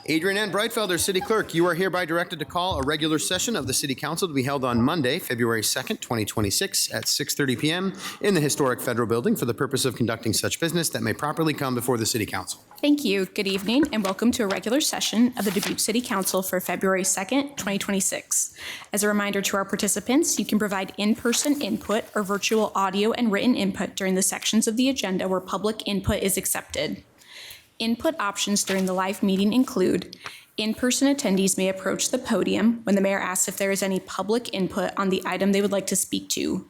Adrian N. Breitfelder, City Clerk, you are hereby directed to call a regular session of the City Council to be held on Monday, February 2nd, 2026 at 6:30 p.m. in the historic Federal Building for the purpose of conducting such business that may properly come before the City Council. Thank you. Good evening and welcome to a regular session of the Dubuque City Council for February 2nd, 2026. As a reminder to our participants, you can provide in-person input or virtual audio and written input during the sections of the agenda where public input is accepted. Input options during the live meeting include in-person attendees may approach the podium when the mayor asks if there is any public input on the item they would like to speak to.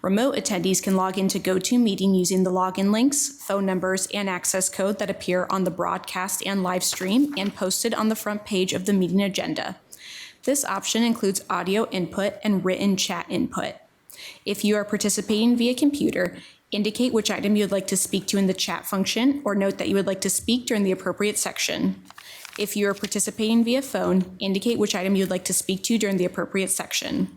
Remote attendees can log into GoToMeeting using the login links, phone numbers, and access code that appear on the broadcast and live stream and posted on the front page of the meeting agenda. This option includes audio input and written chat input. If you are participating via computer, indicate which item you would like to speak to in the chat function or note that you would like to speak during the appropriate section. If you are participating via phone, indicate which item you would like to speak to during the appropriate section.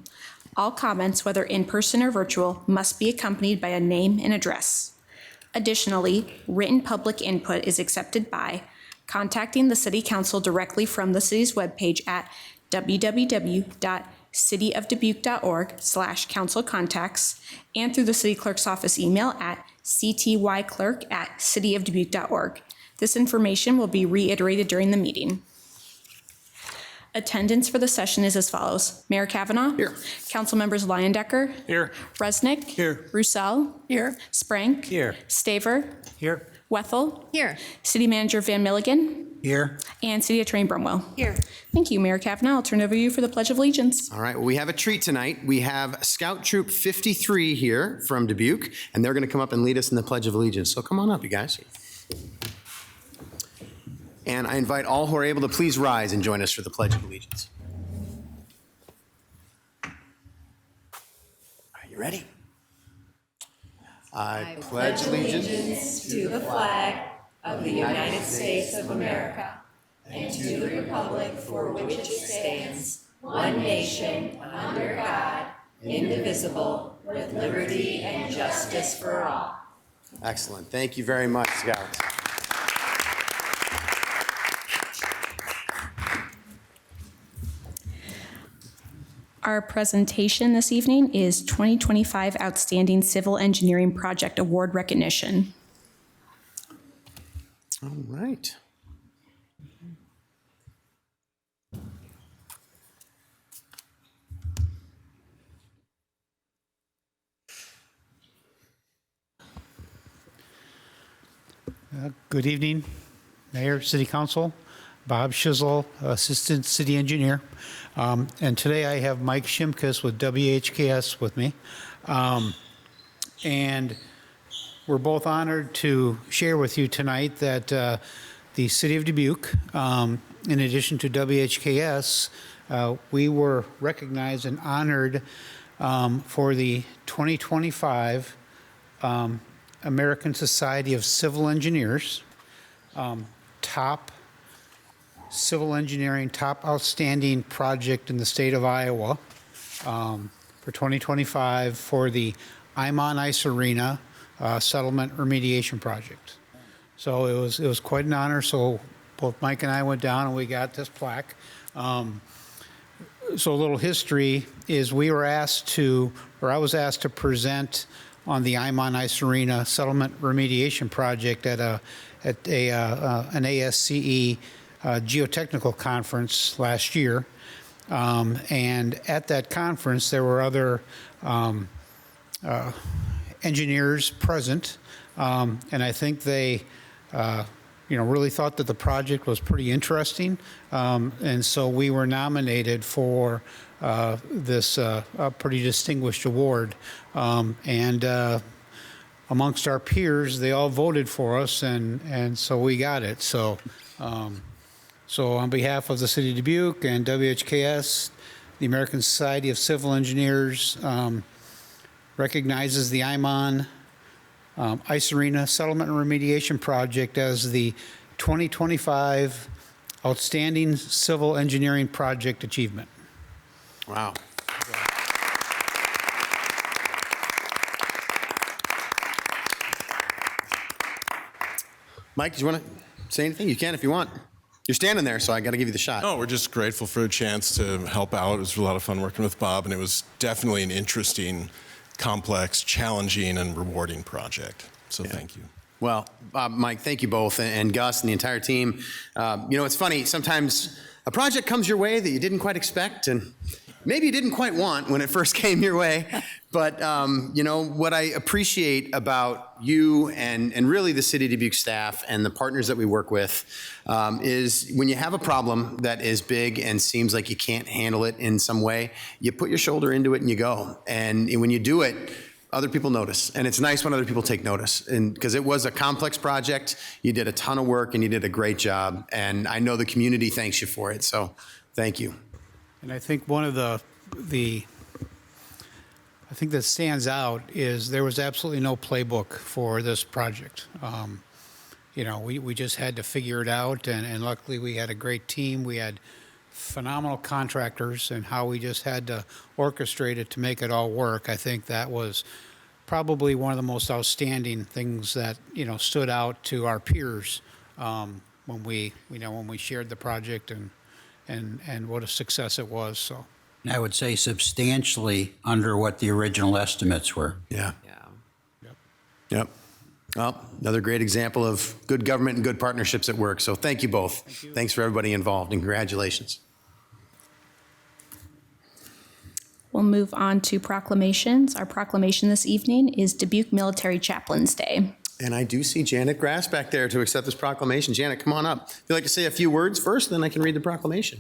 All comments, whether in person or virtual, must be accompanied by a name and address. Additionally, written public input is accepted by contacting the City Council directly from the city's webpage at www.cityofdubuque.org/councilcontacts and through the City Clerk's office email at ctyclerk@cityofdubuque.org. This information will be reiterated during the meeting. Attendance for the session is as follows. Mayor Kavanaugh? Here. Council members Leyendecker? Here. Resnick? Here. Roussel? Here. Sprank? Here. Staver? Here. Wethel? Here. City Manager Van Milligan? Here. And City Attorney Brumwell. Here. Thank you, Mayor Kavanaugh. I'll turn it over to you for the Pledge of Allegiance. All right, well, we have a treat tonight. We have Scout Troop 53 here from Dubuque, and they're going to come up and lead us in the Pledge of Allegiance. So come on up, you guys. And I invite all who are able to please rise and join us for the Pledge of Allegiance. Are you ready? I pledge allegiance to the flag of the United States of America and to the republic for which it stands, one nation, under God, indivisible, with liberty and justice for all. Excellent. Thank you very much, Scouts. Our presentation this evening is 2025 Outstanding Civil Engineering Project Award Recognition. All right. Good evening, Mayor, City Council. Bob Shizzle, Assistant City Engineer. And today I have Mike Shimkus with WHKS with me. And we're both honored to share with you tonight that the City of Dubuque, in addition to WHKS, we were recognized and honored for the 2025 American Society of Civil Engineers top civil engineering top outstanding project in the state of Iowa for 2025 for the Imon Ice Arena settlement remediation project. So it was quite an honor. So both Mike and I went down and we got this plaque. So a little history is I was asked to present on the Imon Ice Arena settlement remediation project at an ASCE geotechnical conference last year. And at that conference, there were other engineers present. And I think they, really thought that the project was pretty interesting. And so we were nominated for this pretty distinguished award. And amongst our peers, they all voted for us, and so we got it. So on behalf of the City of Dubuque and WHKS, the American Society of Civil Engineers recognizes the Imon Ice Arena Settlement and Remediation Project as the 2025 Outstanding Civil Engineering Project Achievement. Wow. Mike, do you want to say anything? You can if you want. You're standing there, so I got to give you the shot. No, we're just grateful for a chance to help out. It was a lot of fun working with Bob, and it was definitely an interesting, complex, challenging, and rewarding project. So thank you. Well, Mike, thank you both, and Gus and the entire team. It's funny, sometimes a project comes your way that you didn't quite expect, and maybe you didn't quite want when it first came your way. But, what I appreciate about you and really the City of Dubuque staff and the partners that we work with is when you have a problem that is big and seems like you can't handle it in some way, you put your shoulder into it and you go. And when you do it, other people notice. And it's nice when other people take notice. And because it was a complex project, you did a ton of work and you did a great job. And I know the community thanks you for it. So thank you. And I think one of the I think that stands out is there was absolutely no playbook for this project. We just had to figure it out, and luckily we had a great team. We had phenomenal contractors, and how we just had to orchestrate it to make it all work. I think that was probably one of the most outstanding things that stood out to our peers when we shared the project and what a success it was. So. I would say substantially under what the original estimates were. Yeah. Yep. Well, another great example of good government and good partnerships at work. So thank you both. Thank you. Thanks for everybody involved, and congratulations. We'll move on to proclamations. Our proclamation this evening is Dubuque Military Chaplains Day. And I do see Janet Grass back there to accept this proclamation. Janet, come on up. If you'd like to say a few words first, then I can read the proclamation.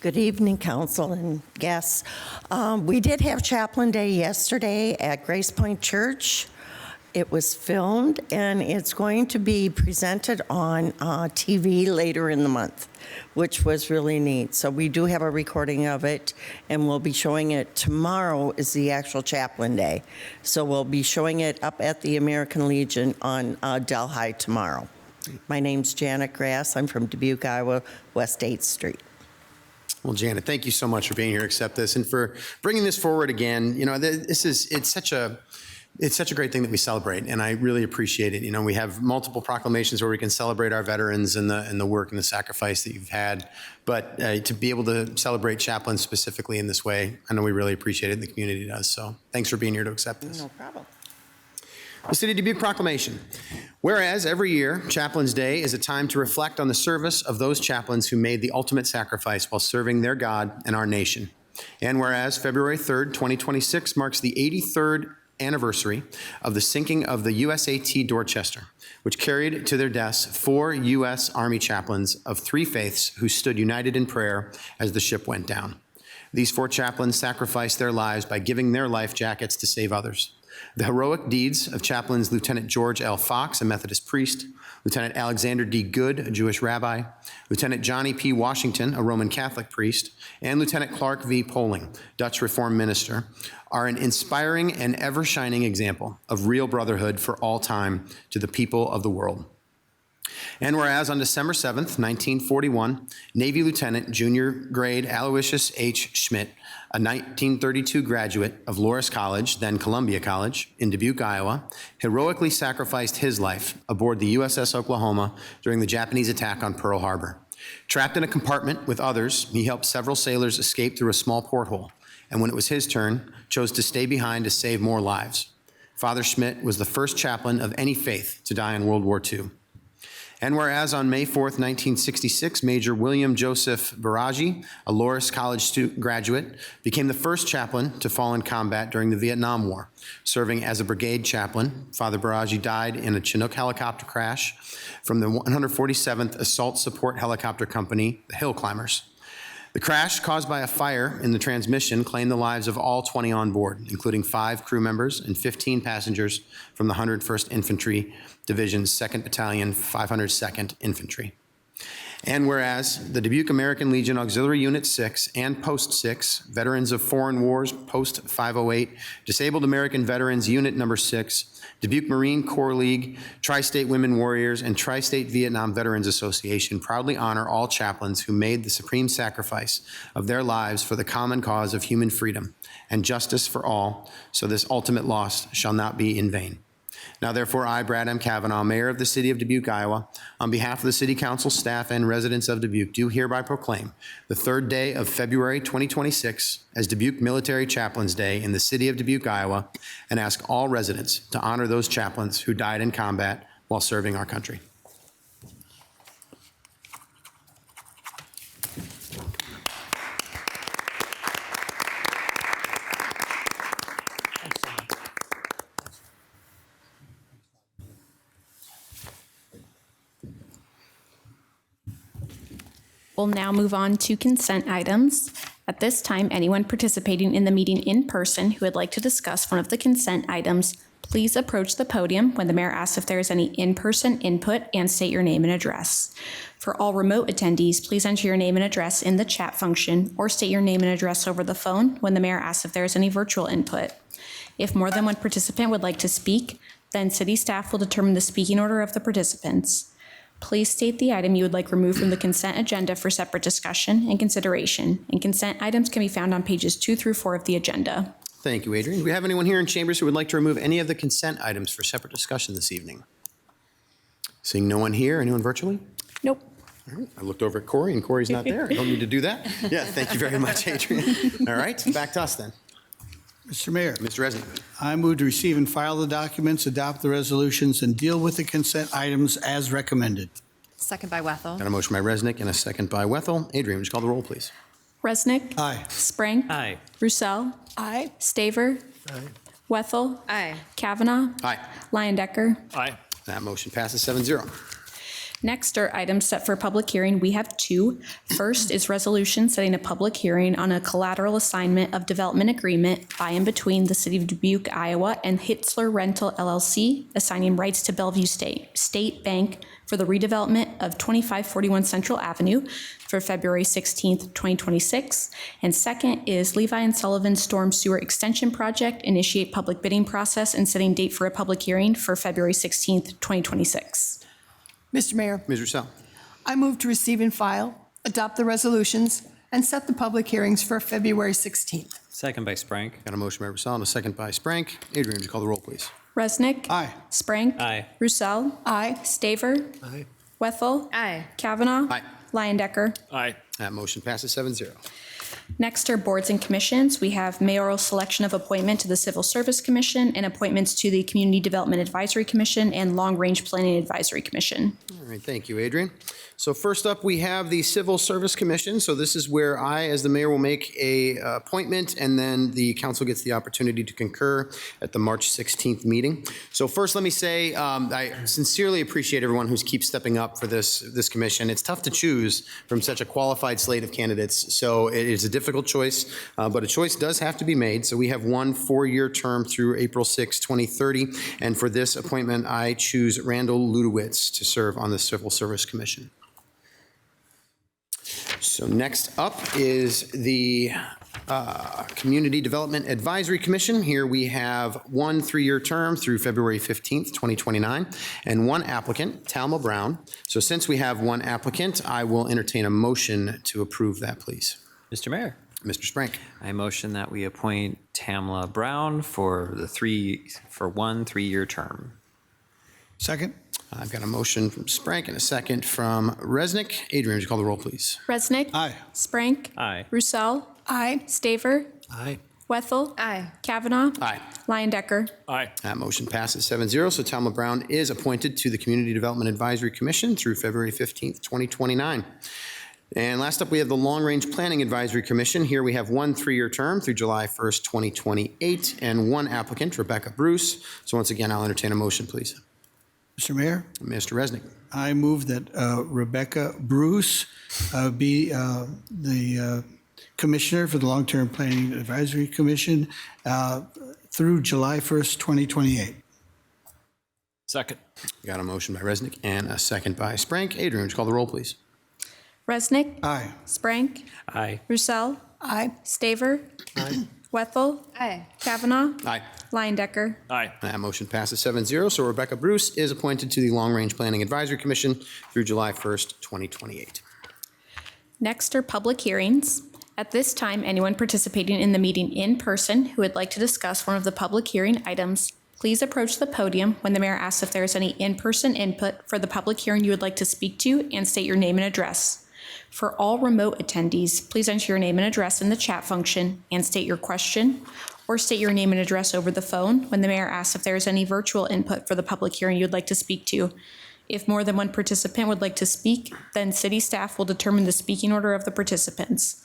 Good evening, council and guests. We did have Chaplain Day yesterday at Grace Point Church. It was filmed, and it's going to be presented on TV later in the month, which was really neat. So we do have a recording of it, and we'll be showing it tomorrow is the actual Chaplain Day. So we'll be showing it up at the American Legion on Delhi tomorrow. My name's Janet Grass. I'm from Dubuque, Iowa, West 8th Street. Well, Janet, thank you so much for being here to accept this and for bringing this forward again. It's such a great thing that we celebrate, and I really appreciate it. We have multiple proclamations where we can celebrate our veterans and the work and the sacrifice that you've had, but to be able to celebrate chaplains specifically in this way, I know we really appreciate it, and the community does. So thanks for being here to accept this. No problem. The City of Dubuque proclamation. Whereas every year, Chaplains Day is a time to reflect on the service of those chaplains who made the ultimate sacrifice while serving their God and our nation. And whereas February 3rd, 2026 marks the 83rd anniversary of the sinking of the USAT Dorchester, which carried to their deaths 4 U.S. Army chaplains of 3 faiths who stood united in prayer as the ship went down. These 4 chaplains sacrificed their lives by giving their life jackets to save others. The heroic deeds of chaplains Lieutenant George L. Fox, a Methodist priest, Lieutenant Alexander D. Good, a Jewish rabbi, Lieutenant Johnny P. Washington, a Roman Catholic priest, and Lieutenant Clark V. Poling, Dutch Reformed minister, are an inspiring and ever-shining example of real brotherhood for all time to the people of the world. And whereas on December 7th, 1941, Navy Lieutenant Junior Grade Aloysius H. Schmidt, a 1932 graduate of Loras College, then Columbia College, in Dubuque, Iowa, heroically sacrificed his life aboard the USS Oklahoma during the Japanese attack on Pearl Harbor. Trapped in a compartment with others, he helped several sailors escape through a small porthole, and when it was his turn, chose to stay behind to save more lives. Father Schmidt was the first chaplain of any faith to die in World War II. And whereas on May 4th, 1966, Major William Joseph Baraji, a Loras College graduate, became the first chaplain to fall in combat during the Vietnam War. Serving as a brigade chaplain, Father Baraji died in a Chinook helicopter crash from the 147th Assault Support Helicopter Company, the Hill Climbers. The crash, caused by a fire in the transmission, claimed the lives of all 20 on board, including 5 crew members and 15 passengers from the 101st Infantry Division's 2nd Battalion, 502nd Infantry. And whereas the Dubuque American Legion Auxiliary Unit 6 and Post 6, Veterans of Foreign Wars Post 508, Disabled American Veterans Unit Number 6, Dubuque Marine Corps League, Tri-State Women Warriors, and Tri-State Vietnam Veterans Association proudly honor all chaplains who made the supreme sacrifice of their lives for the common cause of human freedom and justice for all, so this ultimate loss shall not be in vain. Now therefore, I, Brad M. Kavanaugh, Mayor of the City of Dubuque, Iowa, on behalf of the City Council staff and residents of Dubuque, do hereby proclaim the third day of February 2026 as Dubuque Military Chaplains Day in the City of Dubuque, Iowa, and ask all residents to honor those chaplains who died in combat while serving our country. We'll now move on to consent items. At this time, anyone participating in the meeting in person who would like to discuss one of the consent items, please approach the podium when the mayor asks if there is any in-person input and state your name and address. For all remote attendees, please enter your name and address in the chat function or state your name and address over the phone when the mayor asks if there is any virtual input. If more than one participant would like to speak, then city staff will determine the speaking order of the participants. Please state the item you would like removed from the consent agenda for separate discussion and consideration, and consent items can be found on pages 2 through 4 of the agenda. Thank you, Adrian. Do we have anyone here in chambers who would like to remove any of the consent items for separate discussion this evening? Seeing no one here, anyone virtually? Nope. All right. I looked over at Corey, and Corey's not there. I don't need to do that. Yeah, thank you very much, Adrian. All right, back to us then. Mr. Mayor, Mr. Resnick. I move to receive and file the documents, adopt the resolutions, and deal with the consent items as recommended. Second by Wethel. Got a motion by Resnick and a second by Wethel. Adrian, would you call the roll, please? Resnick. Aye. Sprank. Aye. Roussel. Aye. Staver. Wethel. Aye. Kavanaugh. Aye. Lyon-Decker. Aye. That motion passes 7-0. Next are items set for public hearing. We have two. First is resolution setting a public hearing on a collateral assignment of development agreement by and between the City of Dubuque, Iowa and Hitzler Rental LLC, assigning rights to Bellevue State Bank for the redevelopment of 2541 Central Avenue for February 16th, 2026. And second is Levi and Sullivan Storm Sewer Extension Project, initiate public bidding process and setting date for a public hearing for February 16th, 2026. Mr. Mayor, Ms. Roussel. I move to receive and file, adopt the resolutions, and set the public hearings for February 16th. Second by Sprank. Got a motion by Roussel and a second by Sprank. Adrian, would you call the roll, please? Resnick. Aye. Sprank. Aye. Roussel. Aye. Staver. Aye. Wethel. Aye. Kavanaugh. Aye. Lyon-Decker. Aye. That motion passes 7-0. Next are boards and commissions. We have mayoral selection of appointment to the Civil Service Commission and appointments to the Community Development Advisory Commission and Long Range Planning Advisory Commission. All right, thank you, Adrian. So first up, we have the Civil Service Commission. So this is where I, as the mayor, will make a appointment, and then the council gets the opportunity to concur at the March 16th meeting. So first, let me say I sincerely appreciate everyone who keeps stepping up for this commission. It's tough to choose from such a qualified slate of candidates, so it is a difficult choice, but a choice does have to be made. So we have one 4-year term through April 6, 2030, and for this appointment, I choose Randall Ludowitz to serve on the Civil Service Commission. So next up is the Community Development Advisory Commission. Here we have one 3-year term through February 15th, 2029, and one applicant, Talma Brown. So since we have one applicant, I will entertain a motion to approve that, please. Mr. Mayor, Mr. Sprank. I motion that we appoint Tamla Brown for one 3-year term. Second? I've got a motion from Sprank and a second from Resnick. Adrian, would you call the roll, please? Resnick. Aye. Sprank. Aye. Roussel. Aye. Staver. Aye. Wethel. Aye. Kavanaugh. Aye. Lyon-Decker. Aye. That motion passes 7-0. So Talma Brown is appointed to the Community Development Advisory Commission through February 15th, 2029. And last up, we have the Long Range Planning Advisory Commission. Here we have one 3-year term through July 1st, 2028, and one applicant, Rebecca Bruce. So once again, I'll entertain a motion, please. Mr. Mayor, Mr. Resnick. I move that Rebecca Bruce be the Commissioner for the Long-Term Planning Advisory Commission through July 1st, 2028. Second. Got a motion by Resnick and a second by Sprank. Adrian, would you call the roll, please? Resnick. Aye. Sprank. Aye. Roussel. Aye. Staver. Wethel. Aye. Kavanaugh. Aye. Leindecker. Aye. That motion passes 7-0. So Rebecca Bruce is appointed to the Long Range Planning Advisory Commission through July 1st, 2028. Next are public hearings. At this time, anyone participating in the meeting in person who would like to discuss one of the public hearing items, please approach the podium when the mayor asks if there is any in-person input for the public hearing you would like to speak to and state your name and address. For all remote attendees, please enter your name and address in the chat function and state your question, or state your name and address over the phone when the mayor asks if there is any virtual input for the public hearing you would like to speak to. If more than one participant would like to speak, then city staff will determine the speaking order of the participants.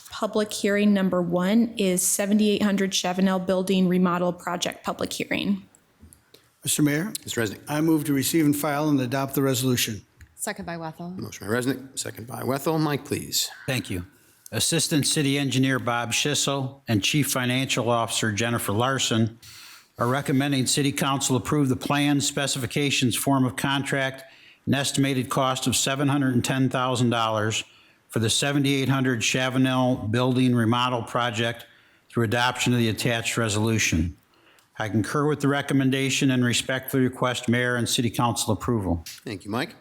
Public hearing number 1 is 7800 Chavanel Building Remodel Project Public Hearing. Mr. Mayor, Mr. Resnick. I move to receive and file and adopt the resolution. Second by Wethel. Motion by Resnick, second by Wethel. Mike, please. Thank you. Assistant City Engineer Bob Schissel and Chief Financial Officer Jennifer Larson are recommending City Council approve the plan, specifications, form of contract, and estimated cost of $710,000 for the 7800 Chavanel Building Remodel Project through adoption of the attached resolution. I concur with the recommendation and respectfully request Mayor and City Council approval. Thank you, Mike.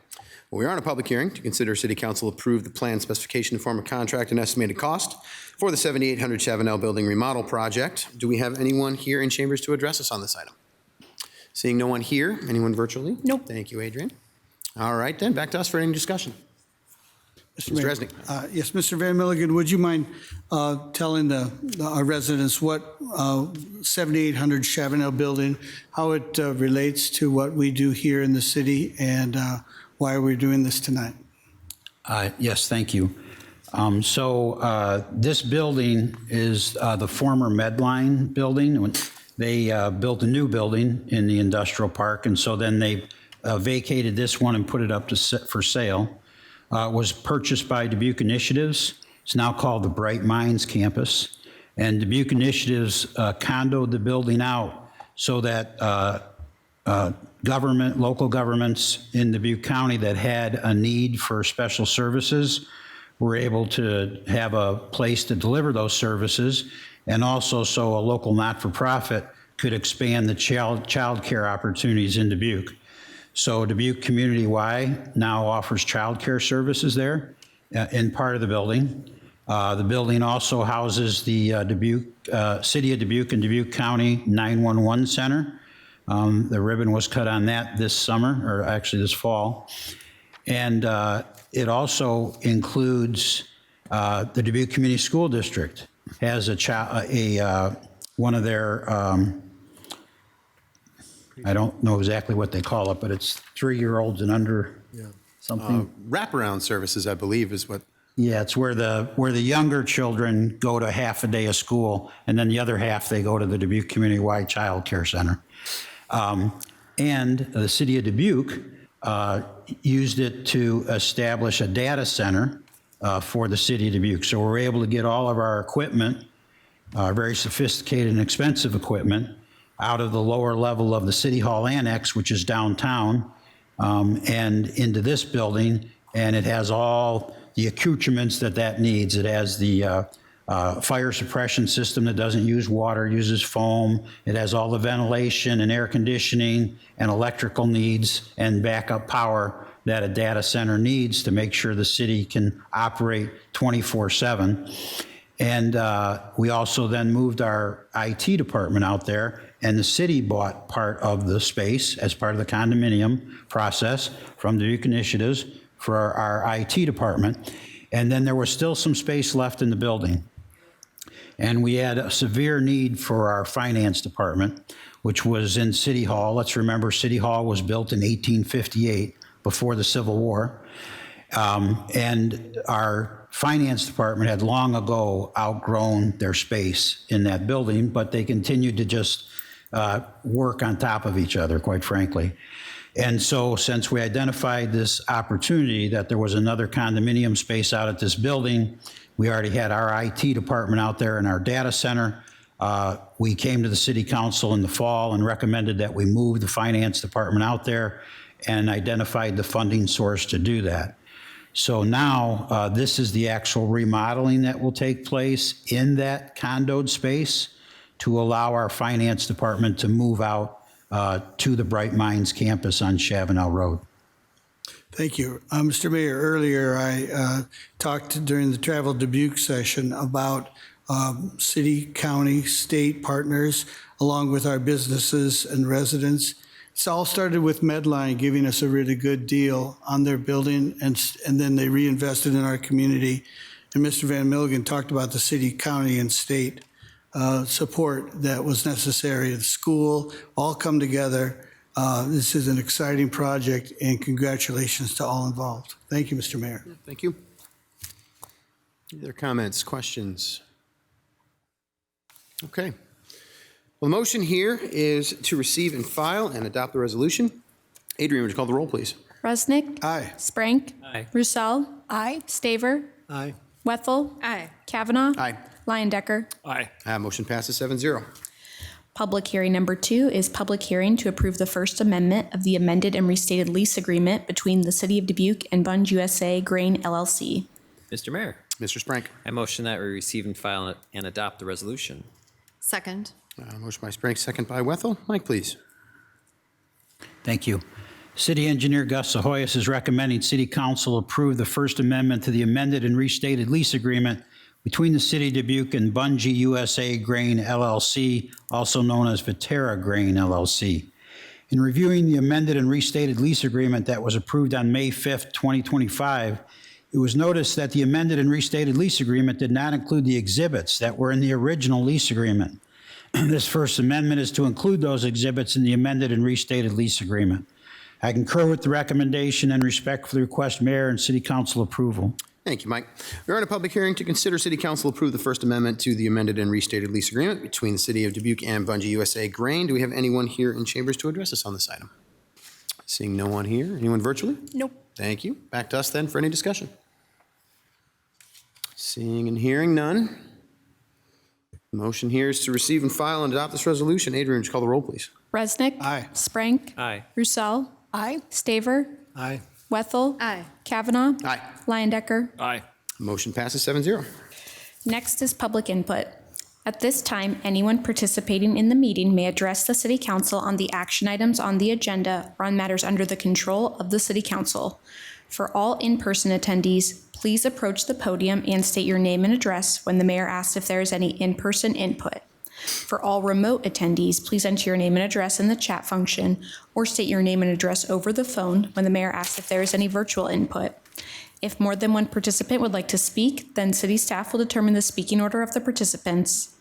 Well, we are in a public hearing to consider City Council approve the plan, specification, form of contract, and estimated cost for the 7800 Chavanel Building Remodel Project. Do we have anyone here in chambers to address us on this item? Seeing no one here, anyone virtually? Nope. Thank you, Adrian. All right, then, back to us for any discussion. Mr. Resnick. Yes, Mr. Van Milligan, would you mind telling our residents what 7800 Chavanel Building, how it relates to what we do here in the city and why we're doing this tonight? Yes, thank you. This building is the former Medline building. When they built a new building in the industrial park, and so then they vacated this one and put it up for sale. It was purchased by Dubuque Initiatives. It's now called the Bright Minds Campus. And Dubuque Initiatives condoed the building out so that local governments in Dubuque County that had a need for special services were able to have a place to deliver those services, and also so a local not-for-profit could expand the child care opportunities in Dubuque. So Dubuque Community Y now offers child care services there in part of the building. The building also houses the City of Dubuque and Dubuque County 911 Center. The ribbon was cut on that this summer, or actually this fall. And it also includes the Dubuque Community School District has one of their, I don't know exactly what they call it, but it's 3-year-olds and under something. Wraparound services, I believe, is what. Yeah, it's where the younger children go to half a day of school, and then the other half they go to the Dubuque Community-wide Child Care Center. And the city of Dubuque used it to establish a data center for the city of Dubuque. So we're able to get all of our equipment, very sophisticated and expensive equipment, out of the lower level of the City Hall Annex, which is downtown, and into this building. And it has all the accoutrements that needs. It has the fire suppression system that doesn't use water, uses foam. It has all the ventilation and air conditioning and electrical needs and backup power that a data center needs to make sure the city can operate 24/7. And we also then moved our IT department out there, and the city bought part of the space as part of the condominium process from the Dubuque Initiatives for our IT department. And then there was still some space left in the building. And we had a severe need for our finance department, which was in City Hall. Let's remember, City Hall was built in 1858, before the Civil War. And our finance department had long ago outgrown their space in that building, but they continued to just work on top of each other, quite frankly. And so since we identified this opportunity that there was another condominium space out at this building, we already had our IT department out there in our data center. We came to the city council in the fall and recommended that we move the finance department out there and identified the funding source to do that. So now this is the actual remodeling that will take place in that condoed space to allow our finance department to move out to the Bright Minds campus on Chavanel Road. Thank you. Mr. Mayor, earlier I talked during the Travel Dubuque session about city, county, state partners, along with our businesses and residents. It's all started with Medline giving us a really good deal on their building, and then they reinvested in our community. And Mr. Van Milligan talked about the city, county, and state support that was necessary. The school all come together. This is an exciting project, and congratulations to all involved. Thank you, Mr. Mayor. Thank you. Any other comments, questions? Okay. Well, the motion here is to receive and file and adopt the resolution. Adrian, would you call the roll, please? Resnick. Aye. Sprank. Aye. Roussel. Aye. Staver. Aye. Wethel. Aye. Kavanaugh. Aye. Lyon-Decker. Aye. Motion passes 7-0. Public hearing number 2 is public hearing to approve the First Amendment of the amended and restated lease agreement between the City of Dubuque and Bunge USA Grain LLC. Mr. Mayor, Mr. Sprank. I motion that we receive and file and adopt the resolution. Second. Motion by Sprank, second by Wethel. Mike, please. Thank you. City Engineer Gus Sahoyas is recommending City Council approve the First Amendment to the amended and restated lease agreement between the City of Dubuque and Bunge USA Grain LLC, also known as Viterra Grain LLC. In reviewing the amended and restated lease agreement that was approved on May 5th, 2025, it was noticed that the amended and restated lease agreement did not include the exhibits that were in the original lease agreement. This First Amendment is to include those exhibits in the amended and restated lease agreement. I concur with the recommendation and respectfully request Mayor and City Council approval. Thank you, Mike. We're on a public hearing to consider City Council approve the First Amendment to the amended and restated lease agreement between the City of Dubuque and Bunge USA Grain. Do we have anyone here in chambers to address us on this item? Seeing no one here. Anyone virtually? Nope. Thank you. Back to us then for any discussion. Seeing and hearing none. Motion here is to receive and file and adopt this resolution. Adrian, would you call the roll, please? Resnick. Aye. Sprank. Aye. Roussel. Aye. Staver. Aye. Wethel. Aye. Kavanaugh. Aye. Lyon-Decker. Aye. Motion passes 7-0. Next is public input. At this time, anyone participating in the meeting may address the City Council on the action items on the agenda or on matters under the control of the City Council. For all in-person attendees, please approach the podium and state your name and address when the mayor asks if there is any in-person input. For all remote attendees, please enter your name and address in the chat function or state your name and address over the phone when the mayor asks if there is any virtual input. If more than one participant would like to speak, then city staff will determine the speaking order of the participants.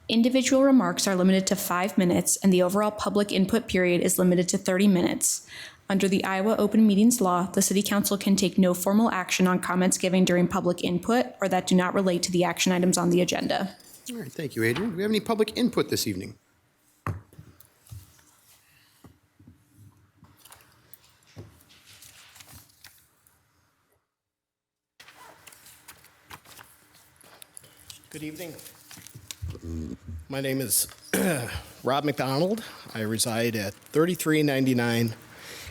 Individual remarks are limited to 5 minutes, and the overall public input period is limited to 30 minutes. Under the Iowa Open Meetings Law, the City Council can take no formal action on comments given during public input or that do not relate to the action items on the agenda. All right, thank you, Adrian. Do we have any public input this evening? Good evening. My name is Rob McDonald. I reside at 3399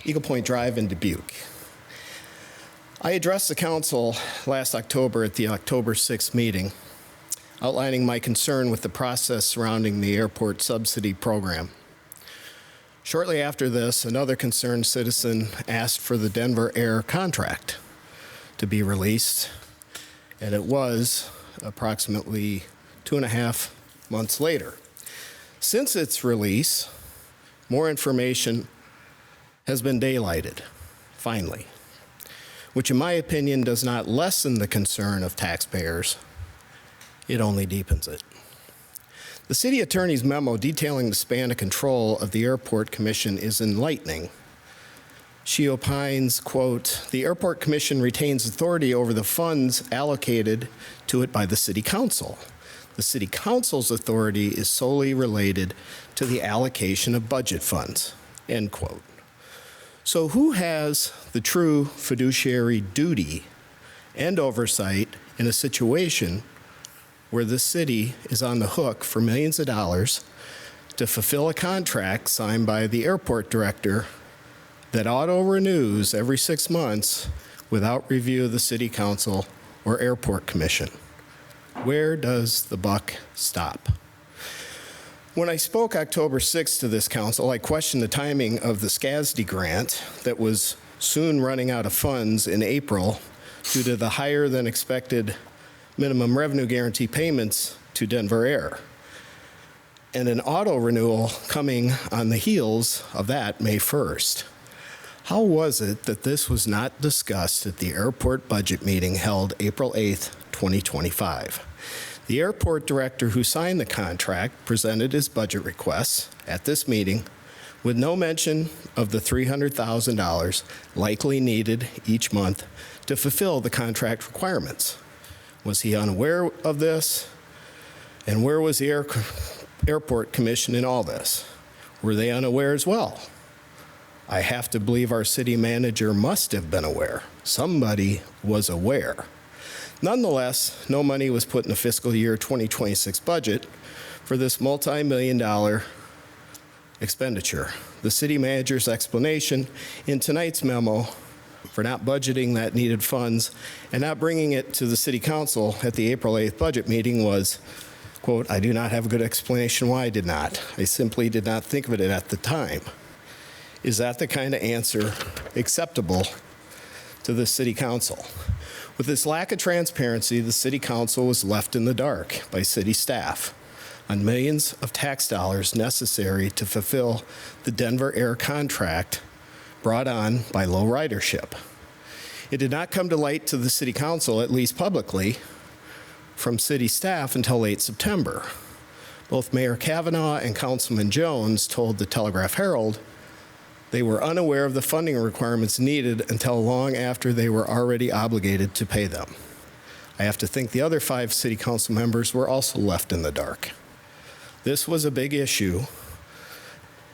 Eagle Point Drive in Dubuque. I addressed the council last October at the October 6th meeting, outlining my concern with the process surrounding the airport subsidy program. Shortly after this, another concerned citizen asked for the Denver Air contract to be released, and it was approximately 2.5 months later. Since its release, more information has been daylighted, finally, which in my opinion does not lessen the concern of taxpayers, it only deepens it. The city attorney's memo detailing the span of control of the Airport Commission is enlightening. She opines, quote, "The Airport Commission retains authority over the funds allocated to it by the City Council. The City Council's authority is solely related to the allocation of budget funds," end quote. So who has the true fiduciary duty and oversight in a situation where the city is on the hook for millions of dollars to fulfill a contract signed by the airport director that auto-renews every 6 months without review of the City Council or Airport Commission? Where does the buck stop? When I spoke October 6th to this council, I questioned the timing of the SCASD grant that was soon running out of funds in April due to the higher than expected minimum revenue guarantee payments to Denver Air, and an auto renewal coming on the heels of that May 1st. How was it that this was not discussed at the airport budget meeting held April 8th, 2025? The airport director who signed the contract presented his budget requests at this meeting with no mention of the $300,000 likely needed each month to fulfill the contract requirements. Was he unaware of this? And where was the Airport Commission in all this? Were they unaware as well? I have to believe our city manager must have been aware. Somebody was aware. Nonetheless, no money was put in the fiscal year 2026 budget for this multi-million-dollar expenditure. The city manager's explanation in tonight's memo for not budgeting that needed funds and not bringing it to the city council at the April 8th budget meeting was, quote, "I do not have a good explanation why I did not. I simply did not think of it at the time." Is that the kind of answer acceptable to the city council? With this lack of transparency, the city council was left in the dark by city staff on millions of tax dollars necessary to fulfill the Denver Air contract brought on by low ridership. It did not come to light to the city council, at least publicly, from city staff until late September. Both Mayor Kavanaugh and Councilman Jones told the Telegraph-Herald they were unaware of the funding requirements needed until long after they were already obligated to pay them. I have to think the other 5 city council members were also left in the dark. This was a big issue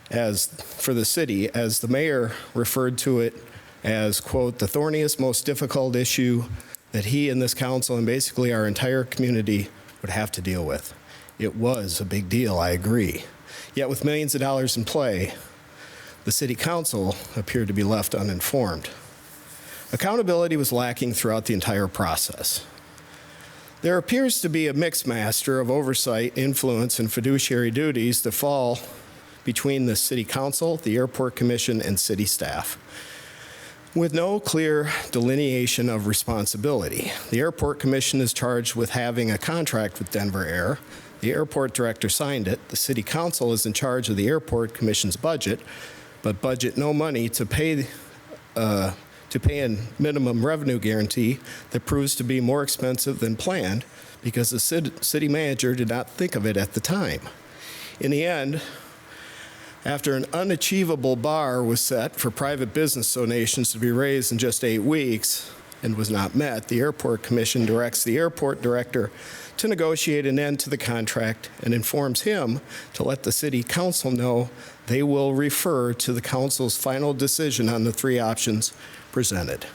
for the city, as the mayor referred to it as, quote, "the thorniest, most difficult issue that he and this council and basically our entire community would have to deal with." It was a big deal, I agree. Yet with millions of dollars in play, the city council appeared to be left uninformed. Accountability was lacking throughout the entire process. There appears to be a mixmaster of oversight, influence, and fiduciary duties that fall between the city council, the airport commission, and city staff, with no clear delineation of responsibility. The airport commission is charged with having a contract with Denver Air. The airport director signed it. The city council is in charge of the airport commission's budget, but budget no money to pay a minimum revenue guarantee that proves to be more expensive than planned because the city manager did not think of it at the time. In the end, after an unachievable bar was set for private business donations to be raised in just 8 weeks and was not met, the Airport Commission directs the airport director to negotiate an end to the contract and informs him to let the city council know they will refer to the council's final decision on the 3 options presented.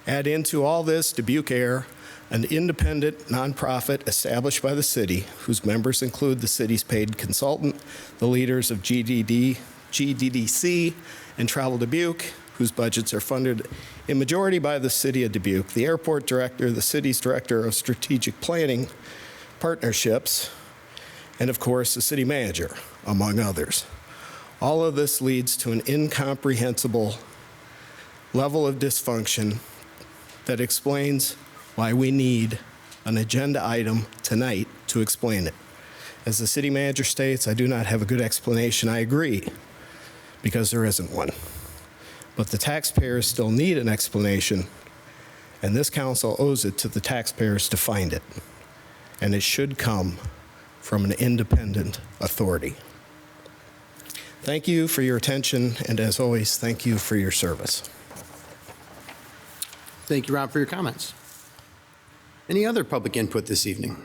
Add into all this Dubuque Air, an independent nonprofit established by the city, whose members include the city's paid consultant, the leaders of GDDC, and Travel Dubuque, whose budgets are funded in majority by the city of Dubuque, the airport director, the city's director of strategic planning, partnerships, and of course, the city manager, among others. All of this leads to an incomprehensible level of dysfunction that explains why we need an agenda item tonight to explain it. As the city manager states, I do not have a good explanation. I agree, because there isn't one. But the taxpayers still need an explanation, and this council owes it to the taxpayers to find it. And it should come from an independent authority. Thank you for your attention, and as always, thank you for your service. Thank you, Rob, for your comments. Any other public input this evening?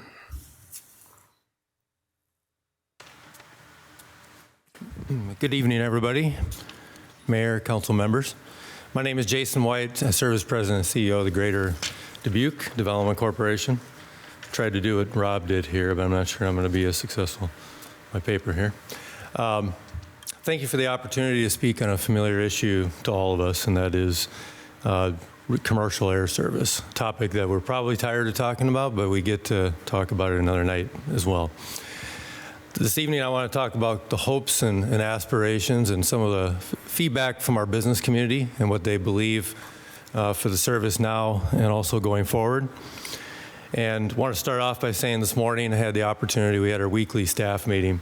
Good evening, everybody. Mayor, council members. My name is Jason White. I serve as president and CEO of the Greater Dubuque Development Corporation. Tried to do what Rob did here, but I'm not sure I'm going to be as successful. My paper here. Thank you for the opportunity to speak on a familiar issue to all of us, and that is commercial air service, a topic that we're probably tired of talking about, but we get to talk about it another night as well. This evening, I want to talk about the hopes and aspirations and some of the feedback from our business community and what they believe for the service now and also going forward. And want to start off by saying this morning I had the opportunity, we had our weekly staff meeting,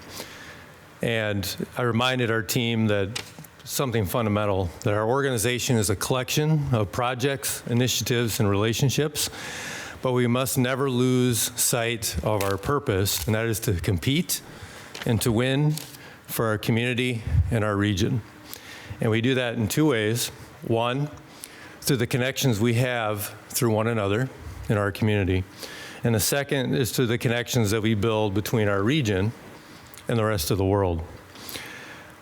and I reminded our team that something fundamental, that our organization is a collection of projects, initiatives, and relationships, but we must never lose sight of our purpose, and that is to compete and to win for our community and our region. And we do that in two ways. One, through the connections we have through one another in our community. And the second is through the connections that we build between our region and the rest of the world.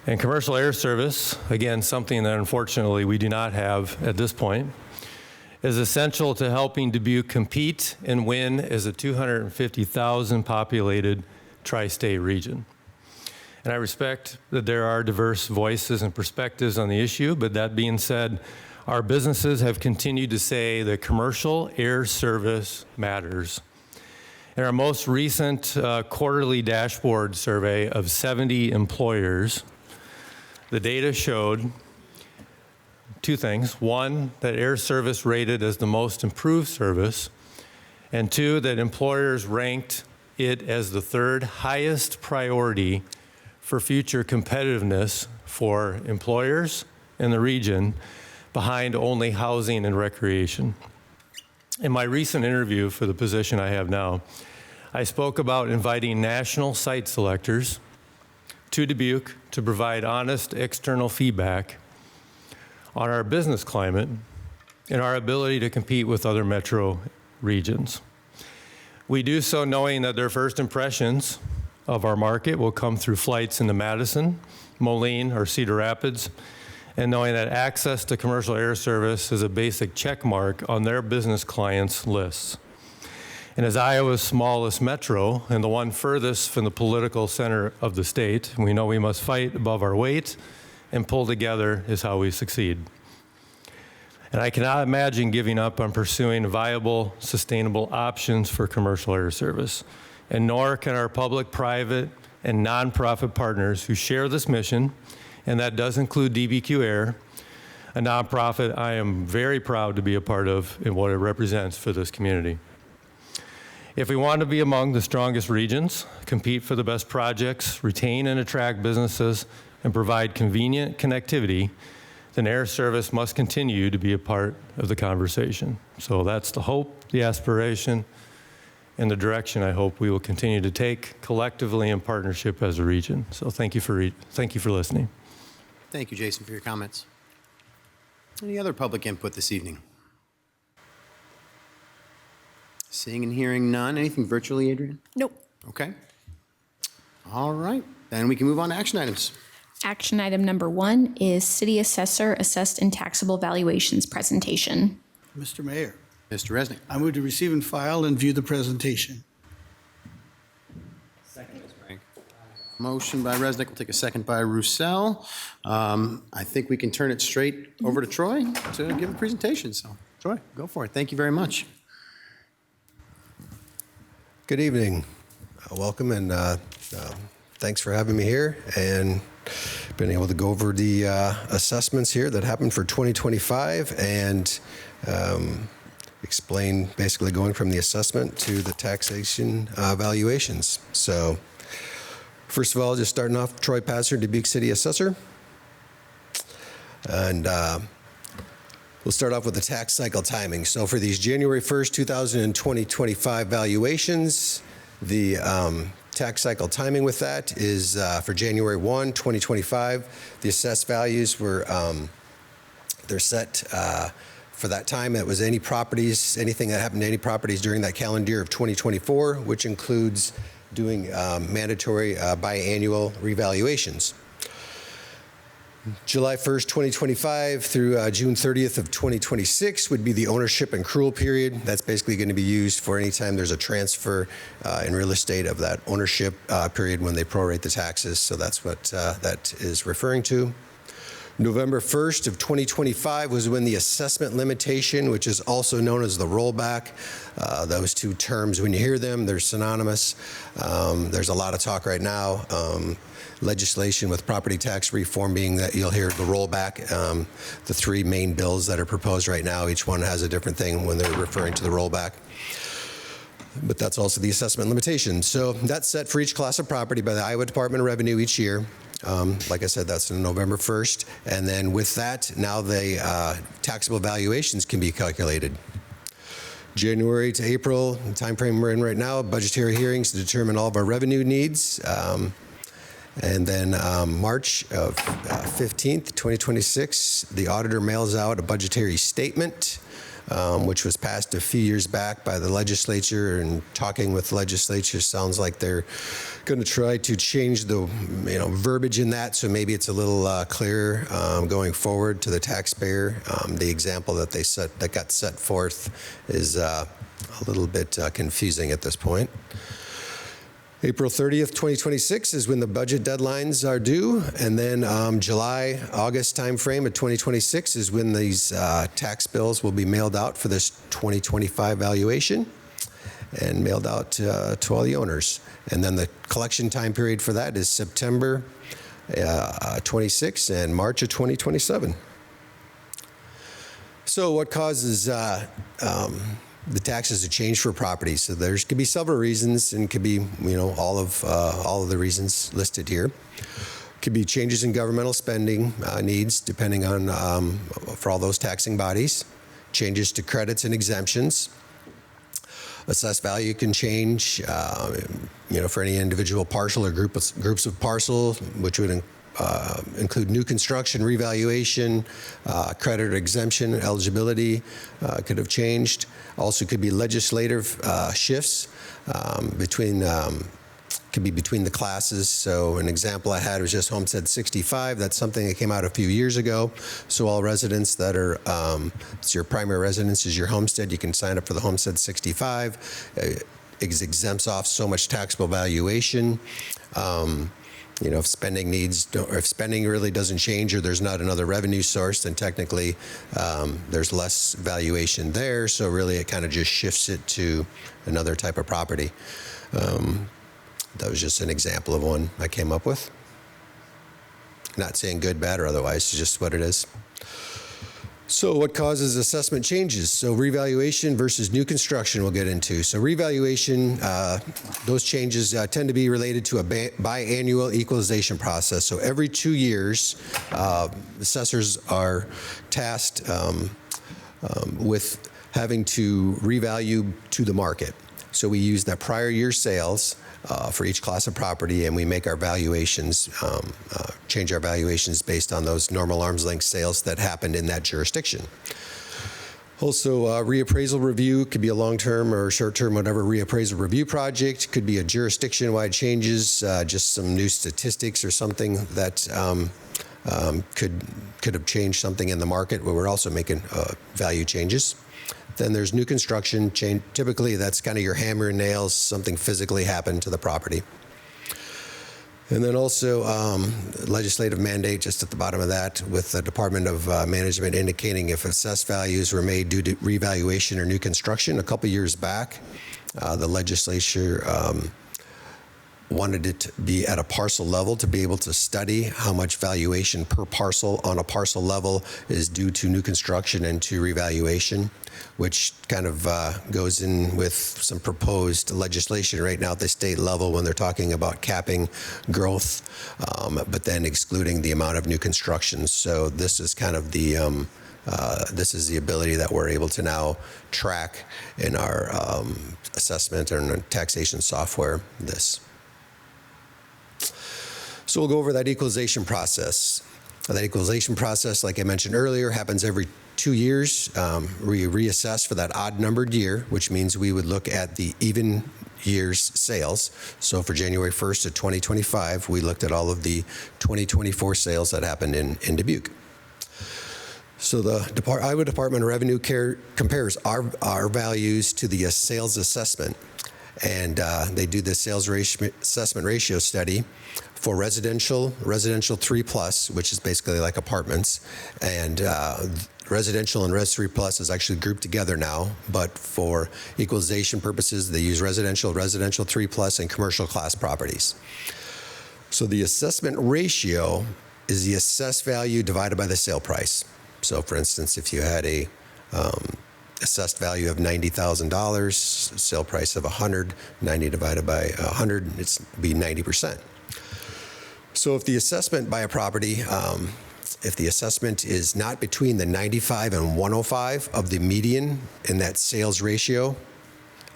And commercial air service, again, something that unfortunately we do not have at this point, is essential to helping Dubuque compete and win as a 250,000 populated tri-state region. And I respect that there are diverse voices and perspectives on the issue, but that being said, our businesses have continued to say that commercial air service matters. In our most recent quarterly dashboard survey of 70 employers, the data showed two things. One, that air service rated as the most improved service, and two, that employers ranked it as the third highest priority for future competitiveness for employers in the region, behind only housing and recreation. In my recent interview for the position I have now, I spoke about inviting national site selectors to Dubuque to provide honest external feedback on our business climate and our ability to compete with other metro regions. We do so knowing that their first impressions of our market will come through flights into Madison, Moline, or Cedar Rapids, and knowing that access to commercial air service is a basic check mark on their business clients' lists. And as Iowa's smallest metro and the one furthest from the political center of the state, we know we must fight above our weight, and pull together is how we succeed. And I cannot imagine giving up on pursuing viable, sustainable options for commercial air service. And nor can our public, private, and nonprofit partners who share this mission, and that does include DBQ Air, a nonprofit I am very proud to be a part of and what it represents for this community. If we want to be among the strongest regions, compete for the best projects, retain and attract businesses, and provide convenient connectivity, then air service must continue to be a part of the conversation. So that's the hope, the aspiration, and the direction I hope we will continue to take collectively in partnership as a region. So thank you for listening. Thank you, Jason, for your comments. Any other public input this evening? Seeing and hearing none. Anything virtually, Adrian? Nope. Okay. All right. Then we can move on to action items. Action item number 1 is City Assessor Assessed and Taxable Valuations presentation. Mr. Mayor, Mr. Resnick. I move to receive and file and view the presentation. Motion by Resnick. We'll take a second by Roussel. I think we can turn it straight over to Troy to give a presentation. So, Troy, go for it. Thank you very much. Good evening. Welcome, and thanks for having me here and been able to go over the assessments here that happened for 2025 and explain basically going from the assessment to the taxation valuations. So first of all, just starting off, Troy Passer, Dubuque City Assessor. And we'll start off with the tax cycle timing. So for these January 1st, 2025 valuations, the tax cycle timing with that is for January 1, 2025. The assessed values were, they're set for that time. It was any properties, anything that happened to any properties during that calendar year of 2024, which includes doing mandatory biannual revaluations. July 1st, 2025 through June 30th of 2026 would be the ownership and accrual period. That's basically going to be used for any time there's a transfer in real estate of that ownership period when they prorate the taxes. So that's what that is referring to. November 1st of 2025 was when the assessment limitation, which is also known as the rollback, those two terms, when you hear them, they're synonymous. There's a lot of talk right now. Legislation with property tax reform being that you'll hear the rollback. The three main bills that are proposed right now, each one has a different thing when they're referring to the rollback. But that's also the assessment limitation. So that's set for each class of property by the Iowa Department of Revenue each year. Like I said, that's on November 1st. And then with that, now the taxable valuations can be calculated. January to April, the time frame we're in right now, budgetary hearings to determine all of our revenue needs. And then March of 15th, 2026, the auditor mails out a budgetary statement, which was passed a few years back by the legislature. And talking with the legislature, sounds like they're going to try to change the verbiage in that, so maybe it's a little clearer going forward to the taxpayer. The example that that got set forth is a little bit confusing at this point. April 30th, 2026 is when the budget deadlines are due, and then July, August timeframe of 2026 is when these tax bills will be mailed out for this 2025 valuation and mailed out to all the owners. And then the collection time period for that is September 26 and March of 2027. So what causes the taxes to change for property? So there's could be several reasons, and could be all of the reasons listed here. Could be changes in governmental spending needs, depending on for all those taxing bodies. Changes to credits and exemptions. Assessed value can change, for any individual parcel or groups of parcels, which would include new construction, revaluation, credit or exemption, eligibility could have changed. Also could be legislative shifts could be between the classes. So an example I had was just Homestead 65. That's something that came out a few years ago. So all residents that are, it's your primary residence is your homestead, you can sign up for the Homestead 65. It exempts off so much taxable valuation. If spending if spending really doesn't change, or there's not another revenue source, then technically there's less valuation there. So really it kind of just shifts it to another type of property. That was just an example of one I came up with. Not saying good, bad, or otherwise, it's just what it is. So what causes assessment changes? So revaluation versus new construction we'll get into. So revaluation, those changes tend to be related to a biannual equalization process. So every 2 years, assessors are tasked with having to revalue to the market. So we use that prior year sales for each class of property, and we make our valuations, change our valuations based on those normal arm's length sales that happened in that jurisdiction. Also, reappraisal review could be a long-term or short-term, whatever reappraisal review project. Could be a jurisdiction-wide changes, just some new statistics or something that could have changed something in the market where we're also making value changes. Then there's new construction change. Typically, that's kind of your hammer and nails, something physically happened to the property. And then also legislative mandate just at the bottom of that, with the Department of Management indicating if assessed values were made due to revaluation or new construction. A couple years back, the legislature wanted it to be at a parcel level to be able to study how much valuation per parcel on a parcel level is due to new construction and to revaluation, which kind of goes in with some proposed legislation right now at the state level when they're talking about capping growth, but then excluding the amount of new construction. So this is kind of the this is the ability that we're able to now track in our assessment and taxation software. So we'll go over that equalization process. That equalization process, like I mentioned earlier, happens every 2 years. We reassess for that odd numbered year, which means we would look at the even year's sales. So for January 1st of 2025, we looked at all of the 2024 sales that happened in Dubuque. So the Iowa Department of Revenue compares our values to the sales assessment. And they do the sales assessment ratio study for residential 3+, which is basically like apartments, and residential and Res 3+ is actually grouped together now, but for equalization purposes, they use residential 3+, and commercial class properties. So the assessment ratio is the assessed value divided by the sale price. So for instance, if you had a assessed value of $90,000, sale price of 100, 90 divided by 100, it's be 90%. So if the assessment by a property, if the assessment is not between the 95 and 105 of the median in that sales ratio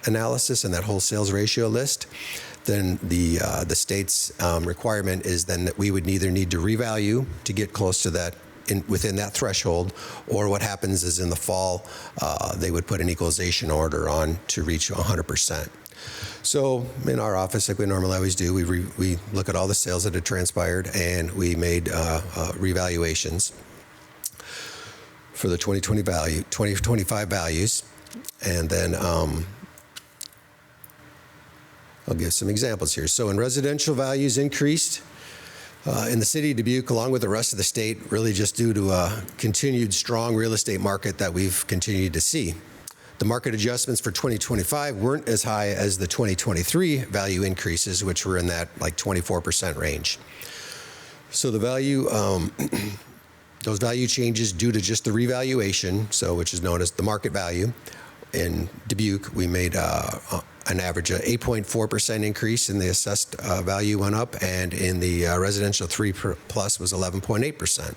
analysis and that whole sales ratio list, then the state's requirement is then that we would either need to revalue to get close to that within that threshold, or what happens is in the fall, they would put an equalization order on to reach 100%. So in our office, like we normally always do, we look at all the sales that had transpired, and we made revaluations for the 2025 values, and then I'll give some examples here. So in residential values increased in the city of Dubuque, along with the rest of the state, really just due to a continued strong real estate market that we've continued to see. The market adjustments for 2025 weren't as high as the 2023 value increases, which were in that like 24% range. So the value, those value changes due to just the revaluation, so which is known as the market value. In Dubuque, we made an average of 8.4% increase in the assessed value went up, and in the residential 3+ was 11.8%.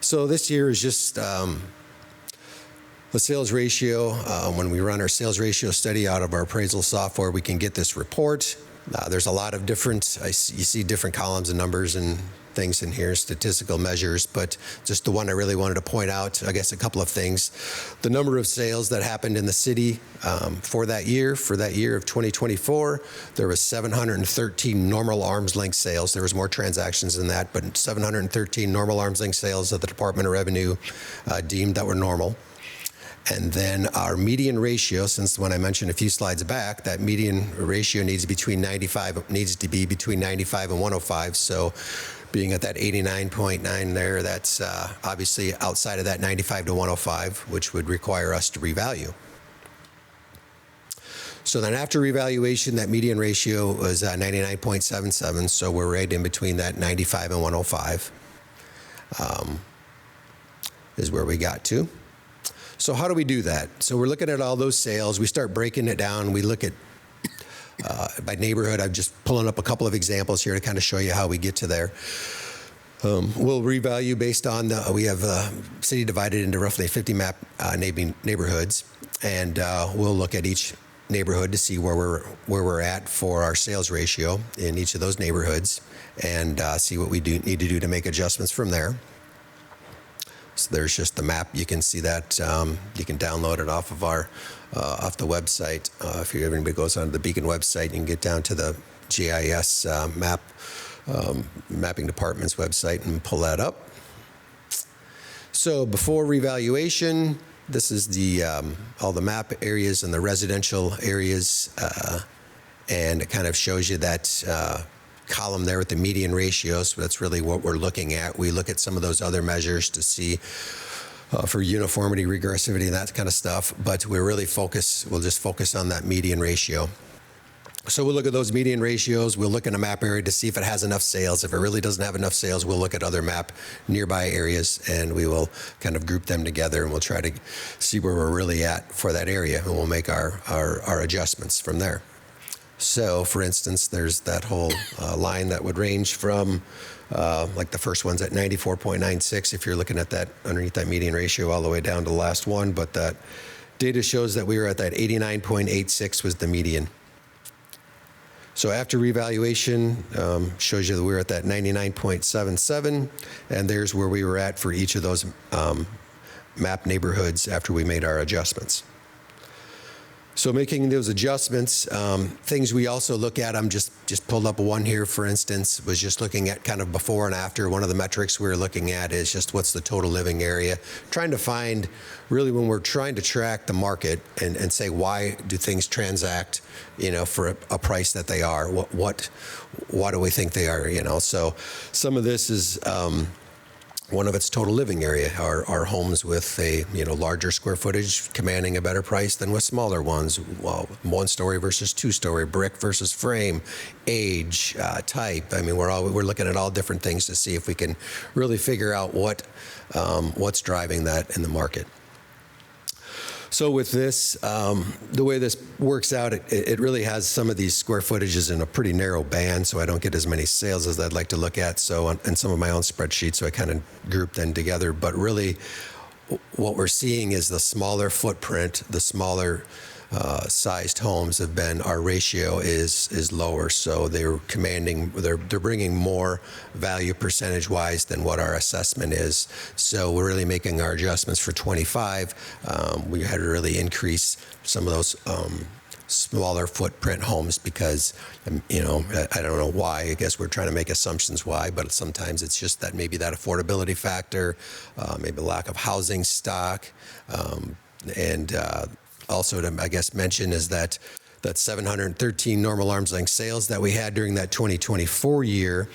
So this year is just the sales ratio. When we run our sales ratio study out of our appraisal software, we can get this report. There's a lot of different, you see different columns and numbers and things in here, statistical measures, but just the one I really wanted to point out, I guess a couple of things. The number of sales that happened in the city for that year of 2024, there was 713 normal arm's length sales. There was more transactions than that, but 713 normal arm's length sales that the Department of Revenue deemed that were normal. And then our median ratio, since when I mentioned a few slides back, that median ratio needs to be between 95 and 105. So being at that 89.9 there, that's obviously outside of that 95 to 105, which would require us to revalue. So then after revaluation, that median ratio was 99.77, so we're right in between that 95 and 105 is where we got to. So how do we do that? So we're looking at all those sales. We start breaking it down. We look at by neighborhood. I'm just pulling up a couple of examples here to kind of show you how we get to there. We'll revalue based on we have city divided into roughly 50 map neighborhoods, and we'll look at each neighborhood to see where we're at for our sales ratio in each of those neighborhoods, and see what we need to do to make adjustments from there. So there's just the map. You can see that. You can download it off of our off the website. If anybody goes onto the Beacon website, you can get down to the GIS mapping department's website and pull that up. So before revaluation, this is the all the map areas and the residential areas, and it kind of shows you that column there with the median ratios. So that's really what we're looking at. We look at some of those other measures to see for uniformity, regressivity, and that kind of stuff, but we'll just focus on that median ratio. So we'll look at those median ratios. We'll look in a map area to see if it has enough sales. If it really doesn't have enough sales, we'll look at other map nearby areas, and we will kind of group them together, and we'll try to see where we're really at for that area, and we'll make our adjustments from there. So, for instance, there's that whole line that would range from, like the first one's at 94.96, if you're looking at that underneath that median ratio, all the way down to the last one. But that data shows that we were at that 89.86 was the median. So after revaluation, shows you that we were at that 99.77, and there's where we were at for each of those map neighborhoods after we made our adjustments. So making those adjustments, things we also look at, I'm just pulled up one here, for instance, was just looking at kind of before and after. One of the metrics we were looking at is just what's the total living area, trying to find really when we're trying to track the market and say why do things transact, for a price that they are, why do we think they are, So some of this is one of its total living area are homes with a larger square footage commanding a better price than with smaller ones. Well, 1-story versus 2-story, brick versus frame, age, type. I mean, we're looking at all different things to see if we can really figure out what's driving that in the market. So with this, the way this works out, it really has some of these square footages in a pretty narrow band, so I don't get as many sales as I'd like to look at. So in some of my own spreadsheets, so I kind of group them together. But really, what we're seeing is the smaller footprint, the smaller sized homes have been, our ratio is lower. So they're bringing more value percentage wise than what our assessment is. So we're really making our adjustments for 25. We had to really increase some of those smaller footprint homes because, I don't know why. I guess we're trying to make assumptions why, but sometimes it's just that maybe that affordability factor, maybe lack of housing stock, and also to, I guess, mention is that 713 normal arm's length sales that we had during that 2024 year.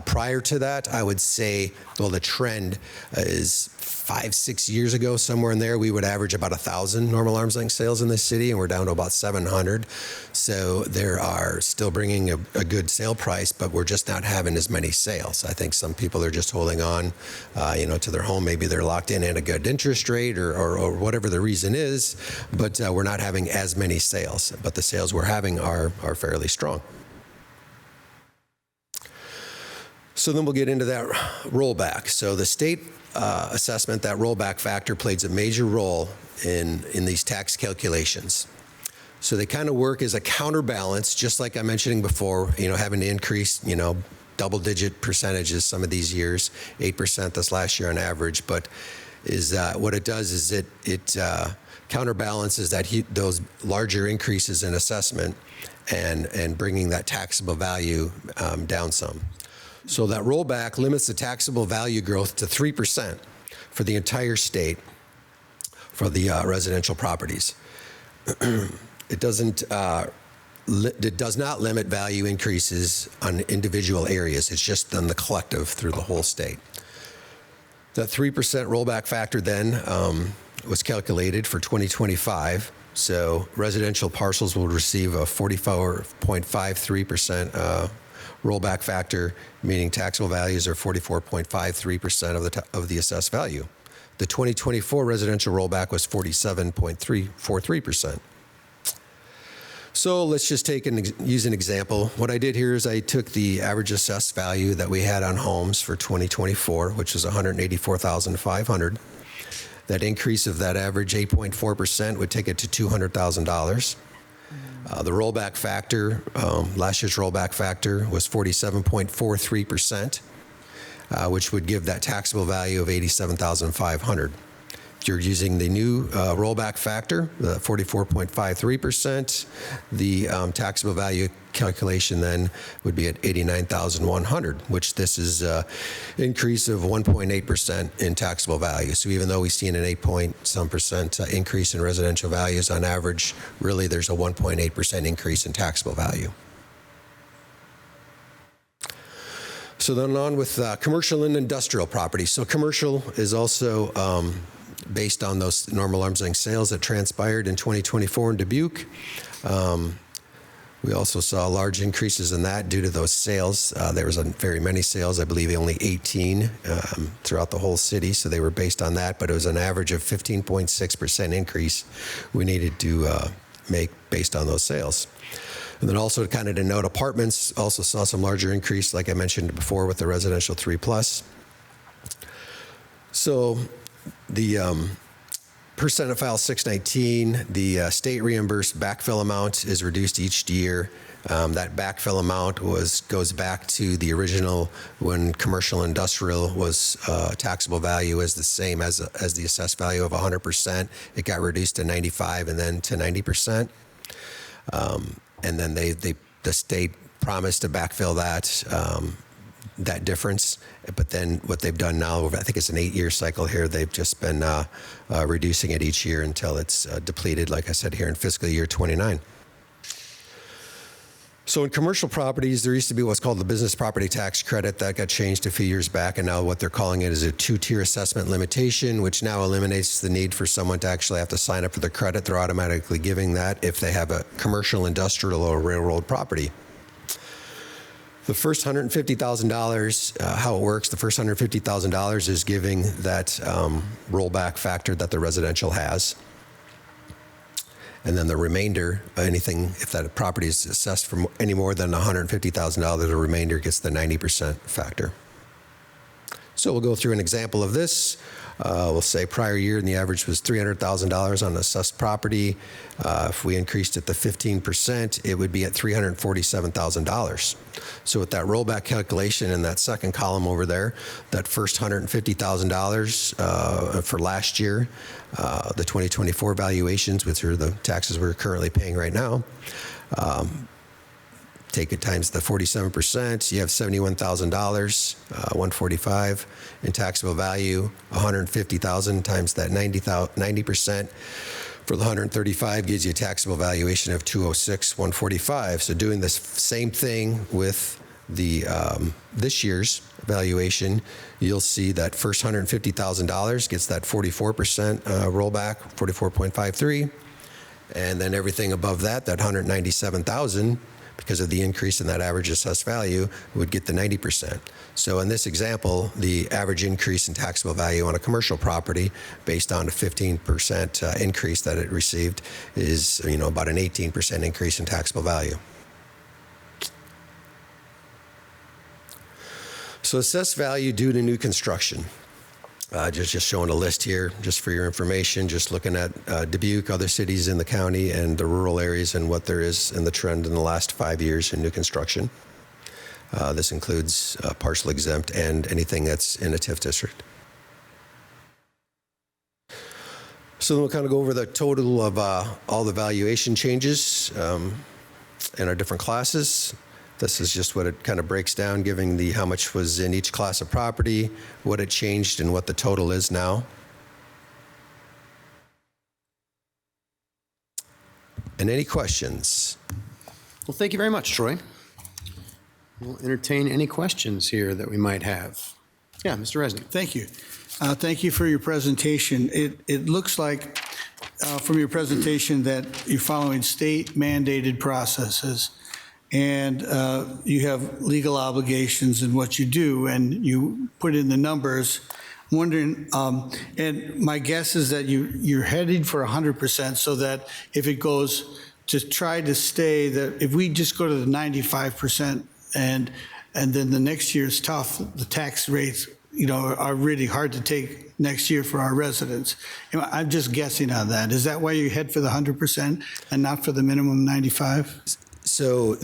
Prior to that, I would say, well, the trend is 5-6 years ago, somewhere in there, we would average about 1,000 normal arm's length sales in this city, and we're down to about 700. So there are still bringing a good sale price, but we're just not having as many sales. I think some people are just holding on, to their home. Maybe they're locked in at a good interest rate or whatever the reason is, but we're not having as many sales. But the sales we're having are fairly strong. So then we'll get into that rollback. So the state assessment, that rollback factor plays a major role in these tax calculations. So they kind of work as a counterbalance, just like I'm mentioning before, having to increase, double-digit percentages some of these years, 8% this last year on average. But what it does is it counterbalances those larger increases in assessment and bringing that taxable value down some. So that rollback limits the taxable value growth to 3% for the entire state for the residential properties. It does not limit value increases on individual areas. It's just on the collective through the whole state. That 3% rollback factor then was calculated for 2025. So residential parcels will receive a 44.53% rollback factor, meaning taxable values are 44.53% of the assessed value. The 2024 residential rollback was 47.43%. So let's just use an example. What I did here is I took the average assessed value that we had on homes for 2024, which was $184,500. That increase of that average 8.4% would take it to $200,000. The rollback factor, last year's rollback factor was 47.43%, which would give that taxable value of $87,500. If you're using the new rollback factor, the 44.53%, the taxable value calculation then would be at $89,100, which this is an increase of 1.8% in taxable value. So even though we've seen an 8-some% increase in residential values on average, really there's a 1.8% increase in taxable value. So then on with commercial and industrial properties. So commercial is also based on those normal arm's length sales that transpired in 2024 in Dubuque. We also saw large increases in that due to those sales. There was very many sales, I believe only 18 throughout the whole city, so they were based on that, but it was an average of 15.6% increase we needed to make based on those sales. And then also kind of to note, apartments also saw some larger increase, like I mentioned before, with the residential 3+. So the Per Senate File 619, the state reimbursed backfill amount is reduced each year. That backfill amount goes back to the original when commercial industrial was taxable value is the same as the assessed value of 100%. It got reduced to 95 and then to 90%. And then the state promised to backfill that difference. But then what they've done now, I think it's an 8-year cycle here, they've just been reducing it each year until it's depleted, like I said, here in fiscal year 29. So in commercial properties, there used to be what's called the business property tax credit. That got changed a few years back, and now what they're calling it is a 2-tier assessment limitation, which now eliminates the need for someone to actually have to sign up for the credit. They're automatically giving that if they have a commercial, industrial, or railroad property. The first $150,000, how it works, the first $150,000 is giving that rollback factor that the residential has. And then the remainder, anything, if that property is assessed for any more than $150,000, the remainder gets the 90% factor. So we'll go through an example of this. We'll say prior year, and the average was $300,000 on assessed property. If we increased it to 15%, it would be at $347,000. So with that rollback calculation in that second column over there, that first $150,000 for last year, the 2024 valuations, which are the taxes we're currently paying right now, take it times the 47%, you have $71,000, 145 in taxable value. 150,000 times that 90% for the 135 gives you a taxable valuation of 206, 145. So doing this same thing with the this year's valuation, you'll see that first $150,000 gets that 44% rollback, 44.53, and then everything above that, that 197,000. Because of the increase in that average assessed value, would get the 90%. So in this example, the average increase in taxable value on a commercial property based on a 15% increase that it received is, about an 18% increase in taxable value. So assessed value due to new construction. Just showing a list here, just for your information, just looking at Dubuque, other cities in the county, and the rural areas, and what there is in the trend in the last 5 years in new construction. This includes partial exempt and anything that's in a TIF district. So then we'll kind of go over the total of all the valuation changes in our different classes. This is just what it kind of breaks down, giving how much was in each class of property, what it changed, and what the total is now. And any questions? Well, thank you very much, Troy. We'll entertain any questions here that we might have. Yeah, Mr. Resnick. Thank you. Thank you for your presentation. It looks like from your presentation that you're following state mandated processes, and you have legal obligations in what you do, and you put in the numbers. I'm wondering, and my guess is that you're heading for 100%, so that if it goes to try to stay, that if we just go to the 95% and then the next year's tough, the tax rates, are really hard to take next year for our residents. I'm just guessing on that. Is that why you head for the 100% and not for the minimum 95? So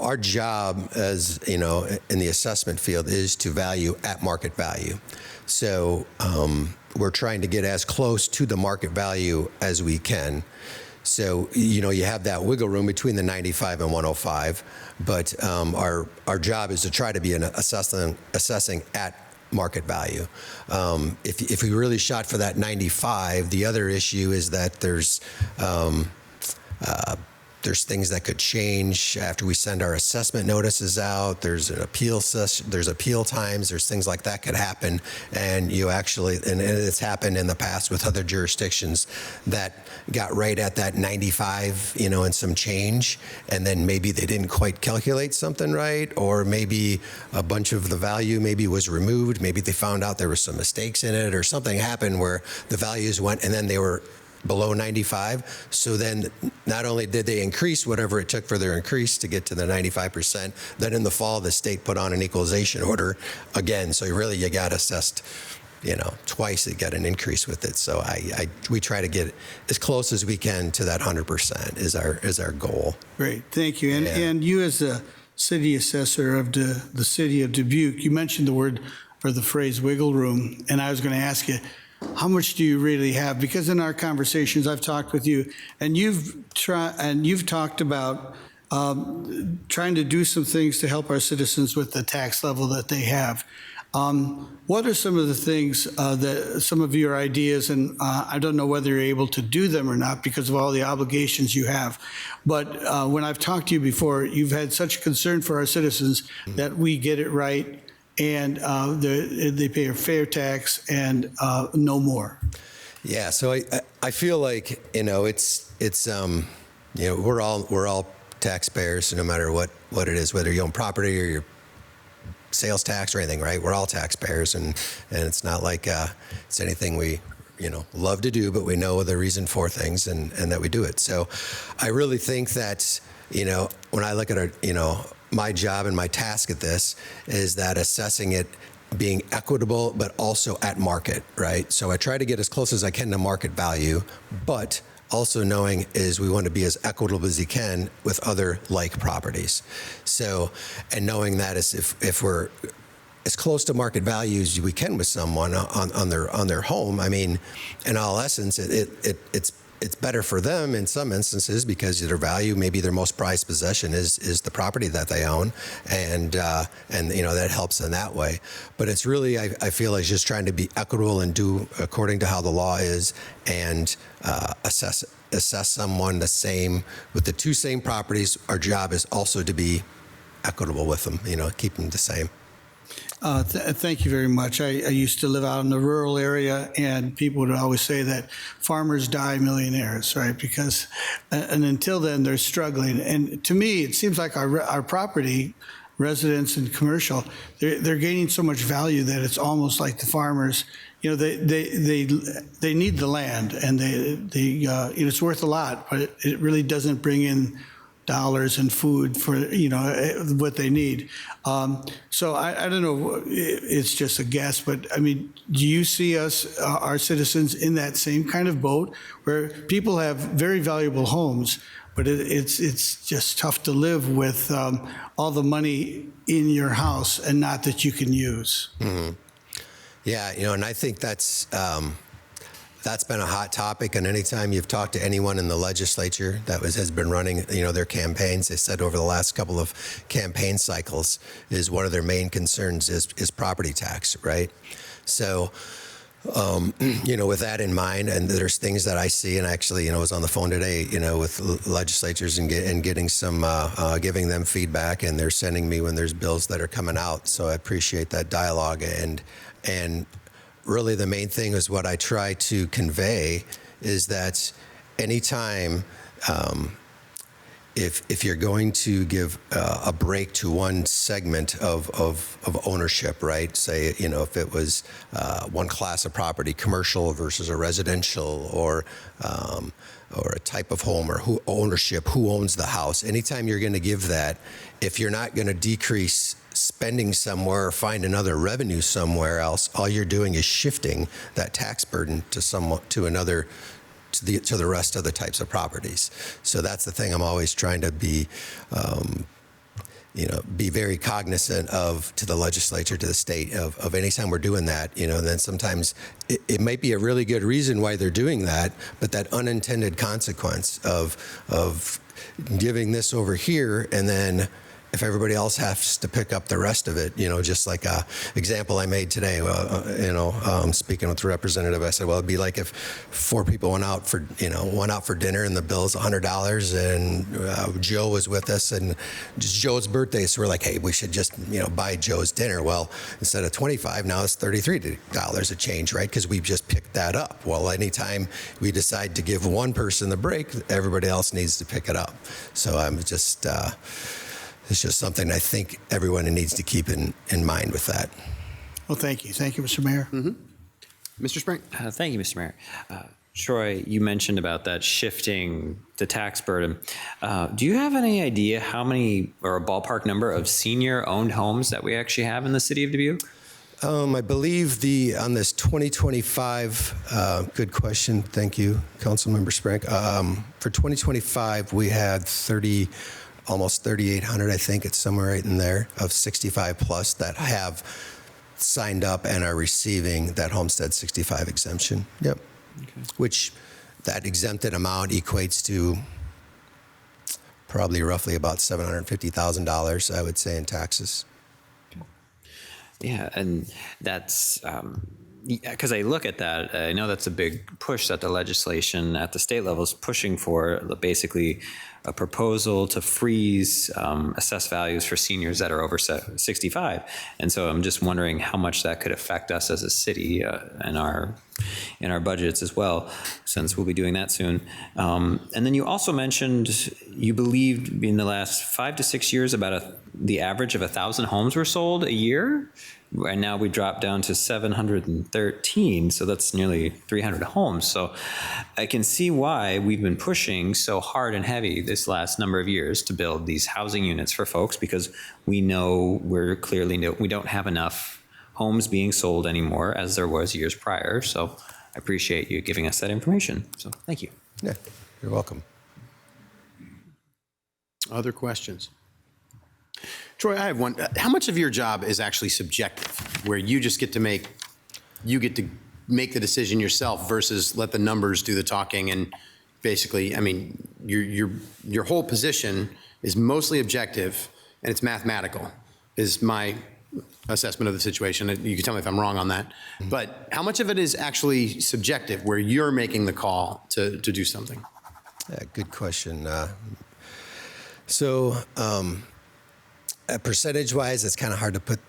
our job as, in the assessment field is to value at market value. So we're trying to get as close to the market value as we can. So, you have that wiggle room between the 95 and 105, but our job is to try to be assessing at market value. If we really shot for that 95, the other issue is that there's things that could change after we send our assessment notices out. There's an appeal session, there's appeal times, there's things like that could happen. And and it's happened in the past with other jurisdictions that got right at that 95, and some change. And then maybe they didn't quite calculate something right, or maybe a bunch of the value maybe was removed. Maybe they found out there were some mistakes in it, or something happened where the values went and then they were below 95. So then not only did they increase whatever it took for their increase to get to the 95%, then in the fall, the state put on an equalization order again. So really you got assessed twice it got an increase with it. So we try to get as close as we can to that 100% is our goal. Great, thank you. And you as the city assessor of the city of Dubuque, you mentioned the word or the phrase wiggle room, and I was going to ask you, how much do you really have? Because in our conversations, I've talked with you, and you've talked about trying to do some things to help our citizens with the tax level that they have. What are some of the things some of your ideas, and I don't know whether you're able to do them or not because of all the obligations you have, but when I've talked to you before, you've had such concern for our citizens that we get it right and they pay a fair tax and no more. Yeah, so I feel like we're all taxpayers, no matter what it is, whether you own property or you're sales tax or anything, right? We're all taxpayers, and it's not like it's anything we love to do, but we know the reason for things and that we do it. So I really think that when I look at my job and my task at this is that assessing it being equitable, but also at market, right? So I try to get as close as I can to market value, but also knowing is we want to be as equitable as you can with other like properties. So, and knowing that is if we're as close to market value as we can with someone on their home, I mean, in all essence, it's better for them in some instances because their value, maybe their most prized possession is the property that they own, and that helps in that way. But it's really, I feel like just trying to be equitable and do according to how the law is, and assess someone the same with the two same properties. Our job is also to be equitable with them, keep them the same. Thank you very much. I used to live out in the rural area, and people would always say that farmers die millionaires, right? Because, and until then, they're struggling. And to me, it seems like our property, residents and commercial, they're gaining so much value that it's almost like the farmers, they need the land, and it's worth a lot, but it really doesn't bring in dollars and food for what they need. So I don't know, it's just a guess, but I mean, do you see our citizens in that same kind of boat where people have very valuable homes, but it's just tough to live with all the money in your house and not that you can use? Mm-hmm. Yeah, and I think that's been a hot topic, and anytime you've talked to anyone in the legislature that has been running, their campaigns, they said over the last couple of campaign cycles is one of their main concerns is property tax, right? So, with that in mind, and there's things that I see, and actually, was on the phone today, with legislatures and getting some, giving them feedback, and they're sending me when there's bills that are coming out. So I appreciate that dialogue, and really the main thing is what I try to convey is that anytime if you're going to give a break to one segment of ownership, right? Say, if it was one class of property, commercial versus a residential, or a type of home, or who owns the house. Anytime you're going to give that, if you're not going to decrease spending somewhere or find another revenue somewhere else, all you're doing is shifting that tax burden to the rest of the types of properties. So that's the thing I'm always trying to be very cognizant of, to the legislature, to the state, of anytime we're doing that, then sometimes it might be a really good reason why they're doing that, but that unintended consequence of giving this over here, and then if everybody else has to pick up the rest of it, just like a example I made today, speaking with the representative, I said, well, it'd be like if four people went out for dinner and the bill's $100, and Joe was with us, and it's Joe's birthday, so we're like, hey, we should just, buy Joe's dinner. Well, instead of $25, now it's $33 a change, right? Because we've just picked that up. Well, anytime we decide to give one person the break, everybody else needs to pick it up. So I'm just, it's just something I think everyone needs to keep in mind with that. Well, thank you. Thank you, Mr. Mayor. Mm-hmm. Mr. Spring. Thank you, Mr. Mayor. Troy, you mentioned about that shifting the tax burden. Do you have any idea how many, or a ballpark number of senior-owned homes that we actually have in the city of Dubuque? I believe on this 2025, good question, thank you, Councilmember Sprank. For 2025, we had almost 3,800, I think it's somewhere right in there, of 65 plus that have signed up and are receiving that Homestead 65 exemption. Yep. Okay. Which that exempted amount equates to probably roughly about $750,000, I would say, in taxes. Yeah, and that's because I look at that, I know that's a big push that the legislation at the state level is pushing for, basically a proposal to freeze assessed values for seniors that are over 65. And so I'm just wondering how much that could affect us as a city in our budgets as well, since we'll be doing that soon. And then you also mentioned you believed in the last 5 to 6 years about the average of 1,000 homes were sold a year. And now we dropped down to 713, so that's nearly 300 homes. So I can see why we've been pushing so hard and heavy this last number of years to build these housing units for folks, because we know we don't have enough homes being sold anymore as there was years prior. So I appreciate you giving us that information. So thank you. Yeah, you're welcome. Other questions? Troy, I have one. How much of your job is actually subjective, where you just get to make the decision yourself versus let the numbers do the talking? And basically, I mean, your whole position is mostly objective and it's mathematical, is my assessment of the situation. You can tell me if I'm wrong on that. Mm-hmm. But how much of it is actually subjective, where you're making the call to do something? Yeah, good question. Percentage-wise, it's kind of hard to put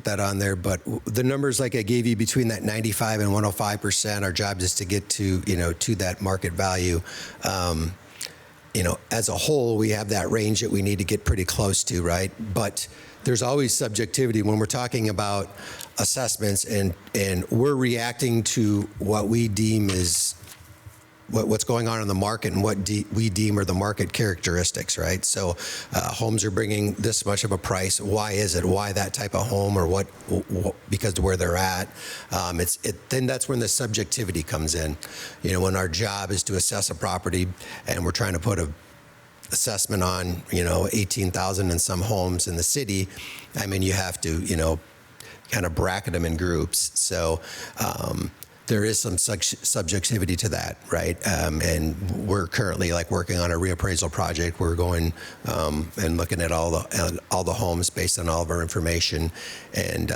that on there, but the numbers like I gave you between that 95 and 105%, our job is to get to that market value. As a whole, we have that range that we need to get pretty close to, right? But there's always subjectivity when we're talking about assessments, and we're reacting to what we deem is what's going on in the market and what we deem are the market characteristics, right? So homes are bringing this much of a price. Why is it? Why that type of home, or what because of where they're at? Then that's when the subjectivity comes in. When our job is to assess a property and we're trying to put a assessment on, 18,000 in some homes in the city, I mean, you have to, kind of bracket them in groups. So, there is some subjectivity to that, right? And we're currently working on a reappraisal project. We're going and looking at all the homes based on all of our information, and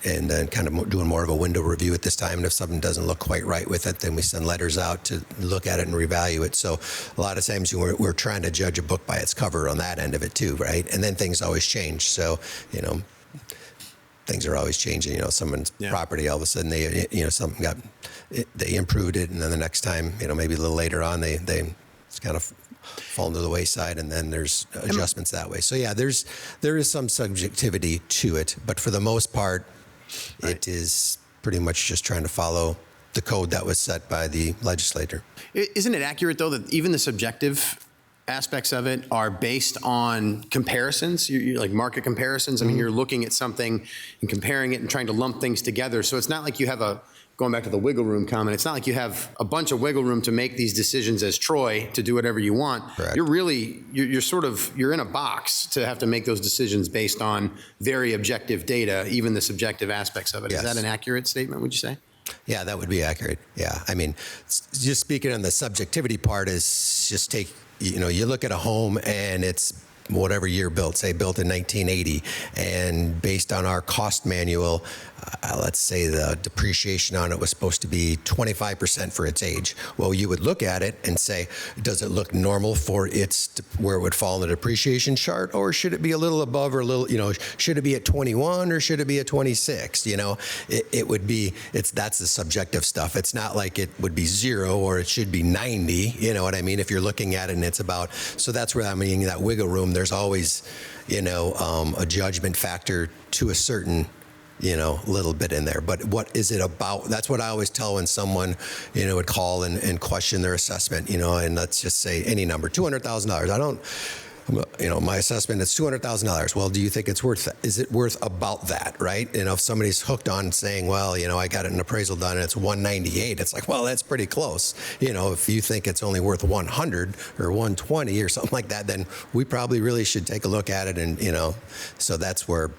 then kind of doing more of a window review at this time. And if something doesn't look quite right with it, then we send letters out to look at it and revalue it. So a lot of times we're trying to judge a book by its cover on that end of it too, right? And then things always change. So things are always changing. Someone's property, all of a sudden they improved it, and then the next time, maybe a little later on, they it's kind of fall to the wayside, and then there's adjustments that way. So yeah, there is some subjectivity to it, but for the most part, it is pretty much just trying to follow the code that was set by the legislator. Isn't it accurate though that even the subjective aspects of it are based on comparisons, you're like market comparisons? I mean, you're looking at something and comparing it and trying to lump things together. So it's not like you have going back to the wiggle room comment, it's not like you have a bunch of wiggle room to make these decisions as Troy to do whatever you want. Correct. You're in a box to have to make those decisions based on very objective data, even the subjective aspects of it. Yes. Is that an accurate statement, would you say? Yeah, that would be accurate. Yeah, I mean, just speaking on the subjectivity part is just you look at a home and it's whatever year built, say built in 1980, and based on our cost manual, let's say the depreciation on it was supposed to be 25% for its age. Well, you would look at it and say, does it look normal for where it would fall in the depreciation chart, or should it be a little above, or a little, should it be at 21 or should it be at 26? That's the subjective stuff. It's not like it would be 0 or it should be 90. You know what I mean? If you're looking at it and it's about, so that's where that wiggle room. There's always, a judgment factor to a certain, little bit in there. But what is it about? That's what I always tell when someone, would call and question their assessment, and let's just say any number, $200,000. my assessment is $200,000. Well, do you think it's worth that? Is it worth about that, right? If somebody's hooked on saying, well, I got an appraisal done and it's 198, it's like, well, that's pretty close. If you think it's only worth 100 or 120 or something like that, then we probably really should take a look at it. And, so that's where,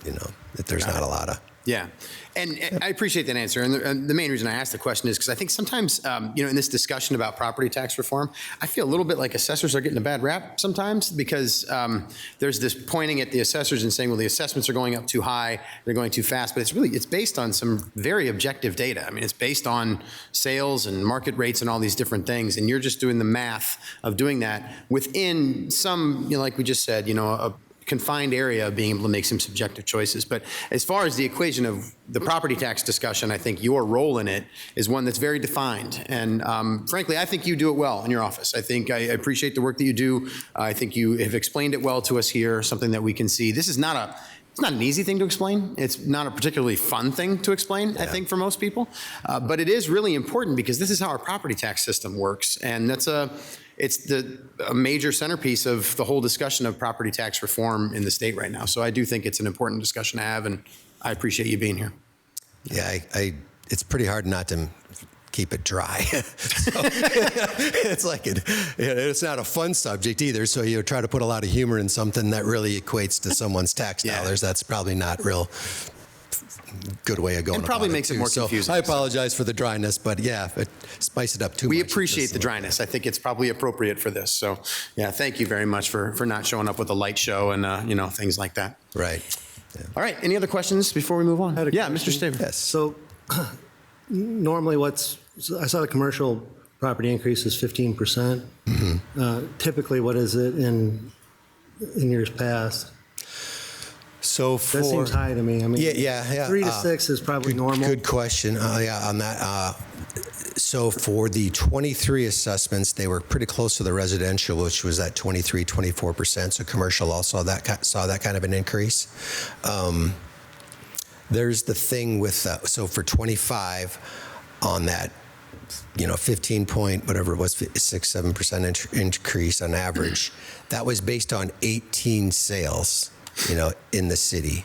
that there's not a lot of. Yeah. And I appreciate that answer. And the main reason I asked the question is because I think sometimes, in this discussion about property tax reform, I feel a little bit like assessors are getting a bad rap sometimes because there's this pointing at the assessors and saying, well, the assessments are going up too high, they're going too fast. But it's based on some very objective data. I mean, it's based on sales and market rates and all these different things. And you're just doing the math of doing that within some, like we just said, a confined area of being able to make some subjective choices. But as far as the equation of the property tax discussion, I think your role in it is one that's very defined. And frankly, I think you do it well in your office. I think I appreciate the work that you do. I think you have explained it well to us here, something that we can see. This is not it's not an easy thing to explain. It's not a particularly fun thing to explain, I think, for most people. But it is really important because this is how our property tax system works. And it's a major centerpiece of the whole discussion of property tax reform in the state right now. So I do think it's an important discussion to have, and I appreciate you being here. Yeah, it's pretty hard not to keep it dry. It's like it's not a fun subject either. So you try to put a lot of humor in something that really equates to someone's tax dollars. That's probably not real good way of going. And probably makes it more confusing. So I apologize for the dryness, but spice it up too much. We appreciate the dryness. I think it's probably appropriate for this. So thank you very much for not showing up with a light show and things like that. Right. Yeah. All right. Any other questions before we move on? Yeah, Mr. Staver. Yes. So normally I saw the commercial property increase is 15%. Mm-hmm. Typically, what is it in years past? So that seems high to me. I mean, 3 to 6 is probably normal. Good question. On that. So for the 23 assessments, they were pretty close to the residential, which was at 24%. So commercial also saw that kind of an increase. There's the thing with so for 25 on that, 15 point whatever it was, 6-7% increase on average. That was based on 18 sales. In the city.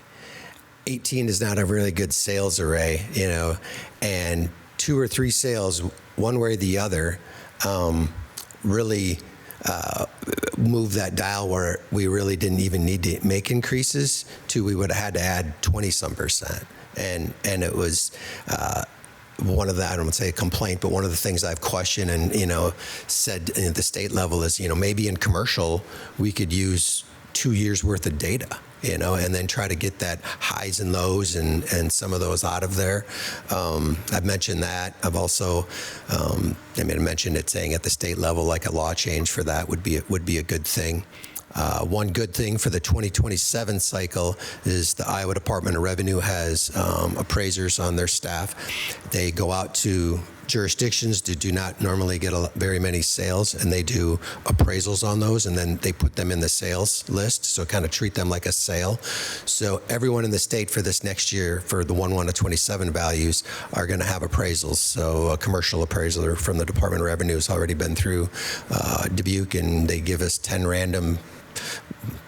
18 is not a really good sales array, and 2 or 3 sales, one way or the other, really moved that dial where we really didn't even need to make increases to we would have had to add 20-some%. And it was one of the, I don't want to say a complaint, but one of the things I've questioned and, said at the state level is, maybe in commercial, we could use 2 years worth of data, and then try to get that highs and lows and some of those out of there. I've mentioned that. I've also, I mentioned it saying at the state level, like a law change for that would be a good thing. One good thing for the 2027 cycle is the Iowa Department of Revenue has appraisers on their staff. They go out to jurisdictions that do not normally get very many sales, and they do appraisals on those, and then they put them in the sales list, so kind of treat them like a sale. So everyone in the state for this next year, for the 1/1 to 27 values, are going to have appraisals. So a commercial appraiser from the Department of Revenue has already been through Dubuque, and they give us 10 random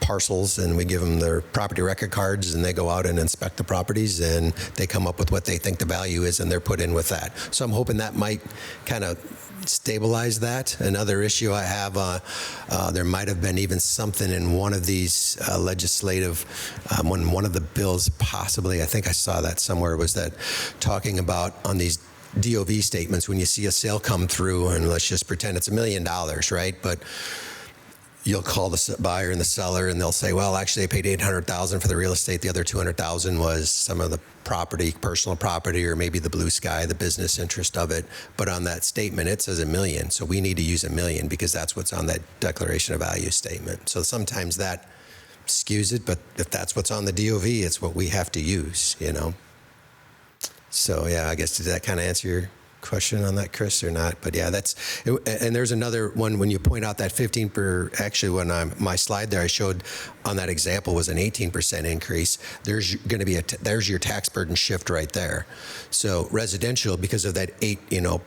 parcels, and we give them their property record cards, and they go out and inspect the properties, and they come up with what they think the value is, and they're put in with that. So I'm hoping that might kind of stabilize that. Another issue I have, there might have been even something in one of these legislative, when one of the bills possibly, I think I saw that somewhere, was that talking about on these DOV statements, when you see a sale come through, and let's just pretend it's $1 million, right? But you'll call the buyer and the seller, and they'll say, well, actually, they paid $800,000 for the real estate. The other $200,000 was some of the property, personal property, or maybe the blue sky, the business interest of it. But on that statement, it says $1 million. So we need to use $1 million because that's what's on that declaration of value statement. So sometimes that skews it, but if that's what's on the DOV, it's what we have to use, So I guess, did that kind of answer your question on that, Chris, or not? But and there's another one when you point out that 15%, actually when my slide there I showed on that example was an 18% increase. There's going to be there's your tax burden shift right there. So residential, because of that 8%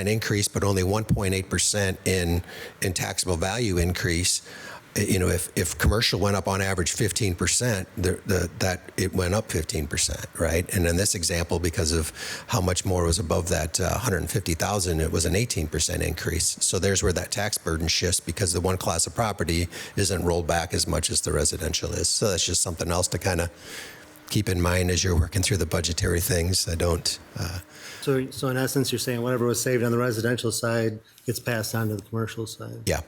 increase, but only 1.8% in taxable value increase, if commercial went up on average 15%, that it went up 15%, right? And in this example, because of how much more was above that 150,000, it was an 18% increase. So there's where that tax burden shifts, because the one class of property isn't rolled back as much as the residential is. So that's just something else to kind of keep in mind as you're working through the budgetary things. So in essence, you're saying whatever was saved on the residential side gets passed on to the commercial side? Yeah.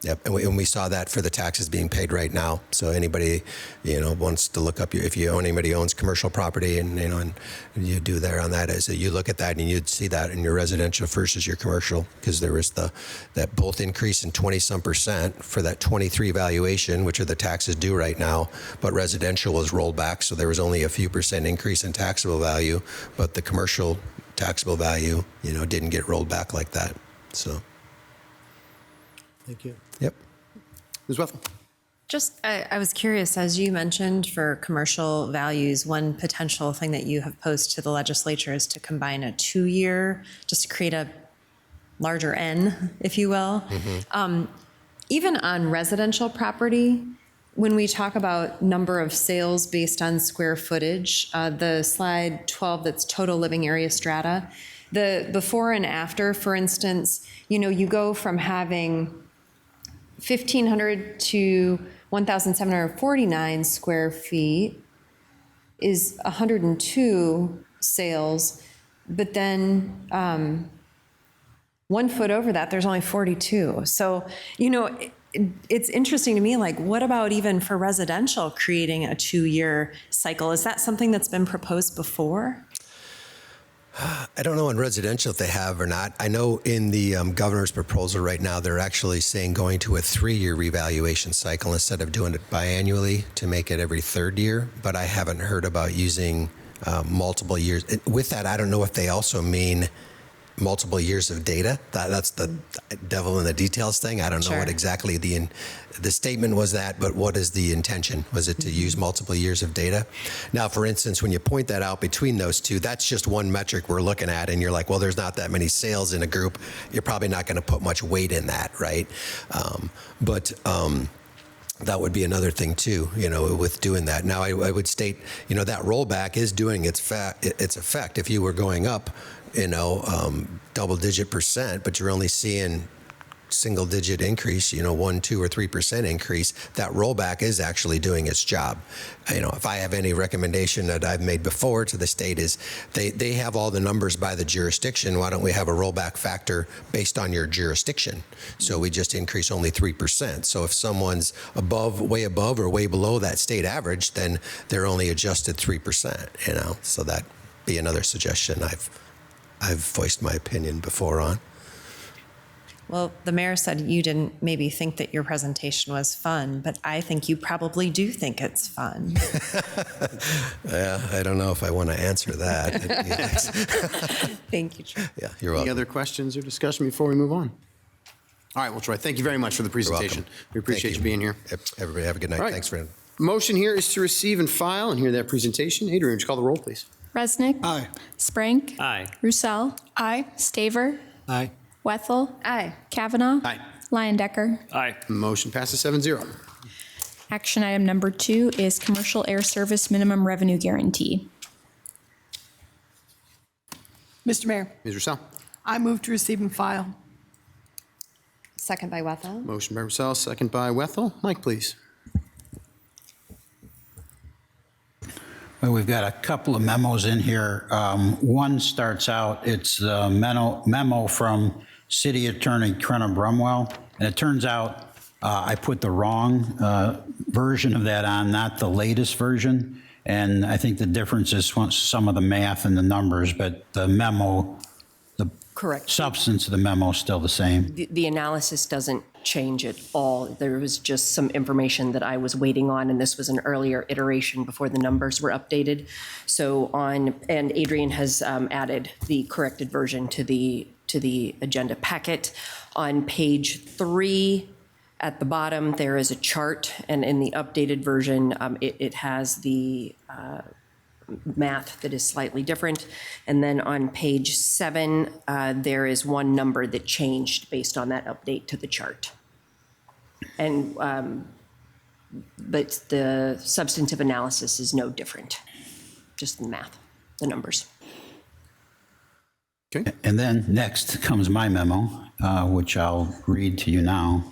Yep, and we saw that for the taxes being paid right now. So anybody, wants to look up if anybody owns commercial property, and and you do there on that, is you look at that and you'd see that in your residential versus your commercial, because there was that both increase in 20-some% for that 23 valuation, which are the taxes due right now, but residential was rolled back, so there was only a few percent increase in taxable value, but the commercial taxable value, didn't get rolled back like that. So. Thank you. Yep. Ms. Wethel. Just, I was curious, as you mentioned, for commercial values, one potential thing that you have posed to the legislature is to combine a 2-year, just to create a larger N, if you will. Mm-hmm. Even on residential property, when we talk about number of sales based on square footage, the slide 12, that's total living area strata, the before and after, for instance, you go from having 1,500 to 1,749 square feet is 102 sales, but then 1 foot over that, there's only 42. So, it's interesting to me, like, what about even for residential creating a 2-year cycle? Is that something that's been proposed before? I don't know in residential if they have or not. I know in the governor's proposal right now, they're actually saying going to a 3-year revaluation cycle instead of doing it biannually, to make it every 3rd year. But I haven't heard about using multiple years. With that, I don't know if they also mean multiple years of data. That's the devil in the details thing. I don't know what exactly the statement was that, but what is the intention? Was it to use multiple years of data? Now, for instance, when you point that out between those two, that's just one metric we're looking at, and you're like, well, there's not that many sales in a group. You're probably not going to put much weight in that, right? That would be another thing too, with doing that. Now, I would state, that rollback is doing its effect. If you were going up, double-digit %, but you're only seeing single-digit increase, 1, 2, or 3% increase, that rollback is actually doing its job. If I have any recommendation that I've made before to the state is they have all the numbers by the jurisdiction. Why don't we have a rollback factor based on your jurisdiction? So we just increase only 3%. So if someone's way above or way below that state average, then they're only adjusted 3%, So that'd be another suggestion I've voiced my opinion before on. Well, the mayor said you didn't maybe think that your presentation was fun, but I think you probably do think it's fun. Yeah, I don't know if I want to answer that. Thank you, Troy. Yeah, you're welcome. Any other questions or discussion before we move on? All right, well, Troy, thank you very much for the presentation. We appreciate you being here. Everybody have a good night. All right. Thanks, Fran. Motion here is to receive and file and hear that presentation. Adrian, would you call the roll, please? Resnick. Aye. Sprank. Aye. Roussel. Aye. Staver. Aye. Wethel. Aye. Kavanaugh. Aye. Leyendecker. Aye. Motion passes 7-0. Action item number 2 is commercial air service minimum revenue guarantee. Mr. Mayor, Ms. Roussel. I move to receive and file. Second by Wethel. Motion by Roussel, second by Wethel. Mike, please. Well, we've got a couple of memos in here. One starts out, it's the memo from City Attorney Trenna Brumwell, and it turns out I put the wrong version of that on, not the latest version, and I think the difference is some of the math and the numbers, but the memo, the Correct. substance of the memo is still the same. The analysis doesn't change at all. There was just some information that I was waiting on, and this was an earlier iteration before the numbers were updated. And Adrian has added the corrected version to the agenda packet. On page 3 at the bottom, there is a chart, and in the updated version, it has the math that is slightly different. And then on page 7, there is one number that changed based on that update to the chart. And, but the substantive analysis is no different, just the math, the numbers. Okay. And then next comes my memo, which I'll read to you now.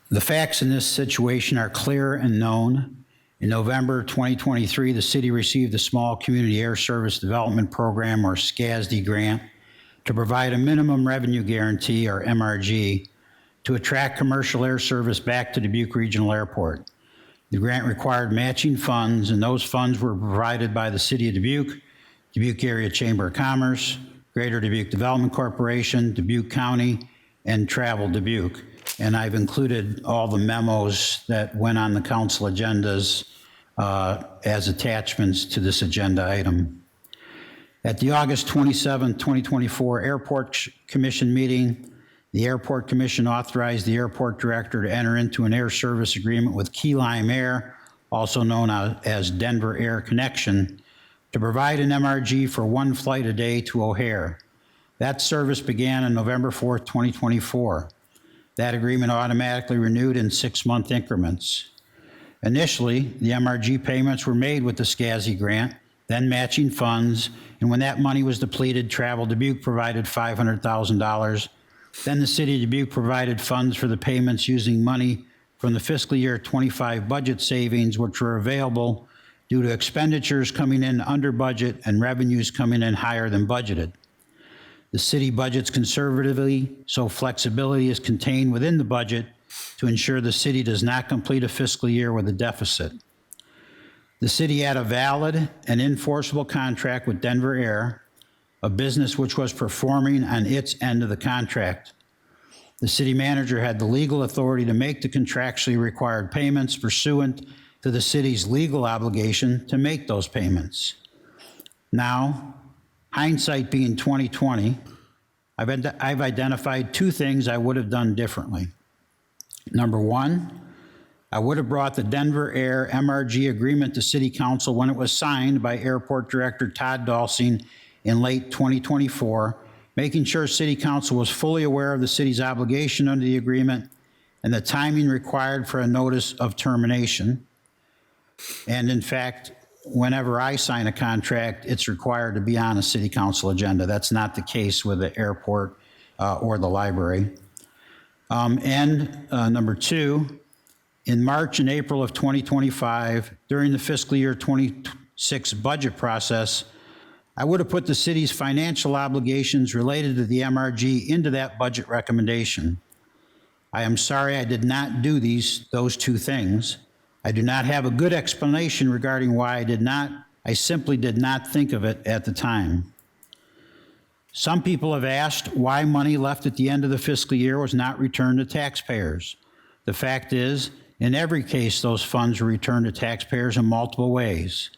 The facts in this situation are clear and known. In November 2023, the city received the Small Community Air Service Development Program, or SCASD grant, to provide a minimum revenue guarantee, or MRG, to attract commercial air service back to Dubuque Regional Airport. The grant required matching funds, and those funds were provided by the City of Dubuque, Dubuque Area Chamber of Commerce, Greater Dubuque Development Corporation, Dubuque County, and Travel Dubuque. And I've included all the memos that went on the council agendas as attachments to this agenda item. At the August 27, 2024 Airport Commission meeting, the Airport Commission authorized the airport director to enter into an air service agreement with Key Lime Air, also known as Denver Air Connection, to provide an MRG for one flight a day to O'Hare. That service began on November 4, 2024. That agreement automatically renewed in 6-month increments. Initially, the MRG payments were made with the SCASD grant, then matching funds, and when that money was depleted, Travel Dubuque provided $500,000. Then the City of Dubuque provided funds for the payments using money from the fiscal year 25 budget savings, which were available due to expenditures coming in under budget and revenues coming in higher than budgeted. The city budgets conservatively, so flexibility is contained within the budget to ensure the city does not complete a fiscal year with a deficit. The city had a valid and enforceable contract with Denver Air, a business which was performing on its end of the contract. The city manager had the legal authority to make the contractually required payments pursuant to the city's legal obligation to make those payments. Now, hindsight being 2020, I've identified 2 things I would have done differently. Number 1, I would have brought the Denver Air MRG agreement to City Council when it was signed by Airport Director Todd Dalsing in late 2024, making sure City Council was fully aware of the city's obligation under the agreement and the timing required for a notice of termination. And in fact, whenever I sign a contract, it's required to be on a City Council agenda. That's not the case with the airport or the library. Number 2, in March and April of 2025, during the fiscal year 26 budget process, I would have put the city's financial obligations related to the MRG into that budget recommendation. I am sorry I did not do those 2 things. I do not have a good explanation regarding why I did not. I simply did not think of it at the time. Some people have asked why money left at the end of the fiscal year was not returned to taxpayers. The fact is, in every case, those funds were returned to taxpayers in multiple ways.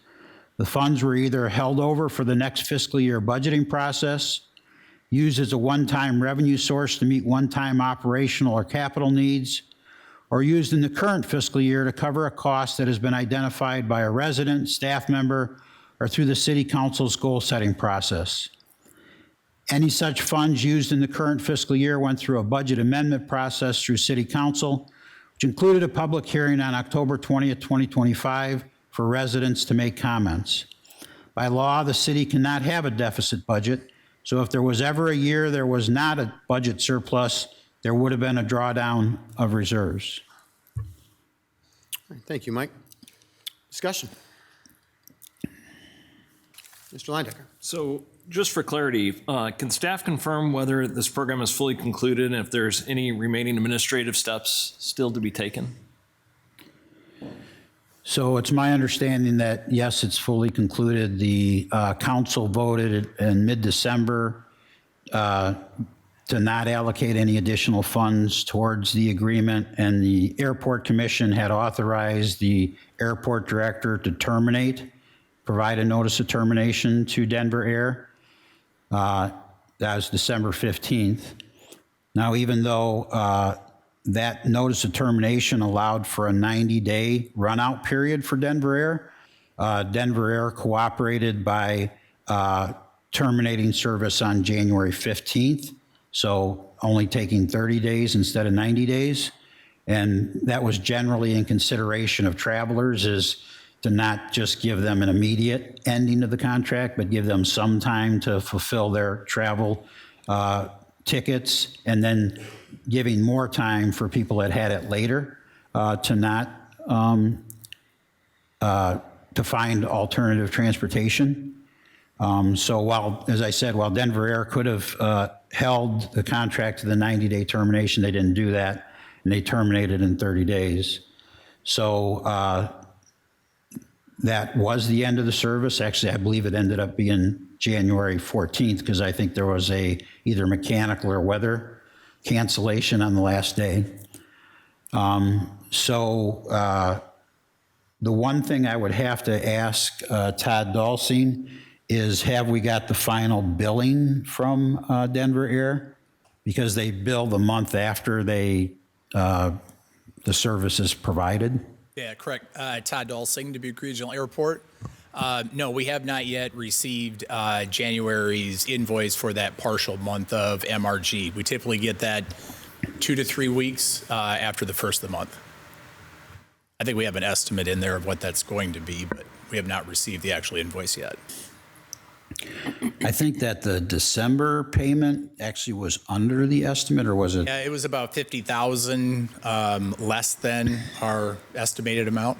The funds were either held over for the next fiscal year budgeting process, used as a one-time revenue source to meet one-time operational or capital needs, or used in the current fiscal year to cover a cost that has been identified by a resident, staff member, or through the City Council's goal-setting process. Any such funds used in the current fiscal year went through a budget amendment process through City Council, which included a public hearing on October 20th, 2025 for residents to make comments. By law, the city cannot have a deficit budget, so if there was ever a year there was not a budget surplus, there would have been a drawdown of reserves. All right, thank you, Mike. Discussion. Mr. Leindecker. So just for clarity, can staff confirm whether this program is fully concluded and if there's any remaining administrative steps still to be taken? So it's my understanding that, yes, it's fully concluded. The council voted in mid-December to not allocate any additional funds towards the agreement, and the Airport Commission had authorized the airport director to provide a notice of termination to Denver Air. That was December 15th. Now, even though that notice of termination allowed for a 90-day run-out period for Denver Air, Denver Air cooperated by terminating service on January 15th. So only taking 30 days instead of 90 days. And that was generally in consideration of travelers, is to not just give them an immediate ending of the contract, but give them some time to fulfill their travel tickets, and then giving more time for people that had it later to not to find alternative transportation. So while, as I said, while Denver Air could have held the contract to the 90-day termination, they didn't do that, and they terminated in 30 days. So that was the end of the service. Actually, I believe it ended up being January 14th, because I think there was either mechanical or weather cancellation on the last day. The one thing I would have to ask Todd Dalsing is, have we got the final billing from Denver Air? Because they bill the month after the service is provided. Yeah, correct. Todd Dalsing, Dubuque Regional Airport. No, we have not yet received January's invoice for that partial month of MRG. We typically get that 2 to 3 weeks after the first of the month. I think we have an estimate in there of what that's going to be, but we have not received the actual invoice yet. I think that the December payment actually was under the estimate, or was it? Yeah, it was about 50,000 less than our estimated amount.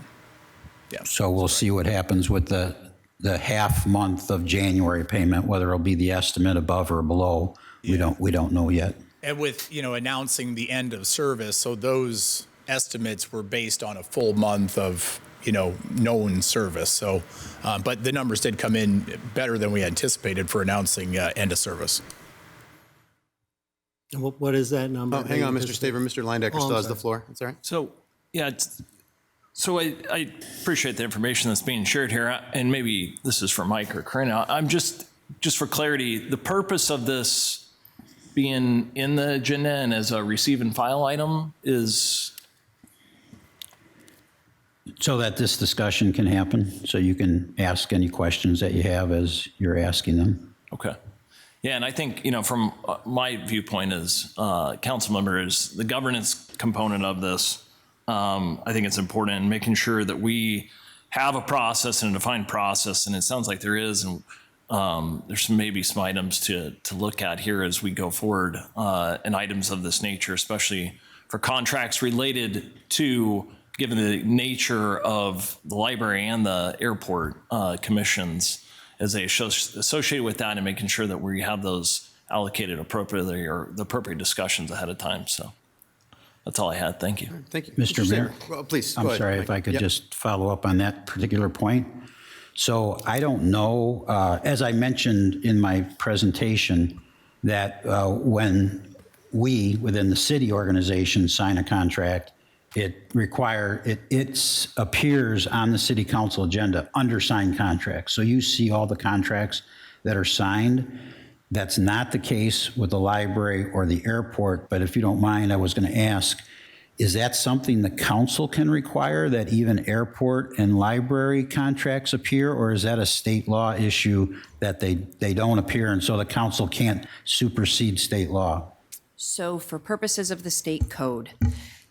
Yeah. So we'll see what happens with the half month of January payment, whether it'll be the estimate above or below. Yeah. We don't know yet. And with, announcing the end of service, so those estimates were based on a full month of, known service. So, but the numbers did come in better than we anticipated for announcing end of service. What is that number? Oh, hang on, Mr. Staver. Mr. Leindecker still has the floor. That's all right. So, yeah, so I appreciate the information that's being shared here, and maybe this is for Mike or Karina. I'm just for clarity, the purpose of this being in the agenda and as a receive and file item is? So that this discussion can happen, so you can ask any questions that you have as you're asking them. Okay. Yeah, and I think, from my viewpoint as council member, is the governance component of this. I think it's important in making sure that we have a process and a defined process, and it sounds like there is, and there's maybe some items to look at here as we go forward, and items of this nature, especially for contracts related to, given the nature of the library and the airport commissions, as they associated with that, and making sure that we have those allocated appropriately, or the appropriate discussions ahead of time. So that's all I had. Thank you. Thank you. Mr. Mayor. Well, please, I'm go ahead, sorry, Mike. if I could Yep. just follow up on that particular point. So I don't know, as I mentioned in my presentation, that when we, within the city organization, sign a contract, it appears on the city council agenda under signed contracts. So you see all the contracts that are signed. That's not the case with the library or the airport, but if you don't mind, I was going to ask, is that something the council can require, that even airport and library contracts appear, or is that a state law issue that they don't appear, and so the council can't supersede state law? So for purposes of the state code,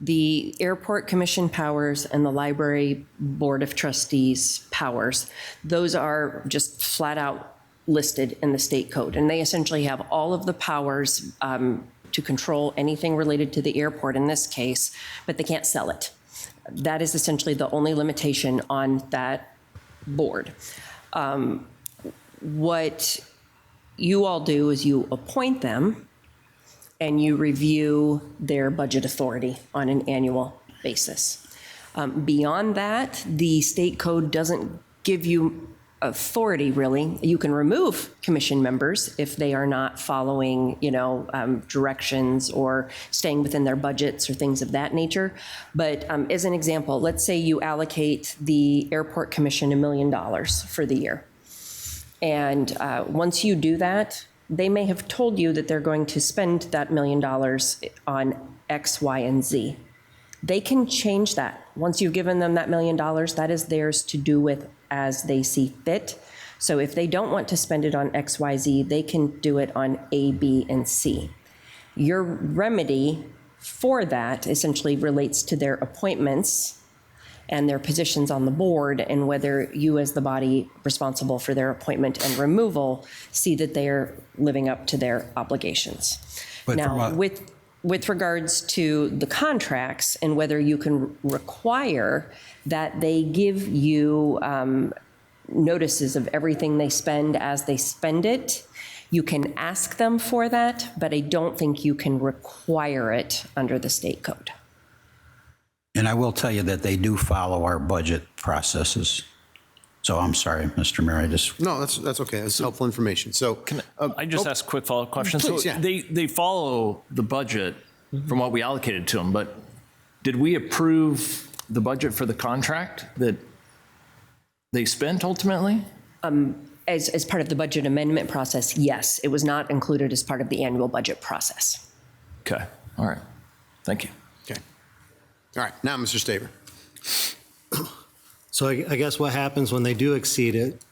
the airport commission powers and the library board of trustees powers, those are just flat out listed in the state code. And they essentially have all of the powers to control anything related to the airport in this case, but they can't sell it. That is essentially the only limitation on that board. What you all do is you appoint them and you review their budget authority on an annual basis. Beyond that, the state code doesn't give you authority, really. You can remove commission members if they are not following, directions or staying within their budgets or things of that nature. But as an example, let's say you allocate the airport commission $1 million for the year. And once you do that, they may have told you that they're going to spend that $1 million on X, Y, and Z. They can change that. Once you've given them that $1 million, that is theirs to do with as they see fit. So if they don't want to spend it on X, Y, Z, they can do it on A, B, and C. Your remedy for that essentially relates to their appointments and their positions on the board, and whether you as the body responsible for their appointment and removal see that they are living up to their obligations. But now, from with regards to the contracts and whether you can require that they give you notices of everything they spend as they spend it, you can ask them for that, but I don't think you can require it under the state code. And I will tell you that they do follow our budget processes. So I'm sorry, Mr. Mayor, I just... No, that's okay. That's helpful information. So Can I just ask a quick follow-up question? Please, So yeah. they follow the budget from what we allocated to them, but did we approve the budget for the contract that they spent ultimately? As part of the budget amendment process, yes. It was not included as part of the annual budget process. Okay. All right. Thank you. Okay. All right. Now, Mr. Staver. So I guess what happens when they do exceed it?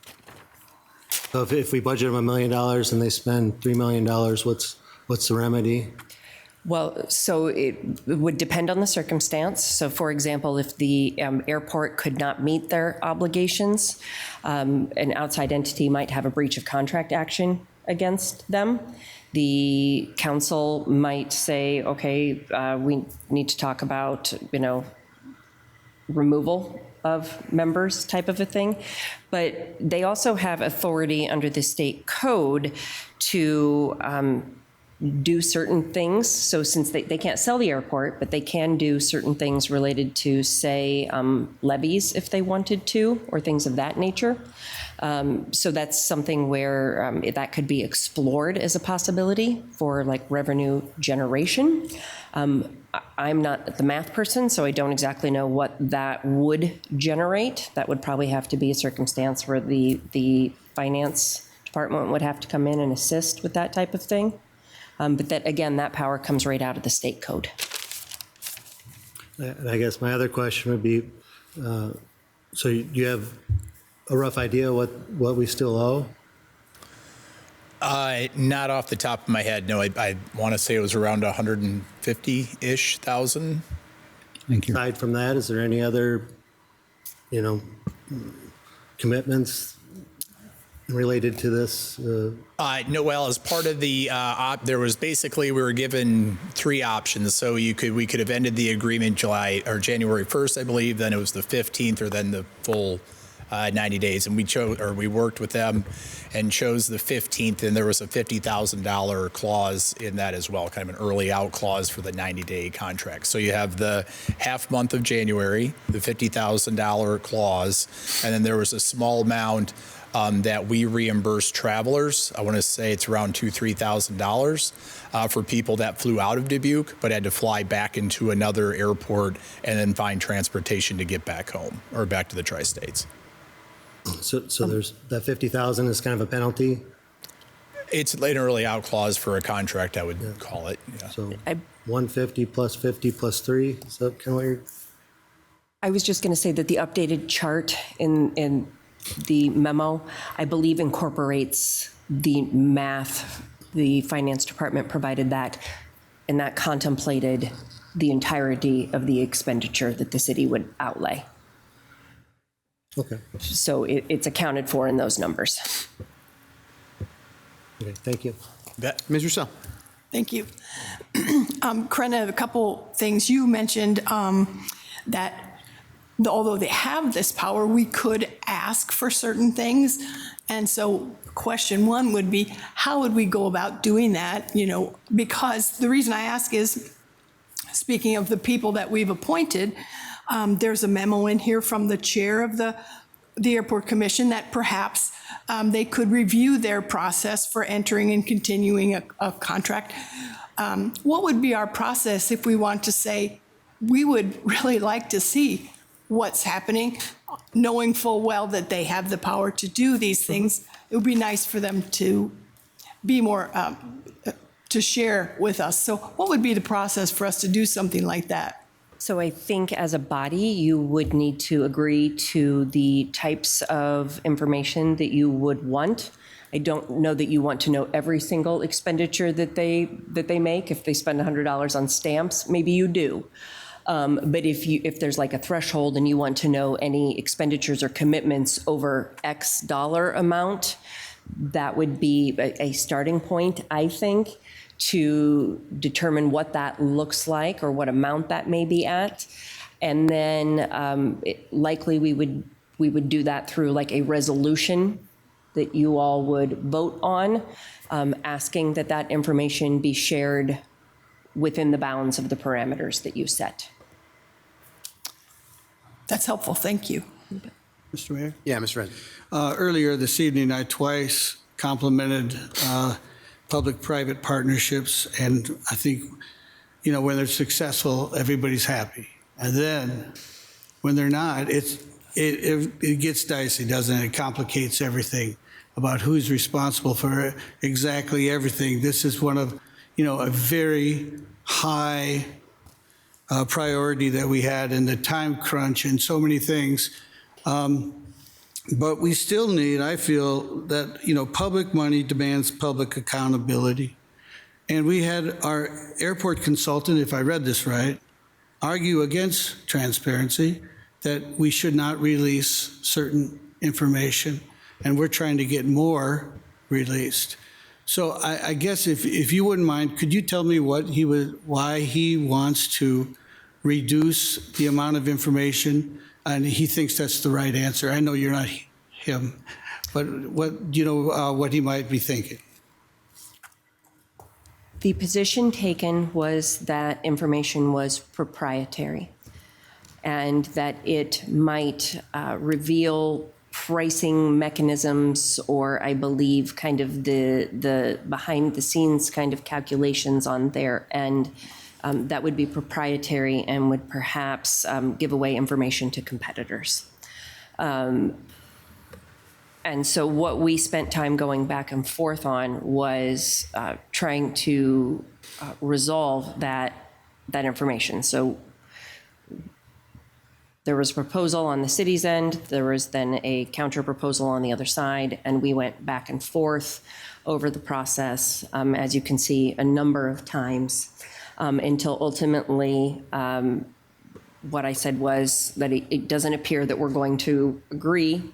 So if we budget them $1 million and they spend $3 million, what's the remedy? Well, so it would depend on the circumstance. So for example, if the airport could not meet their obligations, an outside entity might have a breach of contract action against them. The council might say, okay, we need to talk about, removal of members type of a thing. But they also have authority under the state code to do certain things. So since they can't sell the airport, but they can do certain things related to, say, levies if they wanted to, or things of that nature. So that's something where that could be explored as a possibility for like revenue generation. I'm not the math person, so I don't exactly know what that would generate. That would probably have to be a circumstance where the finance department would have to come in and assist with that type of thing. But that, again, that power comes right out of the state code. And I guess my other question would be, so you have a rough idea what we still owe? Not off the top of my head. No, I want to say it was around 150-ish thousand. Thank you. Aside from that, is there any other, commitments related to this? No, well, as part of the, there was basically, we were given 3 options. So we could have ended the agreement January 1st, I believe. Then it was the 15th, or then the full 90 days. And we worked with them and chose the 15th. And there was a $50,000 clause in that as well, kind of an early out clause for the 90-day contract. So you have the half month of January, the $50,000 clause, and then there was a small amount that we reimburse travelers. I want to say it's around $2,000-$3,000 for people that flew out of Dubuque but had to fly back into another airport and then find transportation to get back home or back to the tri-states. So there's that 50,000 is kind of a penalty? It's an early out clause for a contract, I would call it. Yeah. So 150 plus 50 plus 3, is that kind of what you're? I was just going to say that the updated chart in the memo, I believe, incorporates the math. The finance department provided that, and that contemplated the entirety of the expenditure that the city would outlay. Okay. So it's accounted for in those numbers. Okay, thank you. Ms. Roussel. Thank you. Corinna, a couple things. You mentioned that although they have this power, we could ask for certain things. And so question 1 would be, how would we go about doing that? Because the reason I ask is, speaking of the people that we've appointed, there's a memo in here from the chair of the Airport Commission that perhaps they could review their process for entering and continuing a contract. What would be our process if we want to say, we would really like to see what's happening, knowing full well that they have the power to do these things? It would be nice for them to be more, to share with us. So what would be the process for us to do something like that? So I think as a body, you would need to agree to the types of information that you would want. I don't know that you want to know every single expenditure that they make. If they spend $100 on stamps, maybe you do. But if there's like a threshold and you want to know any expenditures or commitments over X dollar amount, that would be a starting point, I think, to determine what that looks like or what amount that may be at. And then likely we would do that through like a resolution that you all would vote on, asking that that information be shared within the bounds of the parameters that you set. That's helpful. Thank you. Mr. Mayor? Yeah, Mr. Red. Earlier this evening, I twice complimented public-private partnerships, and I think, when they're successful, everybody's happy. And then when they're not, it gets dicey, doesn't it? It complicates everything about who's responsible for exactly everything. This is one of, a very high priority that we had in the time crunch and so many things. But we still need, I feel, that, public money demands public accountability. And we had our airport consultant, if I read this right, argue against transparency, that we should not release certain information. And we're trying to get more released. So I guess if you wouldn't mind, could you tell me why he wants to reduce the amount of information, and he thinks that's the right answer? I know you're not him, but what he might be thinking? The position taken was that information was proprietary and that it might reveal pricing mechanisms, or I believe kind of the behind the scenes kind of calculations on their end that would be proprietary and would perhaps give away information to competitors. And so what we spent time going back and forth on was trying to resolve that information. So there was a proposal on the city's end, there was then a counter proposal on the other side, and we went back and forth over the process, as you can see, a number of times, until ultimately what I said was that it doesn't appear that we're going to agree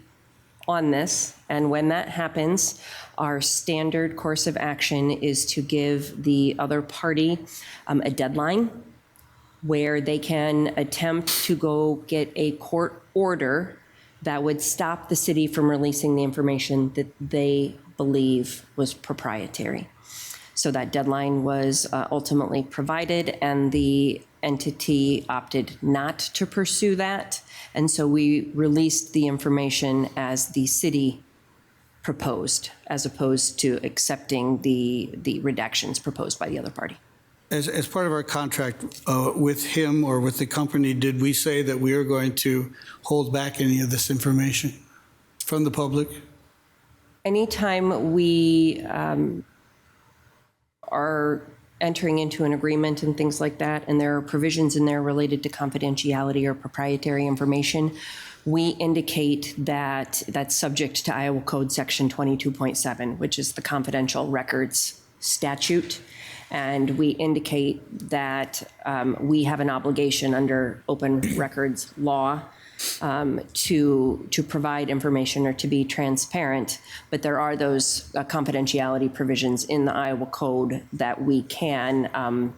on this. And when that happens, our standard course of action is to give the other party a deadline where they can attempt to go get a court order that would stop the city from releasing the information that they believe was proprietary. So that deadline was ultimately provided, and the entity opted not to pursue that. And so we released the information as the city proposed, as opposed to accepting the redactions proposed by the other party. As part of our contract with him or with the company, did we say that we are going to hold back any of this information from the public? Anytime we are entering into an agreement and things like that, and there are provisions in there related to confidentiality or proprietary information, we indicate that that's subject to Iowa Code Section 22.7, which is the confidential records statute. And we indicate that we have an obligation under open records law to provide information or to be transparent, but there are those confidentiality provisions in the Iowa Code that we can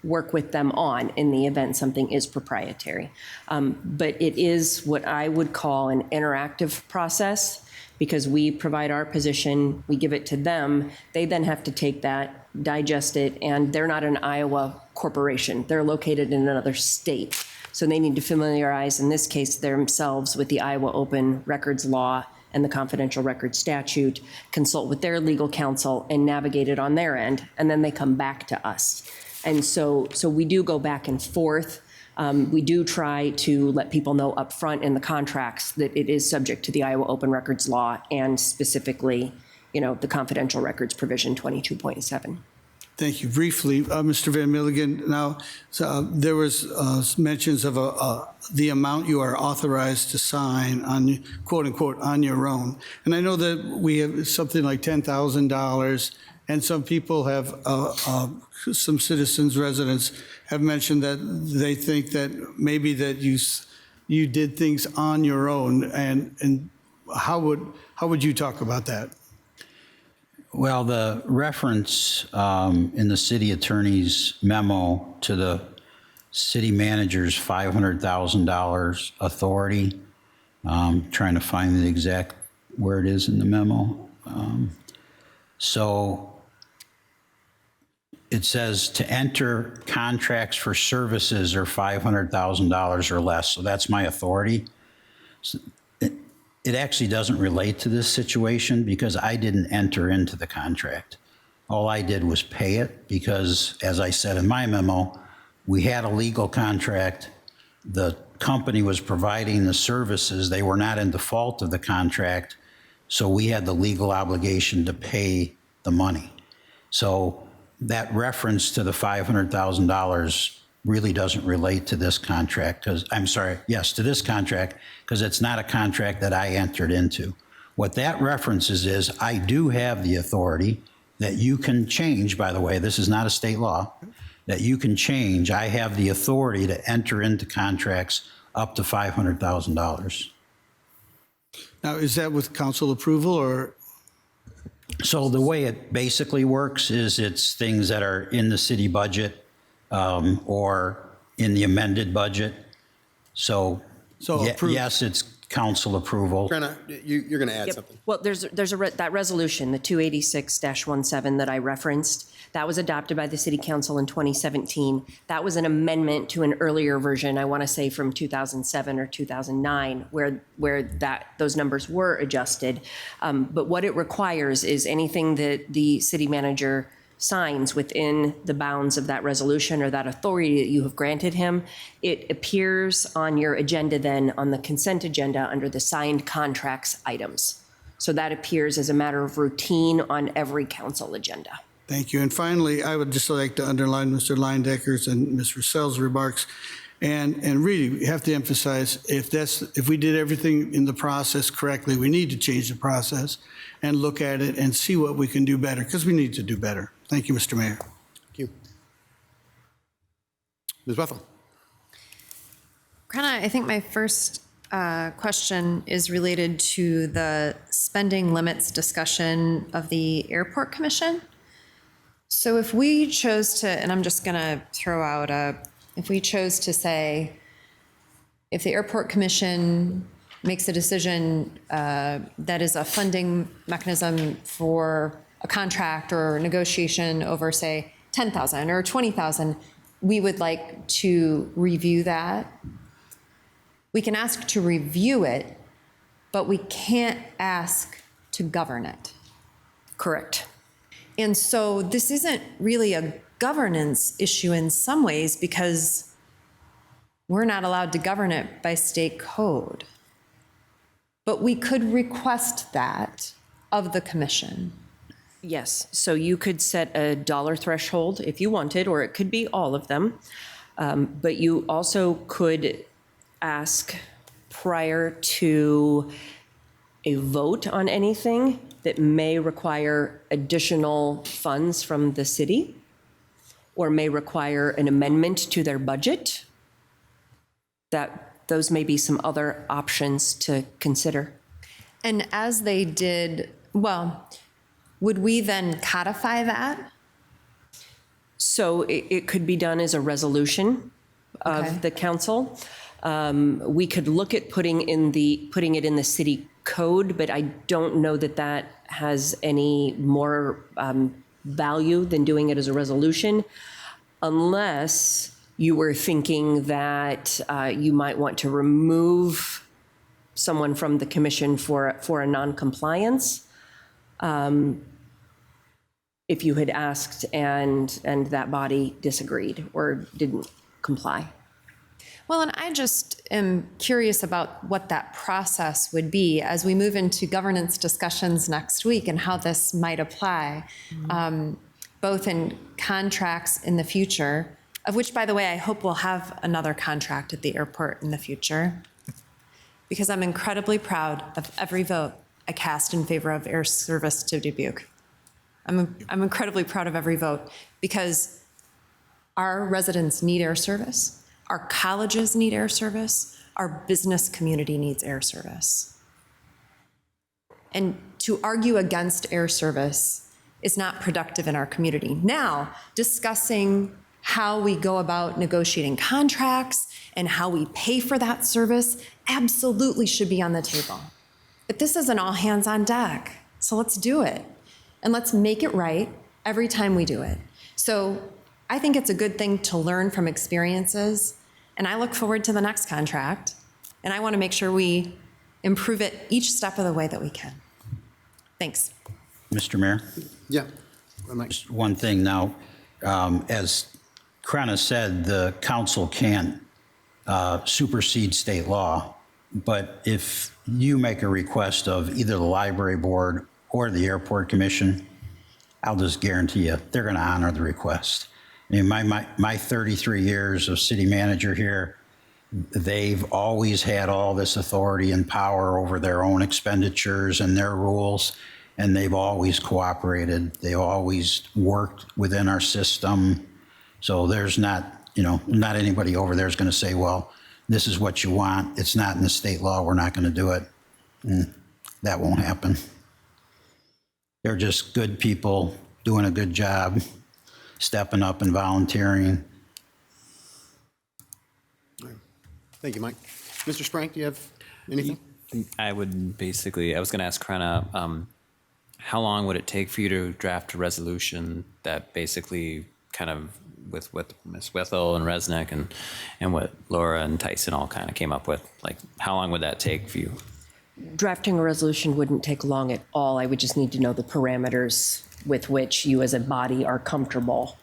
work with them on in the event something is proprietary. But it is what I would call an interactive process, because we provide our position, we give it to them, they then have to take that, digest it, and they're not an Iowa corporation. They're located in another state. So they need to familiarize, in this case, themselves with the Iowa Open Records Law and the Confidential Records Statute, consult with their legal counsel, and navigate it on their end, and then they come back to us. And so we do go back and forth. We do try to let people know up front in the contracts that it is subject to the Iowa Open Records Law and specifically, the confidential records provision 22.7. Thank you. Briefly, Mr. Van Milligan, now, there was mentions of the amount you are authorized to sign on, quote unquote, on your own. And I know that we have something like $10,000, and some people have, some citizens, residents have mentioned that they think that maybe that you did things on your own, and how would you talk about that? Well, the reference in the city attorney's memo to the city manager's $500,000 authority, trying to find the exact where it is in the memo. So it says to enter contracts for services are $500,000 or less. So that's my authority. So it actually doesn't relate to this situation because I didn't enter into the contract. All I did was pay it because, as I said in my memo, we had a legal contract. The company was providing the services. They were not in default of the contract, so we had the legal obligation to pay the money. So that reference to the $500,000 really doesn't relate to this contract, because, I'm sorry, yes, to this contract, because it's not a contract that I entered into. What that references is I do have the authority that you can change, by the way, this is not a state law, that you can change. I have the authority to enter into contracts up to $500,000. Now, is that with council approval or? So the way it basically works is it's things that are in the city budget or in the amended budget. So yes, it's council approval. Brenna, you're going to add something. Well, there's that resolution, the 286-17 that I referenced, that was adopted by the City Council in 2017. That was an amendment to an earlier version, I want to say from 2007 or 2009, where those numbers were adjusted. But what it requires is anything that the city manager signs within the bounds of that resolution or that authority that you have granted him, it appears on your agenda then on the consent agenda under the signed contracts items. So that appears as a matter of routine on every council agenda. Thank you. And finally, I would just like to underline Mr. Leindecker's and Ms. Russell's remarks. And really, we have to emphasize, if we did everything in the process correctly, we need to change the process and look at it and see what we can do better, because we need to do better. Thank you, Mr. Mayor. Thank you. Ms. Bethel. Brenna, I think my first question is related to the spending limits discussion of the Airport Commission. So if we chose to, and I'm just going to throw out if we chose to say, if the Airport Commission makes a decision that is a funding mechanism for a contract or negotiation over, say, $10,000 or $20,000, we would like to review that. We can ask to review it, but we can't ask to govern it. Correct. And so this isn't really a governance issue in some ways because we're not allowed to govern it by state code. But we could request that of the commission. Yes, so you could set a dollar threshold if you wanted, or it could be all of them. But you also could ask prior to a vote on anything that may require additional funds from the city or may require an amendment to their budget. Those may be some other options to consider. And as they did, well, would we then codify that? So it could be done as a resolution of the council. We could look at putting it in the city code, but I don't know that that has any more value than doing it as a resolution, unless you were thinking that you might want to remove someone from the commission for a non-compliance. If you had asked and that body disagreed or didn't comply. Well, and I just am curious about what that process would be as we move into governance discussions next week and how this might apply. both in contracts in the future, of which, by the way, I hope we'll have another contract at the airport in the future, because I'm incredibly proud of every vote I cast in favor of air service to Dubuque. I'm incredibly proud of every vote, because our residents need air service, our colleges need air service, our business community needs air service. And to argue against air service is not productive in our community. Now, discussing how we go about negotiating contracts and how we pay for that service absolutely should be on the table. But this is an all hands on deck, so let's do it. And let's make it right every time we do it. So I think it's a good thing to learn from experiences, and I look forward to the next contract, and I want to make sure we improve it each step of the way that we can. Thanks. Mr. Mayor? Yeah. Just one thing now, as Krenna said, the council can't supersede state law, but if you make a request of either the library board or the airport commission, I'll just guarantee you, they're going to honor the request. I mean, my 33 years of city manager here, they've always had all this authority and power over their own expenditures and their rules, and they've always cooperated. They've always worked within our system. So there's not anybody over there is going to say, well, this is what you want. It's not in the state law. We're not going to do it. That won't happen. They're just good people doing a good job, stepping up and volunteering. Thank you, Mike. Mr. Sprank, do you have anything? I was going to ask Krenna, how long would it take for you to draft a resolution that basically kind of with Ms. Withel and Resnick and what Laura and Tyson all kind of came up with? Like, how long would that take for you? Drafting a resolution wouldn't take long at all. I would just need to know the parameters with which you as a body are comfortable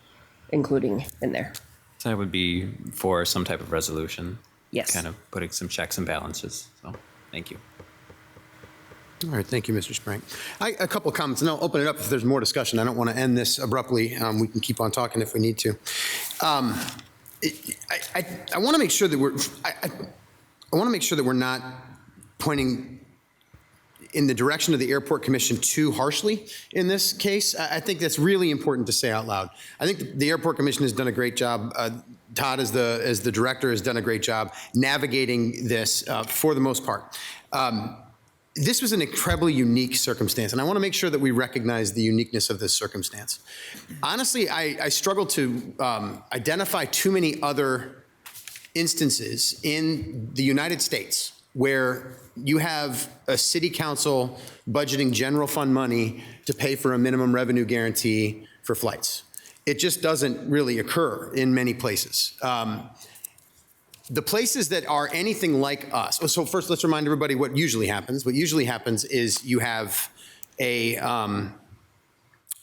including in there. So I would be for some type of resolution. Yes. Kind of putting some checks and balances. So, thank you. All right, thank you, Mr. Sprank. A couple of comments, and I'll open it up if there's more discussion. I don't want to end this abruptly. We can keep on talking if we need to. I want to make sure that we're not pointing in the direction of the Airport Commission too harshly in this case. I think that's really important to say out loud. I think the Airport Commission has done a great job. Todd, as the director, has done a great job navigating this for the most part. This was an incredibly unique circumstance, and I want to make sure that we recognize the uniqueness of this circumstance. Honestly, I struggle to identify too many other instances in the United States where you have a city council budgeting general fund money to pay for a minimum revenue guarantee for flights. It just doesn't really occur in many places. The places that are anything like us, so first let's remind everybody what usually happens. What usually happens is you have an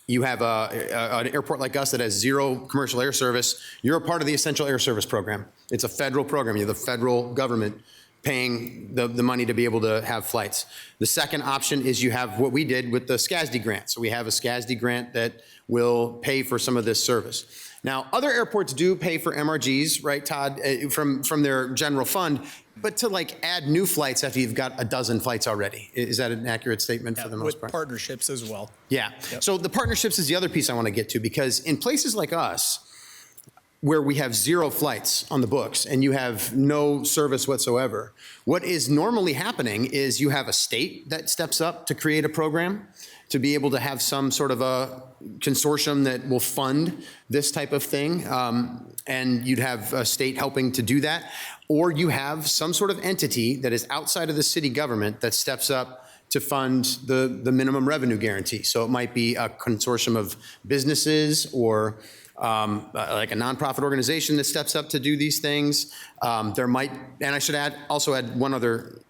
airport like us that has zero commercial air service. You're a part of the Essential Air Service Program. It's a federal program. You're the federal government paying the money to be able to have flights. The second option is you have what we did with the SCASD grant. So we have a SCASD grant that will pay for some of this service. Now, other airports do pay for MRGs, right, Todd, from their general fund, but to like add new flights after you've got a dozen flights already. Is that an accurate statement for the most part? With partnerships as well. Yeah. Yep. So the partnerships is the other piece I want to get to, because in places like us, where we have zero flights on the books and you have no service whatsoever, what is normally happening is you have a state that steps up to create a program to be able to have some sort of a consortium that will fund this type of thing, and you'd have a state helping to do that, or you have some sort of entity that is outside of the city government that steps up to fund the minimum revenue guarantee. So it might be a consortium of businesses or like a nonprofit organization that steps up to do these things. There might, and I should also add one other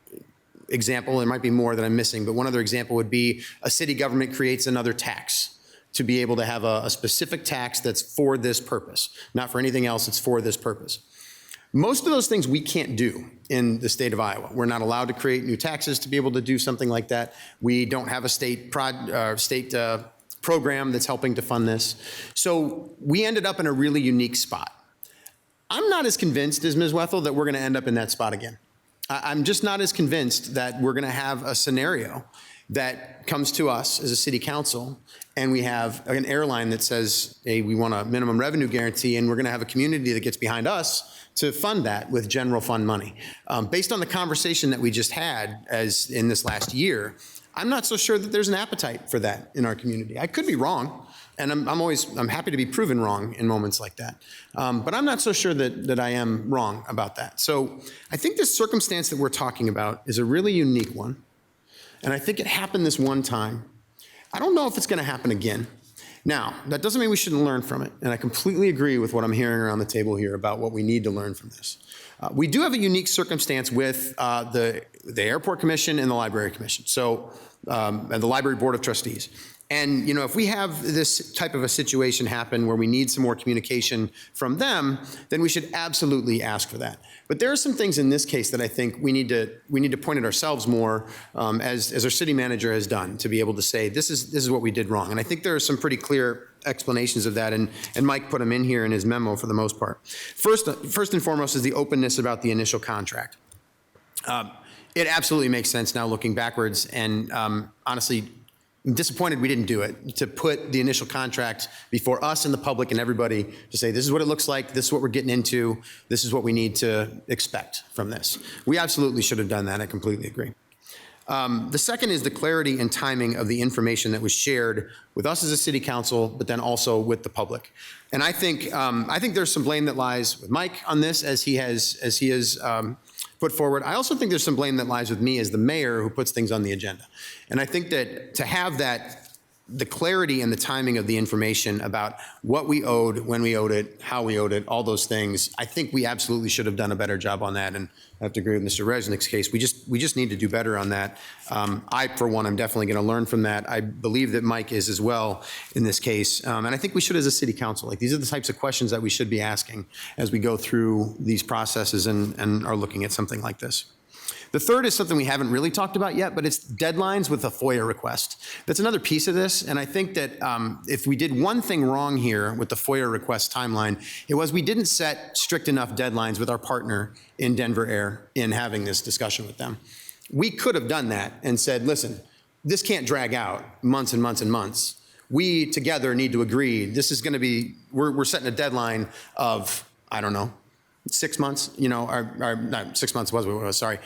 example. There might be more that I'm missing, but one other example would be a city government creates another tax to be able to have a specific tax that's for this purpose, not for anything else. It's for this purpose. Most of those things we can't do in the state of Iowa. We're not allowed to create new taxes to be able to do something like that. We don't have a state program that's helping to fund this. So we ended up in a really unique spot. I'm not as convinced as Ms. Wethel that we're going to end up in that spot again. I'm just not as convinced that we're going to have a scenario that comes to us as a city council and we have an airline that says, hey, we want a minimum revenue guarantee, and we're going to have a community that gets behind us to fund that with general fund money. Based on the conversation that we just had as in this last year, I'm not so sure that there's an appetite for that in our community. I could be wrong, and I'm happy to be proven wrong in moments like that. But I'm not so sure that I am wrong about that. So I think this circumstance that we're talking about is a really unique one. And I think it happened this one time. I don't know if it's going to happen again. Now, that doesn't mean we shouldn't learn from it. And I completely agree with what I'm hearing around the table here about what we need to learn from this. We do have a unique circumstance with the Airport Commission and the Library Commission, so and the Library Board of Trustees. And, you know, if we have this type of a situation happen where we need some more communication from them, then we should absolutely ask for that. But there are some things in this case that I think we need to point at ourselves more, as our city manager has done, to be able to say, this is what we did wrong. And I think there are some pretty clear explanations of that, and Mike put them in here in his memo for the most part. First and foremost is the openness about the initial contract. It absolutely makes sense now looking backwards, and honestly, I'm disappointed we didn't do it, to put the initial contract before us and the public and everybody to say, this is what it looks like, this is what we're getting into, this is what we need to expect from this. We absolutely should have done that. I completely agree. The second is the clarity and timing of the information that was shared with us as a city council, but then also with the public. And I think there's some blame that lies with Mike on this, as he has put forward. I also think there's some blame that lies with me as the mayor who puts things on the agenda. And I think that to have the clarity and the timing of the information about what we owed, when we owed it, how we owed it, all those things, I think we absolutely should have done a better job on that. And I have to agree with Mr. Resnick's case. We just need to do better on that. I, for one, am definitely going to learn from that. I believe that Mike is as well in this case. And I think we should as a city council. Like, these are the types of questions that we should be asking as we go through these processes and are looking at something like this. The third is something we haven't really talked about yet, but it's deadlines with a FOIA request. That's another piece of this, and I think that if we did one thing wrong here with the FOIA request timeline, it was we didn't set strict enough deadlines with our partner in Denver Air in having this discussion with them. We could have done that and said, listen, this can't drag out months and months and months. We together need to agree, this is going to be, we're setting a deadline of, I don't know, 6 months, you know, or not 6 months was what it was, sorry.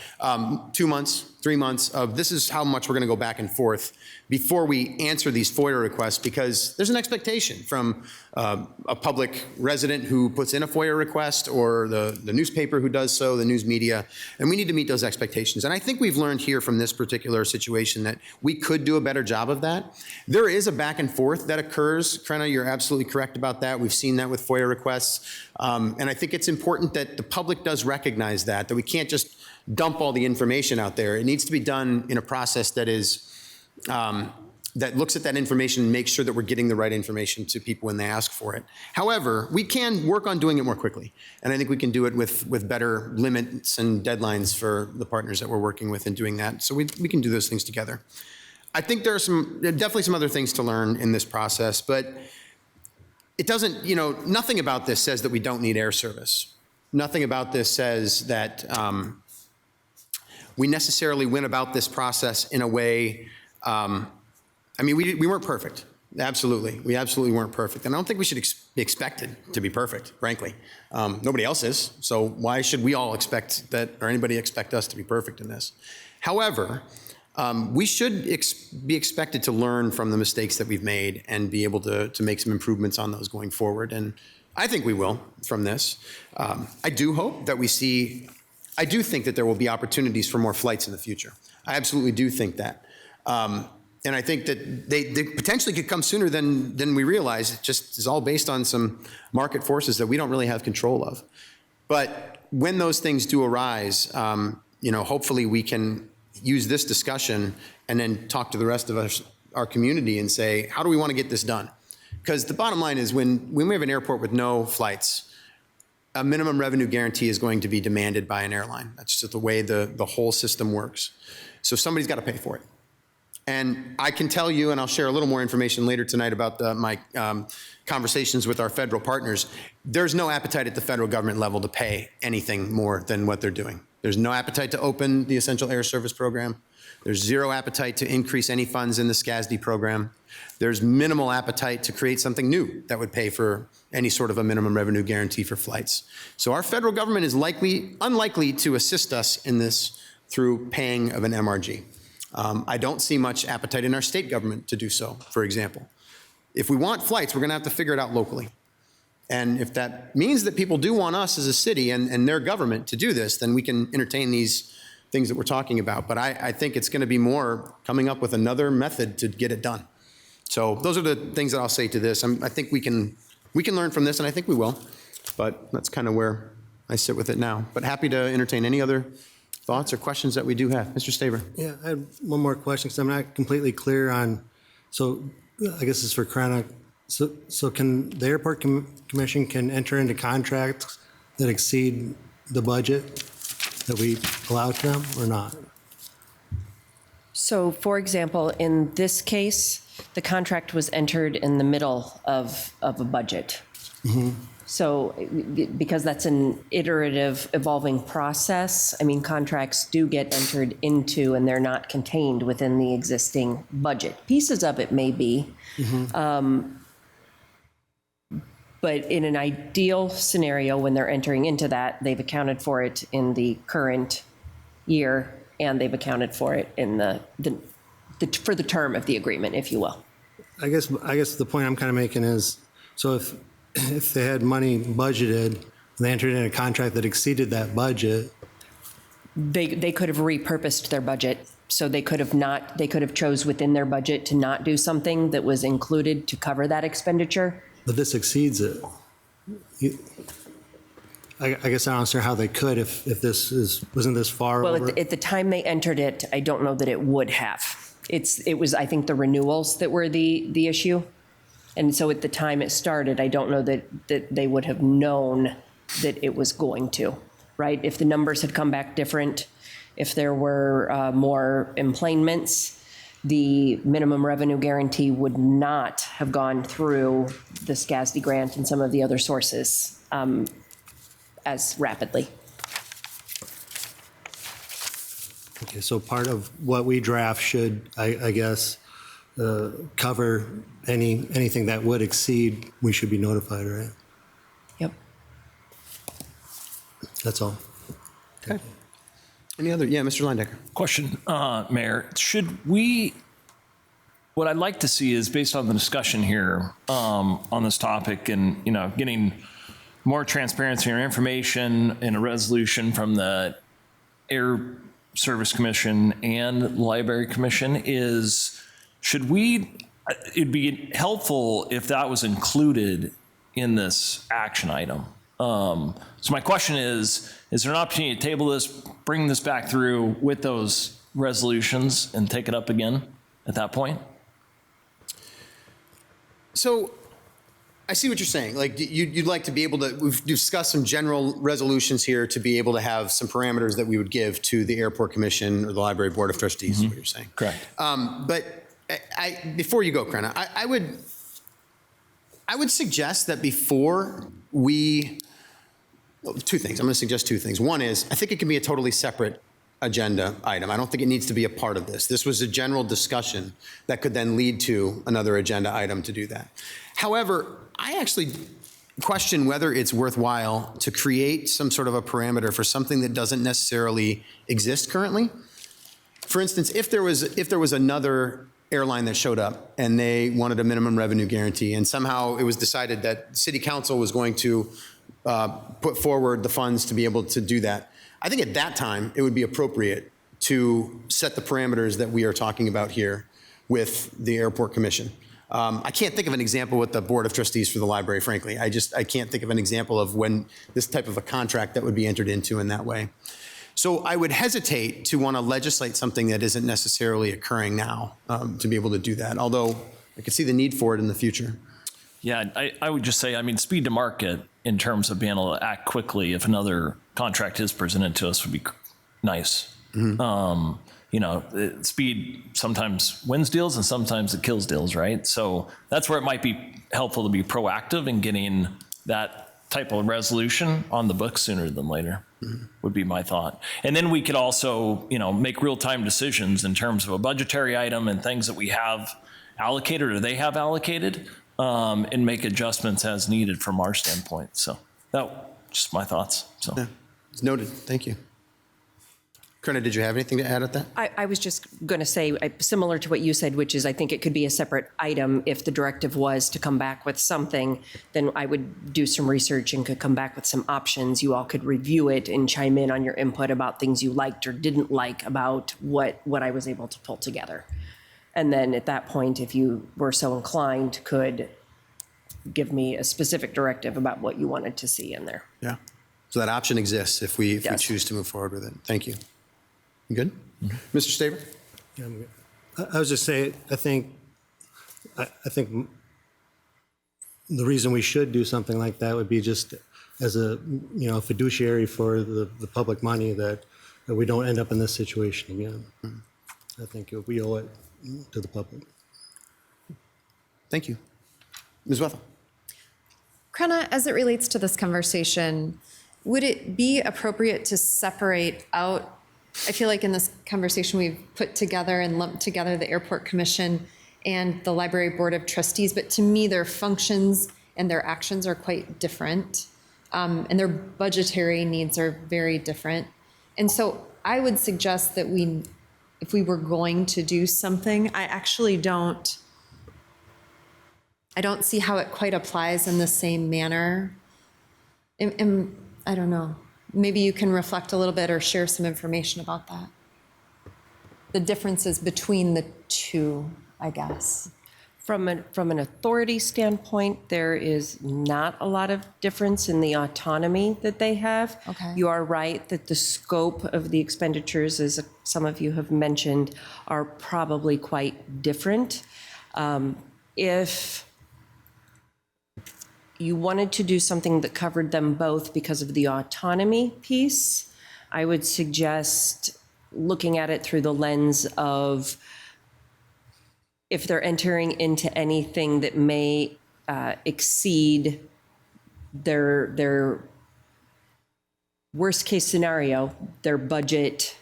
2 months, 3 months of this is how much we're going to go back and forth before we answer these FOIA requests, because there's an expectation from a public resident who puts in a FOIA request, or the newspaper who does so, the news media, and we need to meet those expectations. And I think we've learned here from this particular situation that we could do a better job of that. There is a back and forth that occurs. Krenna, you're absolutely correct about that. We've seen that with FOIA requests. And I think it's important that the public does recognize that we can't just dump all the information out there. It needs to be done in a process that is, that looks at that information and makes sure that we're getting the right information to people when they ask for it. However, we can work on doing it more quickly. And I think we can do it with better limits and deadlines for the partners that we're working with in doing that. So we can do those things together. I think there are definitely some other things to learn in this process, but it doesn't, you know, nothing about this says that we don't need air service. Nothing about this says that we necessarily went about this process in a way, I mean, we weren't perfect. Absolutely. We absolutely weren't perfect. And I don't think we should be expected to be perfect, frankly. Nobody else is. So why should we all expect that, or anybody expect us to be perfect in this? However, we should be expected to learn from the mistakes that we've made and be able to make some improvements on those going forward. And I think we will from this. I do hope that I do think that there will be opportunities for more flights in the future. I absolutely do think that. And I think that they potentially could come sooner than we realize. It just is all based on some market forces that we don't really have control of. But when those things do arise, you know, hopefully we can use this discussion and then talk to the rest of our community and say, how do we want to get this done? Because the bottom line is when we have an airport with no flights, a minimum revenue guarantee is going to be demanded by an airline. That's just the way the whole system works. So somebody's got to pay for it. And I can tell you, and I'll share a little more information later tonight about my conversations with our federal partners, there's no appetite at the federal government level to pay anything more than what they're doing. There's no appetite to open the Essential Air Service program. There's zero appetite to increase any funds in the SCASD program. There's minimal appetite to create something new that would pay for any sort of a minimum revenue guarantee for flights. So our federal government is unlikely to assist us in this through paying of an MRG. I don't see much appetite in our state government to do so, for example. If we want flights, we're going to have to figure it out locally. And if that means that people do want us as a city and their government to do this, then we can entertain these things that we're talking about. But I think it's going to be more coming up with another method to get it done. So those are the things that I'll say to this. I think we can learn from this, and I think we will. But that's kind of where I sit with it now. But happy to entertain any other thoughts or questions that we do have. Mr. Staver. Yeah, I had one more question because I'm not completely clear on, so I guess it's for Krana. So can the Airport Commission can enter into contracts that exceed the budget that we allow to them or not? So, for example, in this case, the contract was entered in the middle of a budget. Mm-hmm. So, because that's an iterative, evolving process, I mean, contracts do get entered into and they're not contained within the existing budget. Pieces of it may be. Mm-hmm. But in an ideal scenario, when they're entering into that, they've accounted for it in the current year, and they've accounted for it in for the term of the agreement, if you will. I guess the point I'm kind of making is, so if they had money budgeted and they entered in a contract that exceeded that budget, they could have repurposed their budget. So they could have chose within their budget to not do something that was included to cover that expenditure. but this exceeds it. I guess I don't understand how they could if this wasn't this far Well, over. at the time they entered it, I don't know that it would have. It was, I think, the renewals that were the issue. And so at the time it started, I don't know that they would have known that it was going to, right? If the numbers had come back different, if there were more emplanements, the minimum revenue guarantee would not have gone through the SCASD grant and some of the other sources as rapidly. Okay, so part of what we draft should, I guess, cover anything that would exceed, we should be notified, right? Yep. That's all. Okay. Any other? Yeah, Mr. Lindecker. Question, Mayor. What I'd like to see is, based on the discussion here on this topic and, getting more transparency or information in a resolution from the Air Service Commission and Library Commission it'd be helpful if that was included in this action item. So my question is there an opportunity to table this, bring this back through with those resolutions and take it up again at that point? So I see what you're saying. Like you'd like to be able to, we've discussed some general resolutions here to be able to have some parameters that we would give to the Airport Commission or the Library Board of Trustees, is what you're saying. Correct. But before you go, Krena, I would suggest that before two things. I'm going to suggest two things. One is, I think it can be a totally separate agenda item. I don't think it needs to be a part of this. This was a general discussion that could then lead to another agenda item to do that. However, I actually question whether it's worthwhile to create some sort of a parameter for something that doesn't necessarily exist currently. For instance, if there was another airline that showed up and they wanted a minimum revenue guarantee and somehow it was decided that City Council was going to put forward the funds to be able to do that, I think at that time it would be appropriate to set the parameters that we are talking about here with the Airport Commission. I can't think of an example with the Board of Trustees for the library, frankly. I can't think of an example of when this type of a contract that would be entered into in that way. So I would hesitate to want to legislate something that isn't necessarily occurring now to be able to do that, although I could see the need for it in the future. Yeah, I would just say, speed to market in terms of being able to act quickly if another contract is presented to us would be nice. Mm-hmm. speed sometimes wins deals and sometimes it kills deals, right? So that's where it might be helpful to be proactive in getting that type of resolution on the books sooner than later, would be my thought. And then we could also, make real-time decisions in terms of a budgetary item and things that we have allocated or they have allocated, and make adjustments as needed from our standpoint. So that just my thoughts. So Yeah, it's noted. Thank you. Corinna, did you have anything to add at that? I was just going to say, similar to what you said, which is I think it could be a separate item. If the directive was to come back with something, then I would do some research and could come back with some options. You all could review it and chime in on your input about things you liked or didn't like about what I was able to pull together. And then at that point, if you were so inclined, could give me a specific directive about what you wanted to see in there. Yeah. So that option exists if we Yes. choose to move forward with it. Thank you. You good? Mr. Staver? Yeah, I'm good. I was just saying, I think the reason we should do something like that would be just as a, fiduciary for the public money that we don't end up in this situation again. I think we owe it to the public. Thank you. Ms. Wethel? Krenna, as it relates to this conversation, would it be appropriate to separate out, I feel like in this conversation we've put together and lumped together the Airport Commission and the Library Board of Trustees, but to me their functions and their actions are quite different, and their budgetary needs are very different. And so I would suggest that if we were going to do something, I don't see how it quite applies in the same manner. I don't know. Maybe you can reflect a little bit or share some information about that. The differences between the two, I guess. From an authority standpoint, there is not a lot of difference in the autonomy that they have. Okay. You are right that the scope of the expenditures, as some of you have mentioned, are probably quite different. If you wanted to do something that covered them both because of the autonomy piece, I would suggest looking at it through the lens of if they're entering into anything that may exceed their worst case scenario, their budget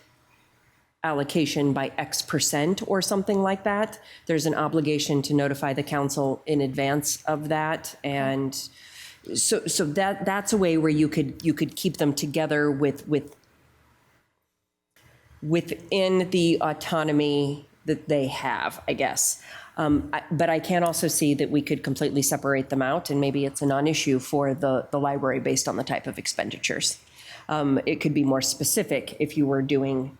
allocation by X% or something like that, there's an obligation to notify the council in advance of that. And so that's a way where you could keep them together within the autonomy that they have, I guess. But I can also see that we could completely separate them out, and maybe it's a non-issue for the library based on the type of expenditures. It could be more specific if you were doing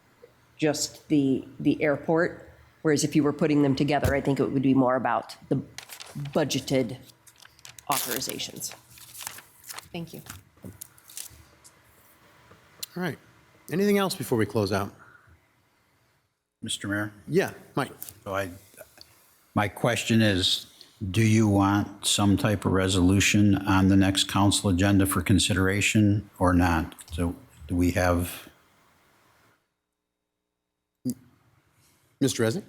just the airport, whereas if you were putting them together, I think it would be more about the budgeted authorizations. Thank you. All right. Anything else before we close out? Mr. Mayor? Yeah, Mike. So my question is, do you want some type of resolution on the next council agenda for consideration or not? So do we have? Mr. Resnick?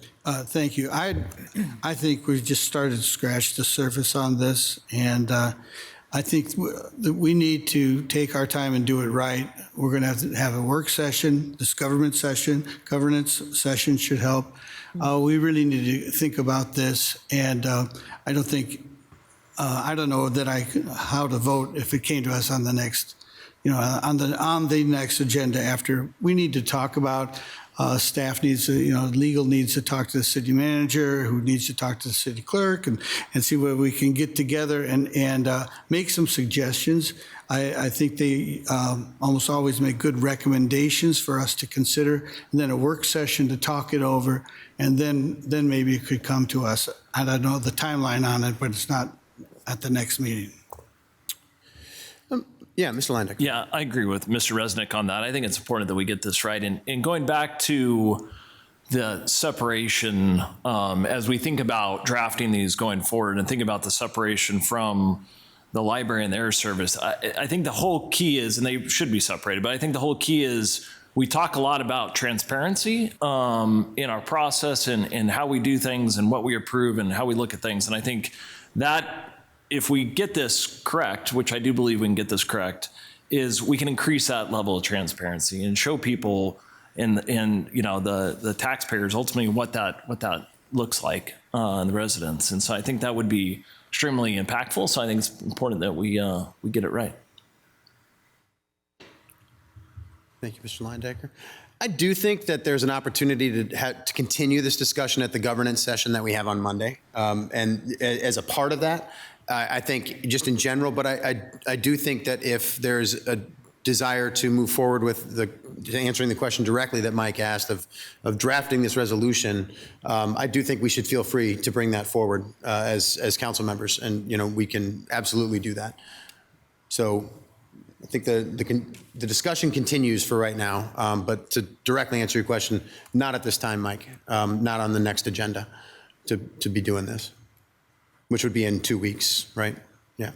Thank you. I think we've just started to scratch the surface on this, and I think that we need to take our time and do it right. We're going to have a work session, this governance session should help. We really need to think about this, and I don't know how to vote if it came to us on the next, on the next agenda after. We need to talk about. Staff needs to, legal needs to talk to the city manager, who needs to talk to the city clerk, and see where we can get together and make some suggestions. I think they almost always make good recommendations for us to consider, and then a work session to talk it over, and then maybe it could come to us. I don't know the timeline on it, but it's not at the next meeting. Yeah, Mr. Landick. Yeah, I agree with Mr. Resnick on that. I think it's important that we get this right. And going back to the separation, as we think about drafting these going forward and think about the separation from the library and the air service, I think the whole key is, and they should be separated, but I think the whole key is we talk a lot about transparency in our process and how we do things and what we approve and how we look at things. And I think that if we get this correct, which I do believe we can get this correct, is we can increase that level of transparency and show people and the taxpayers ultimately what that looks like and the residents. And so I think that would be extremely impactful. So I think it's important that we get it right. Thank you, Mr. Leyendecker. I do think that there's an opportunity to continue this discussion at the governance session that we have on Monday. And as a part of that, I think just in general, but I do think that if there's a desire to move forward with answering the question directly that Mike asked of drafting this resolution, I do think we should feel free to bring that forward as council members, and we can absolutely do that. So I think the discussion continues for right now, but to directly answer your question, not at this time, Mike, not on the next agenda to be doing this, which would be in 2 weeks, right? Yeah.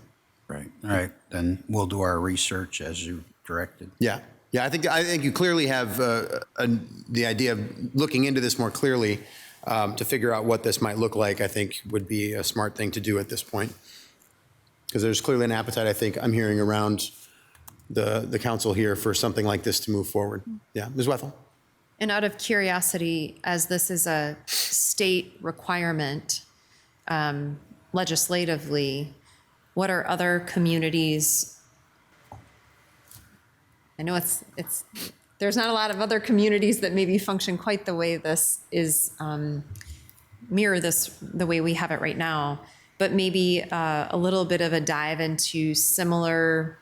Right. All right. Then we'll do our research as you directed. Yeah. Yeah. I think you clearly have the idea of looking into this more clearly to figure out what this might look like. I think would be a smart thing to do at this point, because there's clearly an appetite, I think I'm hearing around the council here for something like this to move forward. Yeah. Ms. Wethel. And out of curiosity, as this is a state requirement legislatively, what are other communities? I know there's not a lot of other communities that maybe function quite the way this is, mirror this the way we have it right now, but maybe a little bit of a dive into similar,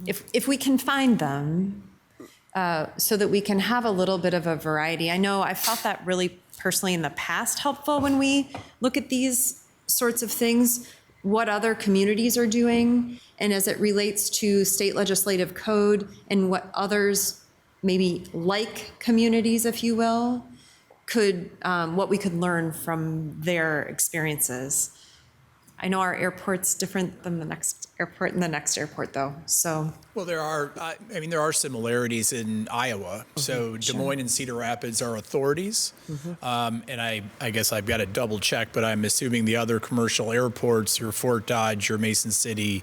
if we can find them, so that we can have a little bit of a variety. I know I felt that really personally in the past helpful when we look at these sorts of things, what other communities are doing, and as it relates to state legislative code and what others, maybe like communities, if you will, what we could learn from their experiences. I know our airport's different than the next airport and the next airport, though. So, well, there are similarities in Iowa. So Des Moines and Cedar Rapids are authorities, and I guess I've got to double check, but I'm assuming the other commercial airports, your Fort Dodge, your Mason City,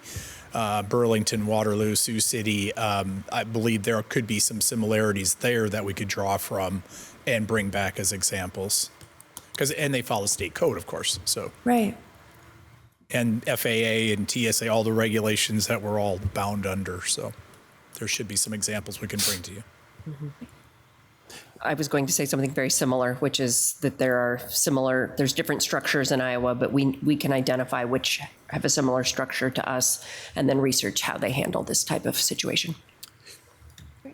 Burlington, Waterloo, Sioux City, I believe there could be some similarities there that we could draw from and bring back as examples, and they follow state code, of course. So right. And FAA and TSA, all the regulations that we're all bound under. So there should be some examples we can bring to you. I was going to say something very similar, which is that there's different structures in Iowa, but we can identify which have a similar structure to us and then research how they handle this type of situation.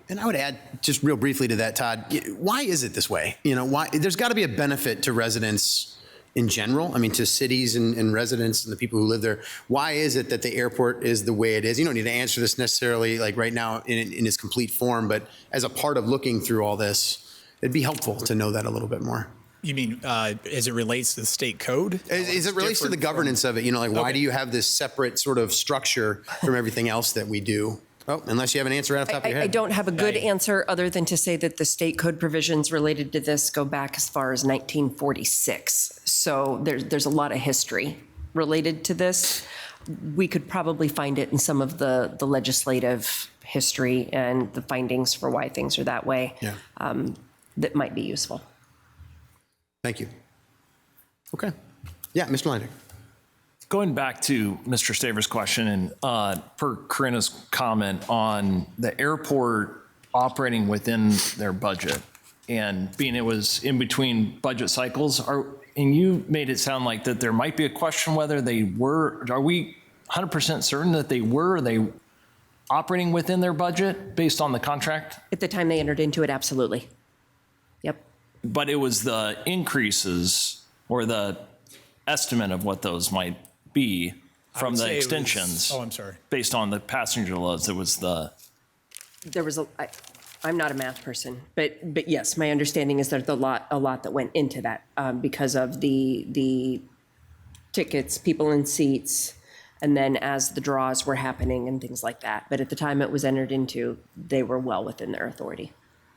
And I would add just real briefly to that, Todd, why is it this way? Why there's got to be a benefit to residents in general, I mean, to cities and residents and the people who live there. Why is it that the airport is the way it is? You don't need to answer this necessarily like right now in its complete form, but as a part of looking through all this, it'd be helpful to know that a little bit more. You mean as it relates to the state code? As it relates to the governance of it, why do you have this separate sort of structure from everything else that we do? Oh, unless you have an answer right off the top of your head. I don't have a good answer other than to say that the state code provisions related to this go back as far as 1946. So there's a lot of history related to this. We could probably find it in some of the legislative history and the findings for why things are that way. Yeah. That might be useful. Thank you. Okay. Yeah, Mr. Leyendecker. Going back to Mr. Staver's question and per Corinna's comment on the airport operating within their budget and being it was in between budget cycles, and you made it sound like that there might be a question whether they were, are we 100% certain that they were, are they operating within their budget based on the contract? At the time they entered into it, absolutely. Yep. But it was the increases or the estimate of what those might be from the extensions. I'm sorry. Based on the passenger loads, there was I'm not a math person, but yes, my understanding is there's a lot that went into that because of the tickets, people in seats, and then as the draws were happening and things like that. But at the time it was entered into, they were well within their authority.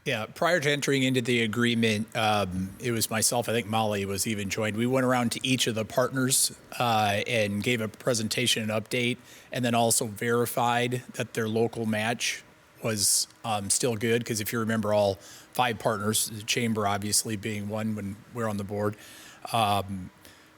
Yeah, prior to entering into the agreement, it was myself, I think Molly was even joined. We went around to each of the partners and gave a presentation and update, and then also verified that their local match was still good, because if you remember, all 5 partners, the chamber obviously being one when we're on the board,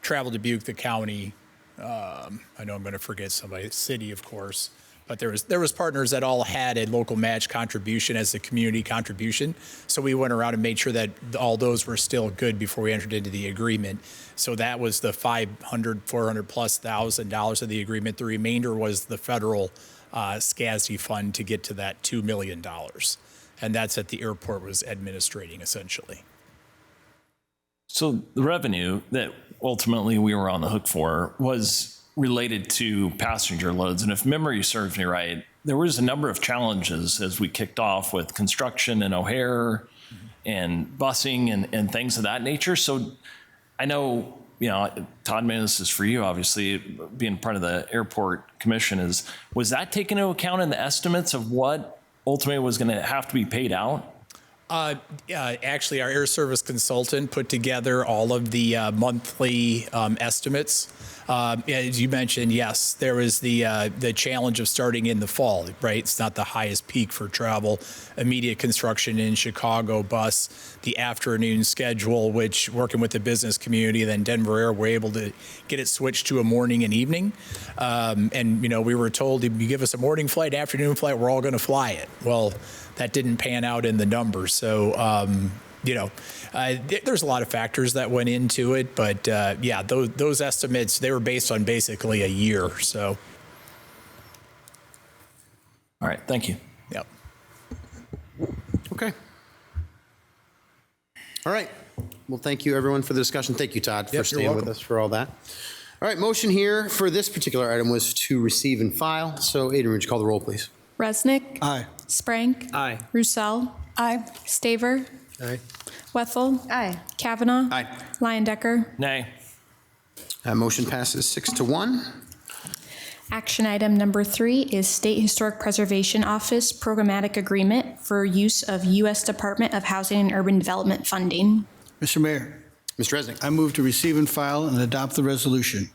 Travel Dubuque, the county, I know I'm going to forget somebody, city, of course, but there was partners that all had a local match contribution as a community contribution. So we went around and made sure that all those were still good before we entered into the agreement. So that was the $400+ of the agreement. The remainder was the federal SCASD fund to get to that $2 million. And that's that the airport was administrating, essentially. So the revenue that ultimately we were on the hook for was related to passenger loads. And if memory serves me right, there was a number of challenges as we kicked off with construction in O'Hare and busing and things of that nature. So I know, Todd, man, this is for you, obviously, being part of the airport commission. Was that taken into account in the estimates of what ultimately was going to have to be paid out? Actually, our air service consultant put together all of the monthly estimates. As you mentioned, yes, there was the challenge of starting in the fall, right? It's not the highest peak for travel. Immediate construction in Chicago bus, the afternoon schedule, which working with the business community, then Denver Air were able to get it switched to a morning and evening. And we were told, if you give us a morning flight, afternoon flight, we're all going to fly it. Well, that didn't pan out in the numbers. So, there's a lot of factors that went into it, but those estimates, they were based on basically a year. So, all right, thank you. Yep. Okay. All right. Well, thank you, everyone, for the discussion. Thank you, Todd, for staying with us for all that. All right, motion here for this particular item was to receive and file. So, Adrian, would you call the roll, please? Resnick. Aye. Sprank. Aye. Roussel. Aye. Staver. Aye. Wethel. Aye. Kavanaugh. Aye. Lyon-Decker. Nay. Motion passes 6-1. Action item number 3 is State Historic Preservation Office Programmatic Agreement for use of U.S. Department of Housing and Urban Development funding. Mr. Mayor. Mr. Resnick. I move to receive and file and adopt the resolution.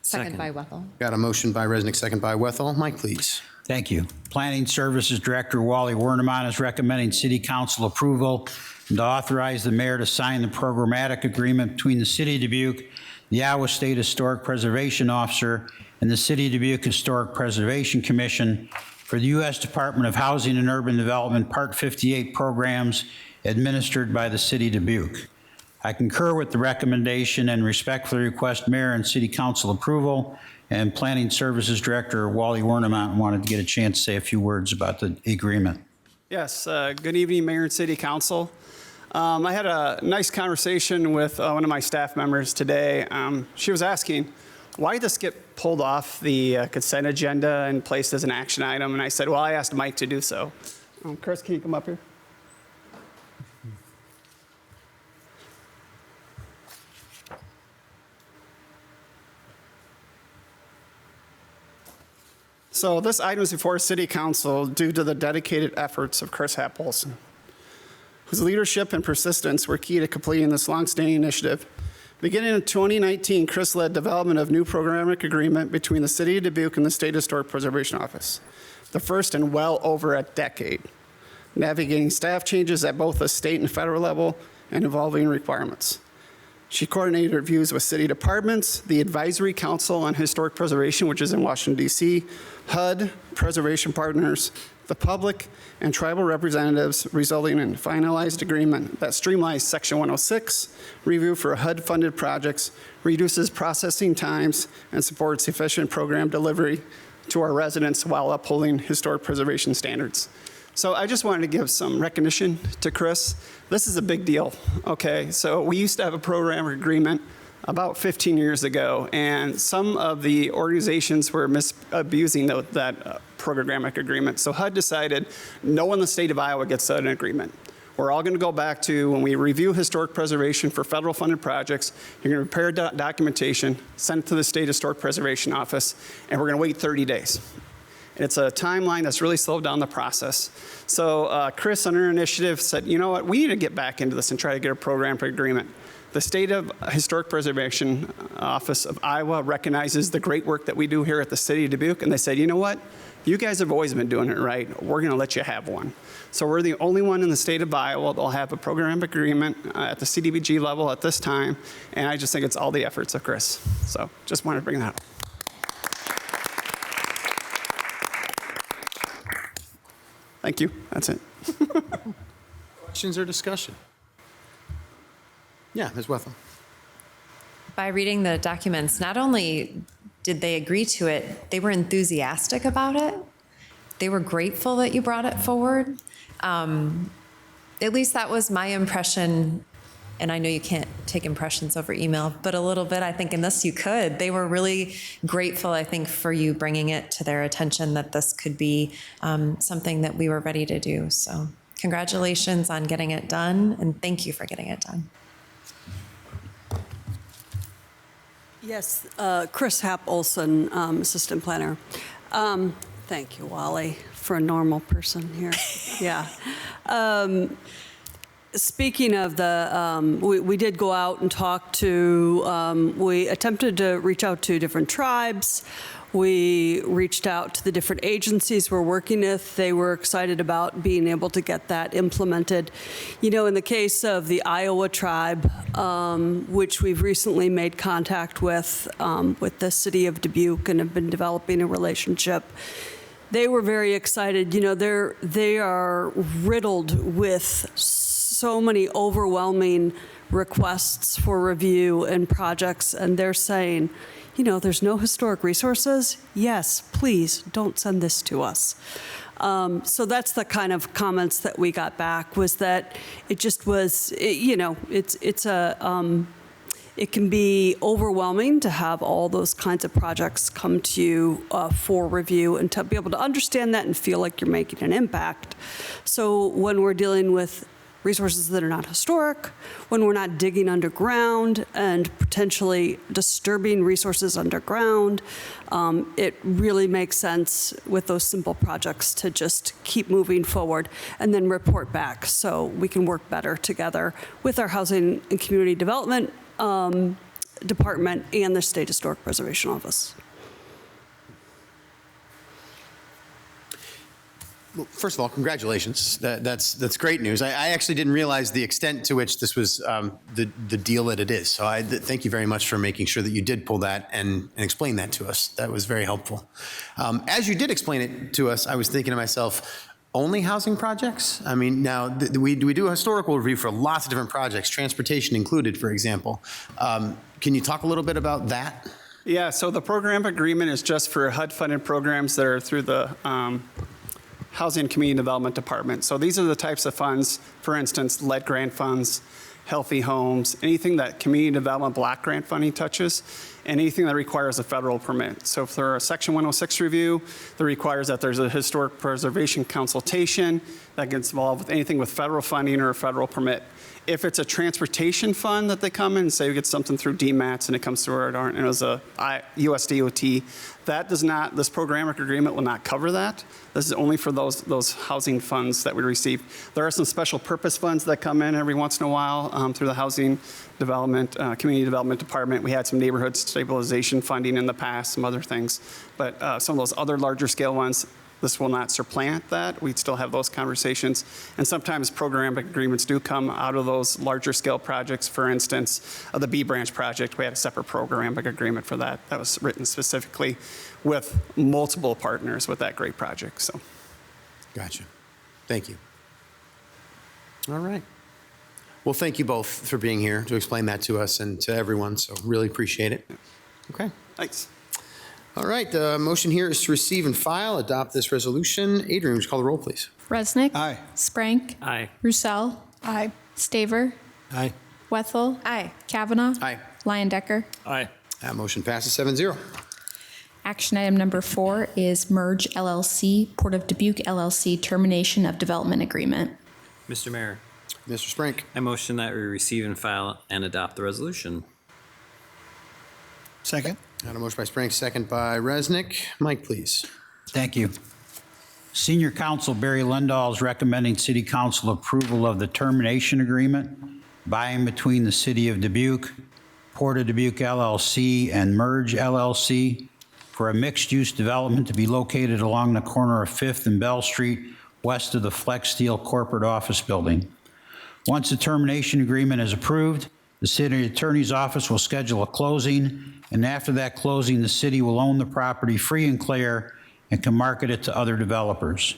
Second by Wethel. Got a motion by Resnick, second by Wethel. Mike, please. Thank you. Planning Services Director Wally Werneman is recommending City Council approval and to authorize the mayor to sign the programmatic agreement between the City of Dubuque, the Iowa State Historic Preservation Officer, and the City of Dubuque Historic Preservation Commission for the U.S. Department of Housing and Urban Development Part 58 programs administered by the City of Dubuque. I concur with the recommendation and respectfully request Mayor and City Council approval. And Planning Services Director Wally Werneman wanted to get a chance to say a few words about the agreement. Yes, good evening, Mayor and City Council. I had a nice conversation with one of my staff members today. She was asking, why did this get pulled off the consent agenda and placed as an action item? And I said, well, I asked Mike to do so. Chris, can you come up here? So this item is before City Council due to the dedicated efforts of Chris Happ-Olson, whose leadership and persistence were key to completing this longstanding initiative. Beginning in 2019, Chris led development of new programmatic agreement between the City of Dubuque and the State Historic Preservation Office, the first in well over a decade, navigating staff changes at both the state and federal level and evolving requirements. She coordinated reviews with city departments, the Advisory Council on Historic Preservation, which is in Washington, D.C., HUD, preservation partners, the public, and tribal representatives, resulting in a finalized agreement that streamlines Section 106, review for HUD-funded projects, reduces processing times, and supports efficient program delivery to our residents while upholding historic preservation standards. So I just wanted to give some recognition to Chris. This is a big deal, okay? So we used to have a program agreement about 15 years ago, and some of the organizations were abusing that programmatic agreement. So HUD decided no one in the state of Iowa gets an agreement. We're all going to go back to when we review historic preservation for federal funded projects, you're going to prepare documentation, send it to the State Historic Preservation Office, and we're going to wait 30 days. And it's a timeline that's really slowed down the process. So Chris, on her initiative, said, you know what, we need to get back into this and try to get a program agreement. The State of Historic Preservation Office of Iowa recognizes the great work that we do here at the City of Dubuque, and they said, you know what? You guys have always been doing it right. We're going to let you have one. So we're the only one in the state of Iowa that'll have a program agreement at the CDBG level at this time, and I just think it's all the efforts of Chris. So just wanted to bring that up. Thank you. That's it. Questions or discussion? Yeah, Ms. Wethel. By reading the documents, not only did they agree to it, they were enthusiastic about it. They were grateful that you brought it forward. At least that was my impression. And I know you can't take impressions over email, but a little bit, I think in this you could. They were really grateful, I think, for you bringing it to their attention that this could be something that we were ready to do. So congratulations on getting it done, and thank you for getting it done. Yes, Chris Happ Olson, Assistant Planner. Thank you, Wally, for a normal person here. Yeah. Speaking of the, we did go out and talk to, we attempted to reach out to different tribes. We reached out to the different agencies we're working with. They were excited about being able to get that implemented. You know, in the case of the Iowa tribe, which we've recently made contact with the city of Dubuque and have been developing a relationship, they were very excited. You know, they are riddled with so many overwhelming requests for review and projects, and they're saying, you know, there's no historic resources. Yes, please don't send this to us. So that's the kind of comments that we got back, was that it just was, you know, it can be overwhelming to have all those kinds of projects come to you for review, and to be able to understand that and feel like you're making an impact. So when we're dealing with resources that are not historic, when we're not digging underground and potentially disturbing resources underground, it really makes sense with those simple projects to just keep moving forward and then report back so we can work better together with our Housing and Community Development Department and the State Historic Preservation Office. Well, first of all, congratulations. That's great news. I actually didn't realize the extent to which this was the deal that it is. So thank you very much for making sure that you did pull that and explain that to us. That was very helpful. As you did explain it to us, I was thinking to myself, only housing projects? I mean, now we do a historical review for lots of different projects, transportation included, for example. Can you talk a little bit about that? Yeah, so the program agreement is just for HUD-funded programs that are through the Housing and Community Development Department. So these are the types of funds, for instance, lead grant funds, healthy homes, anything that community development block grant funding touches, and anything that requires a federal permit. So for a Section 106 review, that requires that there's a historic preservation consultation that gets involved with anything with federal funding or a federal permit. If it's a transportation fund that they come in and say we get something through DMATS and it comes through our, and it was a USDOT, that does not, this program agreement will not cover that. This is only for those housing funds that we receive. There are some special purpose funds that come in every once in a while through the Housing Development, Community Development Department. We had some neighborhood stabilization funding in the past, some other things. But some of those other larger scale ones, this will not supplant that. We'd still have those conversations. And sometimes program agreements do come out of those larger scale projects. For instance, the B Branch project, we had a separate program agreement for that. That was written specifically with multiple partners with that great project. So, gotcha. Thank you. All right. Well, thank you both for being here to explain that to us and to everyone. So really appreciate it. Okay. Thanks. All right, the motion here is to receive and file, adopt this resolution. Adrian, would you call the roll, please? Resnick. Aye. Sprank. Aye. Roussel. Aye. Staver. Aye. Wethel. Aye. Kavanaugh. Aye. Lyon Decker. Aye. That motion passes 7-0. Action item number 4 is Merge LLC, Port of Dubuque LLC, termination of development agreement. Mr. Mayor, Mr. Sprank. I motion that we receive and file and adopt the resolution. Second. Got a motion by Sprank, second by Resnick. Mike, please. Thank you. Senior Counsel Barry Lindahl is recommending City Council approval of the termination agreement by and between the City of Dubuque, Port of Dubuque LLC, and Merge LLC for a mixed-use development to be located along the corner of 5th and Bell Street, west of the Flex Steel corporate office building. Once the termination agreement is approved, the city attorney's office will schedule a closing, and after that closing, the city will own the property free and clear and can market it to other developers.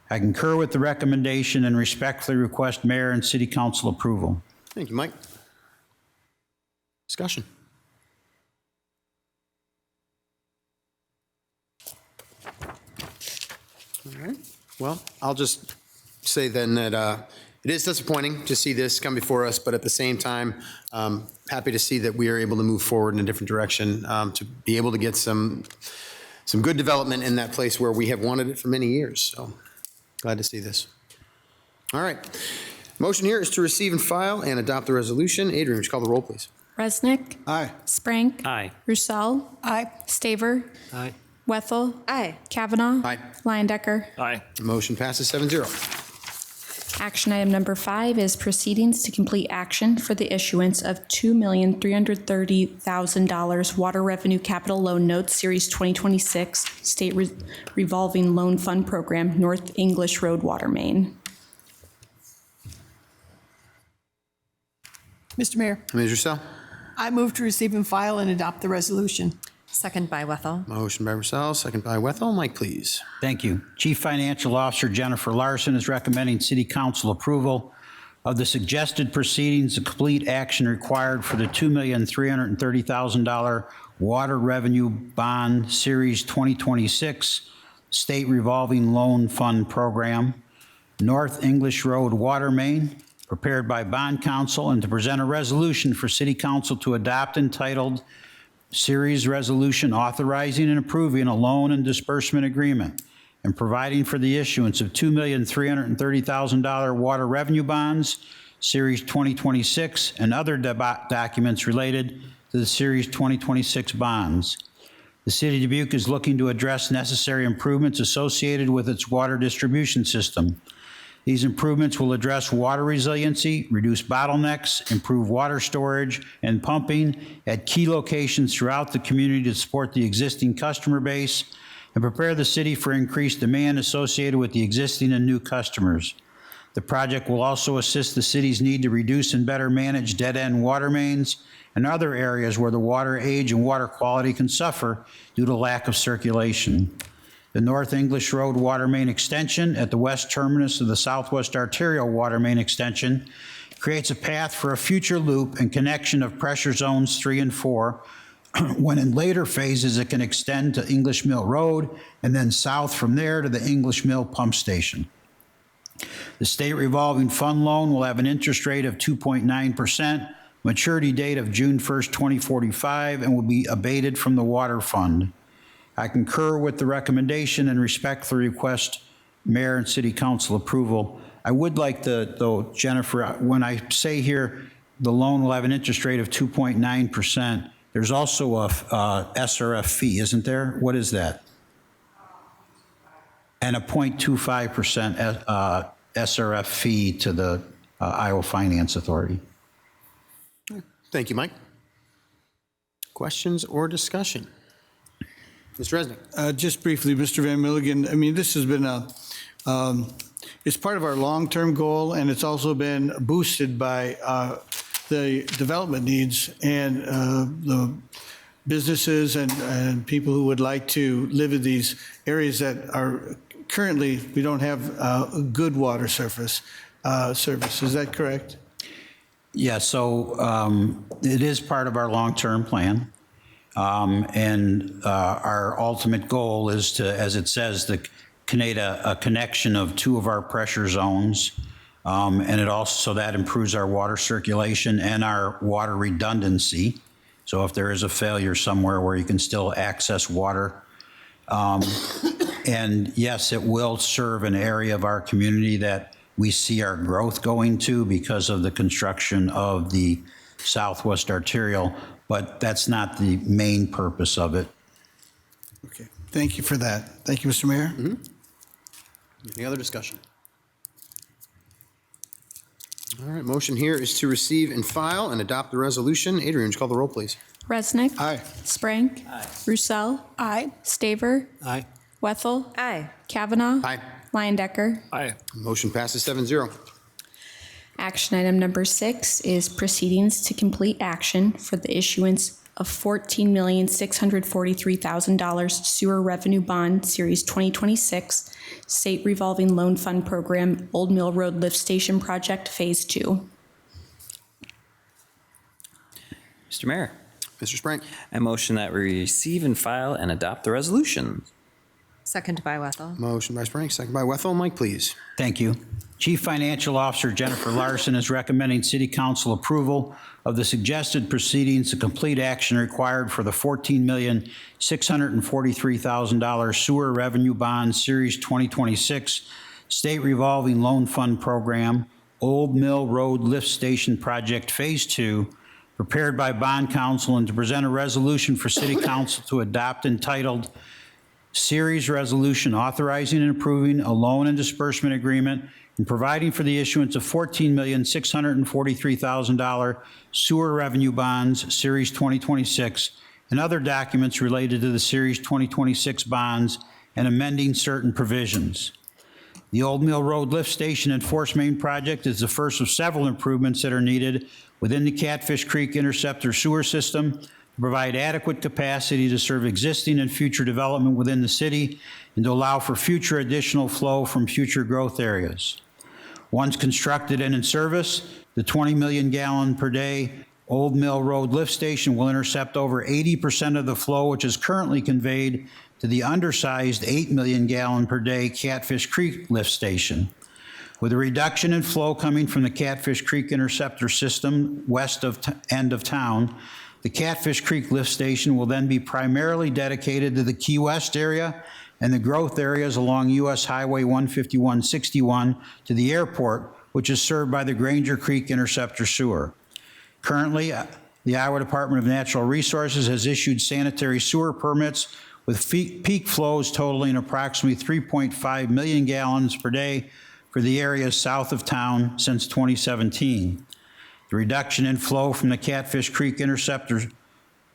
I concur with the recommendation and respectfully request mayor and city council approval. Thank you, Mike. Discussion. All right. Well, I'll just say then that it is disappointing to see this come before us, but at the same time, happy to see that we are able to move forward in a different direction, to be able to get some good development in that place where we have wanted it for many years. So glad to see this. All right. Motion here is to receive and file and adopt the resolution. Adrian, would you call the roll, please? Resnick. Aye. Sprank. Aye. Roussel. Aye. Staver. Aye. Wethel. Aye. Kavanaugh. Aye. Liondecker. Aye. Motion passes 7-0. Action item number 5 is proceedings to complete action for the issuance of $2,330,000 Water Revenue Capital Loan Notes Series 2026 State Revolving Loan Fund Program, North English Road Water Main. Mr. Mayor, Ms. Roussel. I move to receive and file and adopt the resolution. Second by Wethel. Motion by Roussel, second by Wethel. Mike, please. Thank you. Chief Financial Officer Jennifer Larson is recommending City Council approval of the suggested proceedings to complete action required for the $2,330,000 Water Revenue Bond Series 2026 State Revolving Loan Fund Program, North English Road Water Main, prepared by Bond Council, and to present a resolution for City Council to adopt entitled Series Resolution Authorizing and Approving a Loan and Disbursement Agreement and providing for the issuance of $2,330,000 water revenue bonds, Series 2026, and other documents related to the Series 2026 bonds. The City of Dubuque is looking to address necessary improvements associated with its water distribution system. These improvements will address water resiliency, reduce bottlenecks, improve water storage and pumping at key locations throughout the community to support the existing customer base and prepare the city for increased demand associated with the existing and new customers. The project will also assist the city's need to reduce and better manage dead-end water mains and other areas where the water age and water quality can suffer due to lack of circulation. The North English Road Water Main Extension at the west terminus of the Southwest Arterial Water Main Extension creates a path for a future loop and connection of pressure zones 3 and 4, when in later phases it can extend to English Mill Road and then south from there to the English Mill Pump Station. The State Revolving Fund loan will have an interest rate of 2.9%, maturity date of June 1st, 2045, and will be abated from the Water Fund. I concur with the recommendation and respectfully request Mayor and City Council approval. I would like to, though, Jennifer, when I say here the loan will have an interest rate of 2.9%, there's also a SRF fee, isn't there? What is that? And a 0.25% SRF fee to the Iowa Finance Authority. Thank you, Mike. Questions or discussion? Mr. Resnick. Just briefly, Mr. Van Milligan, I mean, this has been it's part of our long-term goal, and it's also been boosted by the development needs and the businesses and people who would like to live in these areas that are currently, we don't have good water service. Is that correct? Yeah, so it is part of our long-term plan. And our ultimate goal is to, as it says, to create a connection of 2 of our pressure zones. And it also, so that improves our water circulation and our water redundancy. So if there is a failure somewhere where you can still access water. And yes, it will serve an area of our community that we see our growth going to because of the construction of the Southwest Arterial, but that's not the main purpose of it. Okay. Thank you for that. Thank you, Mr. Mayor. Any other discussion? All right, motion here is to receive and file and adopt the resolution. Adrian, would you call the roll, please? Resnick. Aye. Sprague. Aye. Roussel. Aye. Staver. Aye. Wethel. Aye. Kavanaugh. Aye. Lyon-Decker. Aye. Motion passes 7-0. Action item number 6 is proceedings to complete action for the issuance of $14,643,000 sewer revenue bond series 2026 state revolving loan fund program Old Mill Road Lift Station Project Phase 2. Mr. Mayor, Mr. Sprague. I motion that we receive and file and adopt the resolution. Second by Wethel. Motion by Sprague, second by Wethel. Mike, please. Thank you. Chief Financial Officer Jennifer Larson is recommending City Council approval of the suggested proceedings to complete action required for the $14,643,000 sewer revenue bond series 2026 state revolving loan fund program Old Mill Road Lift Station Project Phase 2, prepared by Bond Council, and to present a resolution for City Council to adopt entitled Series Resolution Authorizing and Approving a Loan and Disbursement Agreement and providing for the issuance of $14,643,000 sewer revenue bonds, Series 2026, and other documents related to the Series 2026 bonds and amending certain provisions. The Old Mill Road Lift Station and Force Main Project is the first of several improvements that are needed within the Catfish Creek Interceptor sewer system to provide adequate capacity to serve existing and future development within the city and to allow for future additional flow from future growth areas. Once constructed and in service, the 20 million gallon per day Old Mill Road Lift Station will intercept over 80% of the flow which is currently conveyed to the undersized 8 million gallon per day Catfish Creek Lift Station. With a reduction in flow coming from the Catfish Creek Interceptor system west of end of town, the Catfish Creek Lift Station will then be primarily dedicated to the Key West area and the growth areas along U.S. Highway 151-61 to the airport, which is served by the Granger Creek Interceptor sewer. Currently, the Iowa Department of Natural Resources has issued sanitary sewer permits with peak flows totaling approximately 3.5 million gallons per day for the areas south of town since 2017. The reduction in flow from the Catfish Creek Interceptor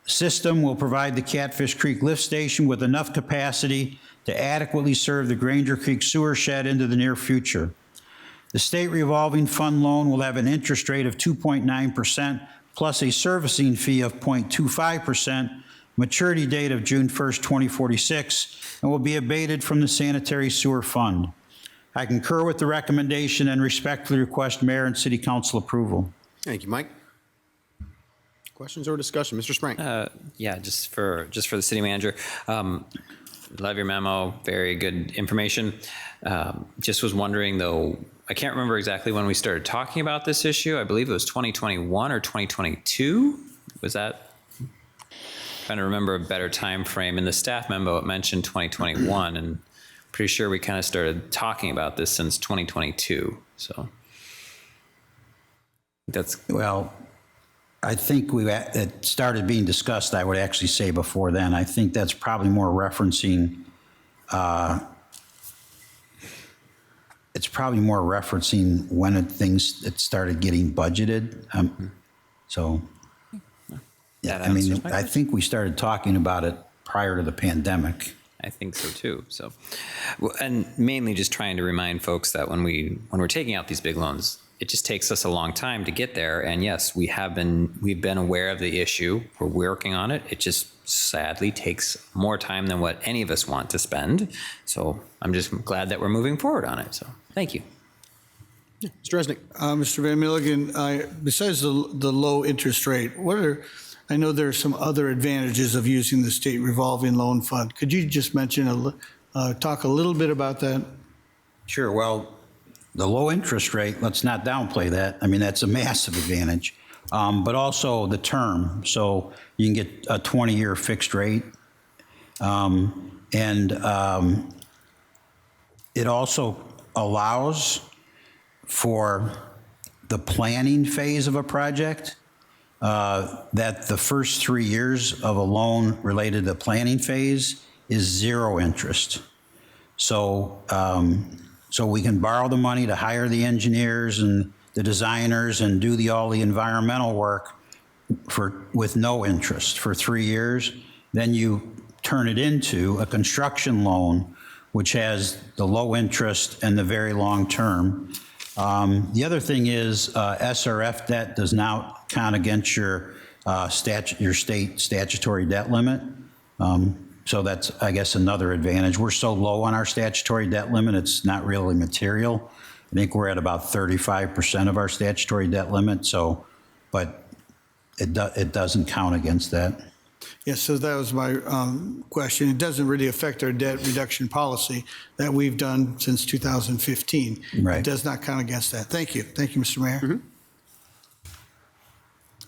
system will provide the Catfish Creek Lift Station with enough capacity to adequately serve the Granger Creek sewer shed into the near future. The state revolving fund loan will have an interest rate of 2.9% plus a servicing fee of 0.25%, maturity date of June 1st, 2046, and will be abated from the sanitary sewer fund. I concur with the recommendation and respectfully request Mayor and City Council approval. Thank you, Mike. Questions or discussion? Mr. Sprague. Yeah, just for the city manager. Love your memo. Very good information. Just was wondering though, I can't remember exactly when we started talking about this issue. I believe it was 2021 or 2022. Was that? Trying to remember a better time frame. In the staff memo, it mentioned 2021, and pretty sure we kind of started talking about this since 2022. So that's well. I think it started being discussed, I would actually say, before then. I think that's probably more referencing, it's probably more referencing when it started getting budgeted. So, yeah, I mean, I think we started talking about it prior to the pandemic. I think so too. So, and mainly just trying to remind folks that when we're taking out these big loans, it just takes us a long time to get there. And yes, we've been aware of the issue. We're working on it. It just sadly takes more time than what any of us want to spend. So I'm just glad that we're moving forward on it. So thank you. Yeah. Mr. Resnick. Mr. Van Milligan, besides the low interest rate, I know there are some other advantages of using the state revolving loan fund. Could you just mention, talk a little bit about that? Sure. Well, the low interest rate, let's not downplay that. I mean, that's a massive advantage. But also the term. So you can get a 20-year fixed rate. It also allows for the planning phase of a project, that the first 3 years of a loan related to planning phase is 0 interest. So, so we can borrow the money to hire the engineers and the designers and do all the environmental work with no interest for 3 years. Then you turn it into a construction loan, which has the low interest and the very long term. The other thing is SRF debt does not count against your state statutory debt limit. So that's, I guess, another advantage. We're so low on our statutory debt limit, it's not really material. I think we're at about 35% of our statutory debt limit. So, but it doesn't count against that. Yes, so that was my question. It doesn't really affect our debt reduction policy that we've done since 2015. Right. It does not count against that. Thank you. Thank you, Mr. Mayor.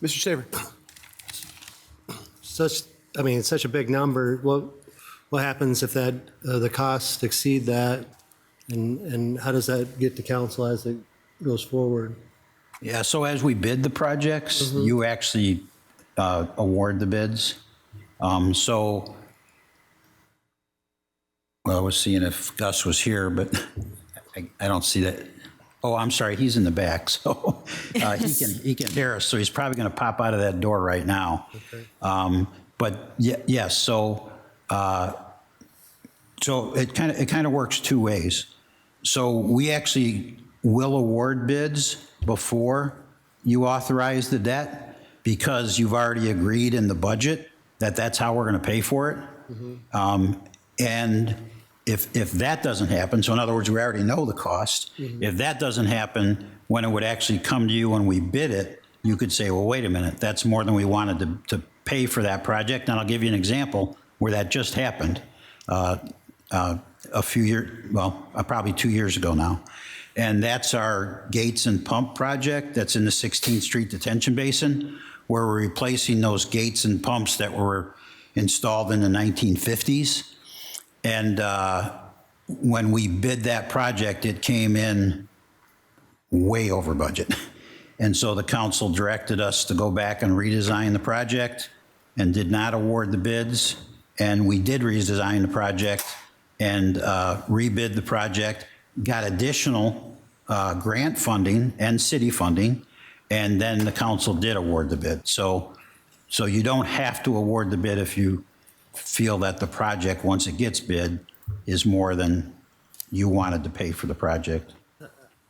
Mr. Shaver. It's such a big number. What happens if that the costs exceed that, and how does that get to council as it goes forward? Yeah, so as we bid the projects, you actually award the bids. So, well, I was seeing if Gus was here, but I don't see that. Oh, I'm sorry, he's in the back, so he can hear us. So he's probably going to pop out of that door right now. Okay. But yes, so it kind of works two ways. So we actually will award bids before you authorize the debt because you've already agreed in the budget that that's how we're going to pay for it. And if that doesn't happen, so in other words, we already know the cost. If that doesn't happen, when it would actually come to you when we bid it, you could say, well, wait a minute, that's more than we wanted to pay for that project. And I'll give you an example where that just happened a few years, well, probably 2 years ago now. And that's our gates and pump project that's in the 16th Street Detention Basin, where we're replacing those gates and pumps that were installed in the 1950s. And when we bid that project, it came in way over budget. And so the council directed us to go back and redesign the project and did not award the bids. And we did redesign the project and rebid the project, got additional grant funding and city funding, and then the council did award the bid. So you don't have to award the bid if you feel that the project, once it gets bid, is more than you wanted to pay for the project.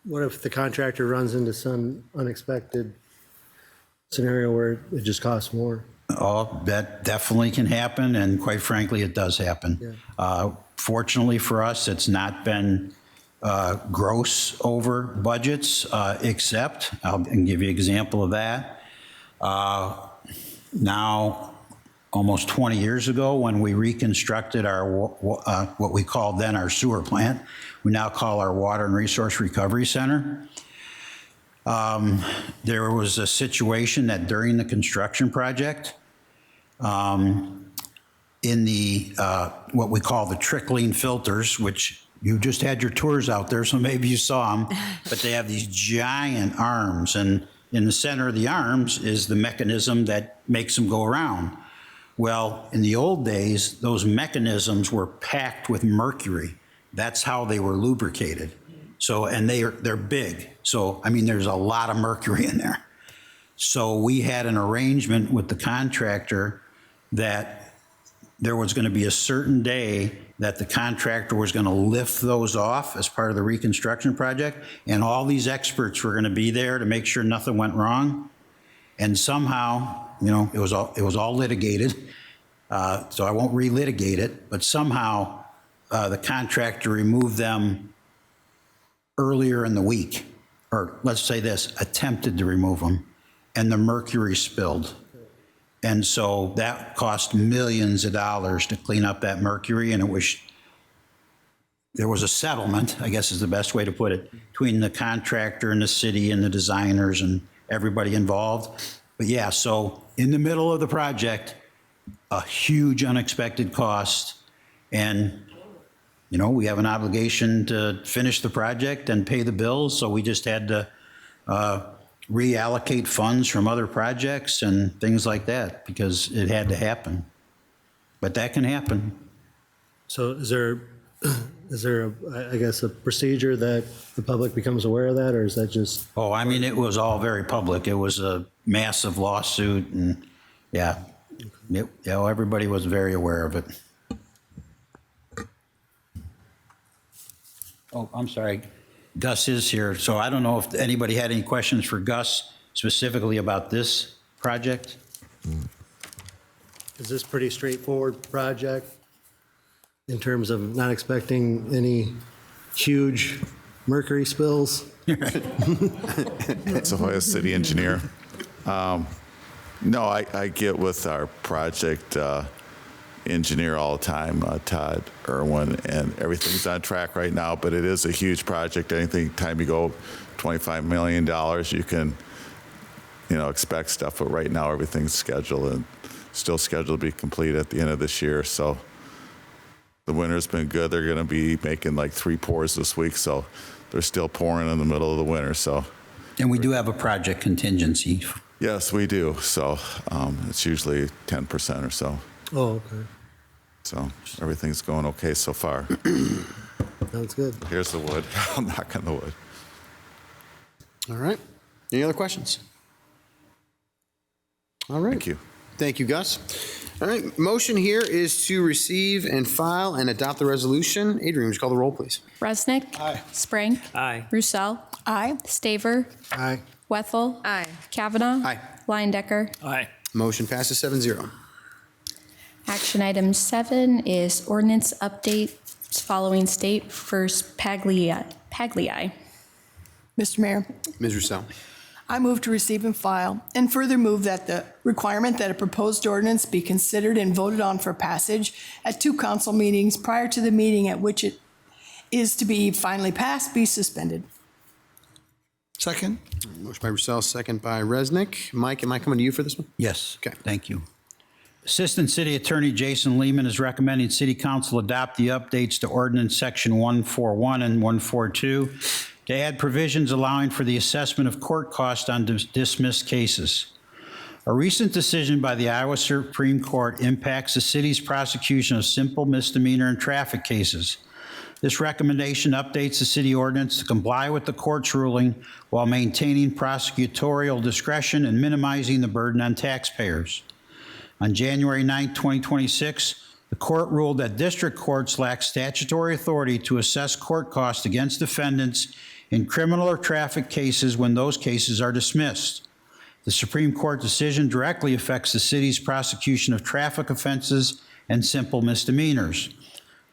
What if the contractor runs into some unexpected scenario where it just costs more? Oh, that definitely can happen, and quite frankly, it does happen. Yeah. Fortunately for us, it's not been gross over budgets, except, I'll give you an example of that. Now, almost 20 years ago, when we reconstructed our what we called then our sewer plant, we now call our Water and Resource Recovery Center. There was a situation that during the construction project, in the what we call the trickling filters, which you just had your tours out there, so maybe you saw them, but they have these giant arms, and in the center of the arms is the mechanism that makes them go around. Well, in the old days, those mechanisms were packed with mercury. That's how they were lubricated. So, and they're big. So, I mean, there's a lot of mercury in there. So we had an arrangement with the contractor that there was going to be a certain day that the contractor was going to lift those off as part of the reconstruction project, and all these experts were going to be there to make sure nothing went wrong. And somehow, you know, it was all litigated, so I won't relitigate it, but somehow the contractor removed them earlier in the week, or let's say this, attempted to remove them, and the mercury spilled. And so that cost millions of dollars to clean up that mercury, and there was a settlement, I guess is the best way to put it, between the contractor and the city and the designers and everybody involved. But yeah, so in the middle of the project, a huge unexpected cost, and you know, we have an obligation to finish the project and pay the bills, so we just had to reallocate funds from other projects and things like that because it had to happen. But that can happen. So is there, I guess, a procedure that the public becomes aware of that, or is that just? Oh, I mean, it was all very public. It was a massive lawsuit, and yeah, everybody was very aware of it. Oh, I'm sorry. Gus is here, so I don't know if anybody had any questions for Gus specifically about this project. Is this pretty straightforward project in terms of not expecting any huge mercury spills? That's Ahoya City Engineer. No, I get with our project engineer all the time, Todd Irwin, and everything's on track right now, but it is a huge project. Anytime you go $25 million, you can, expect stuff, but right now everything's scheduled and still scheduled to be complete at the end of this year. So the winter's been good. They're going to be making like 3 pours this week, so they're still pouring in the middle of the winter. So, and we do have a project contingency. Yes, we do. So it's usually 10% or so. Oh, okay. So everything's going okay so far. Sounds good. Here's the wood. I'll knock on the wood. All right. Any other questions? All right. Thank you. Thank you, Gus. All right. Motion here is to receive and file and adopt the resolution. Adrian, would you call the roll, please? Resnick. Aye. Sprague. Aye. Roussel. Aye. Staver. Aye. Wethel. Aye. Kavanaugh. Aye. Leyendecker. Aye. Motion passes 7-0. Action item 7 is ordinance updates following state first Pagliai. Mr. Mayor, Ms. Roussel. I move to receive and file, and further move that the requirement that a proposed ordinance be considered and voted on for passage at 2 council meetings prior to the meeting at which it is to be finally passed be suspended. Second? Motion by Roussel, second by Resnick. Mike, am I coming to you for this one? Yes. Okay. Thank you. Assistant City Attorney Jason Lehman is recommending City Council adopt the updates to Ordinance Section 141 and 142 to add provisions allowing for the assessment of court costs on dismissed cases. A recent decision by the Iowa Supreme Court impacts the city's prosecution of simple misdemeanor and traffic cases. This recommendation updates the city ordinance to comply with the court's ruling while maintaining prosecutorial discretion and minimizing the burden on taxpayers. On January 9, 2026, the court ruled that district courts lack statutory authority to assess court costs against defendants in criminal or traffic cases when those cases are dismissed. The Supreme Court decision directly affects the city's prosecution of traffic offenses and simple misdemeanors.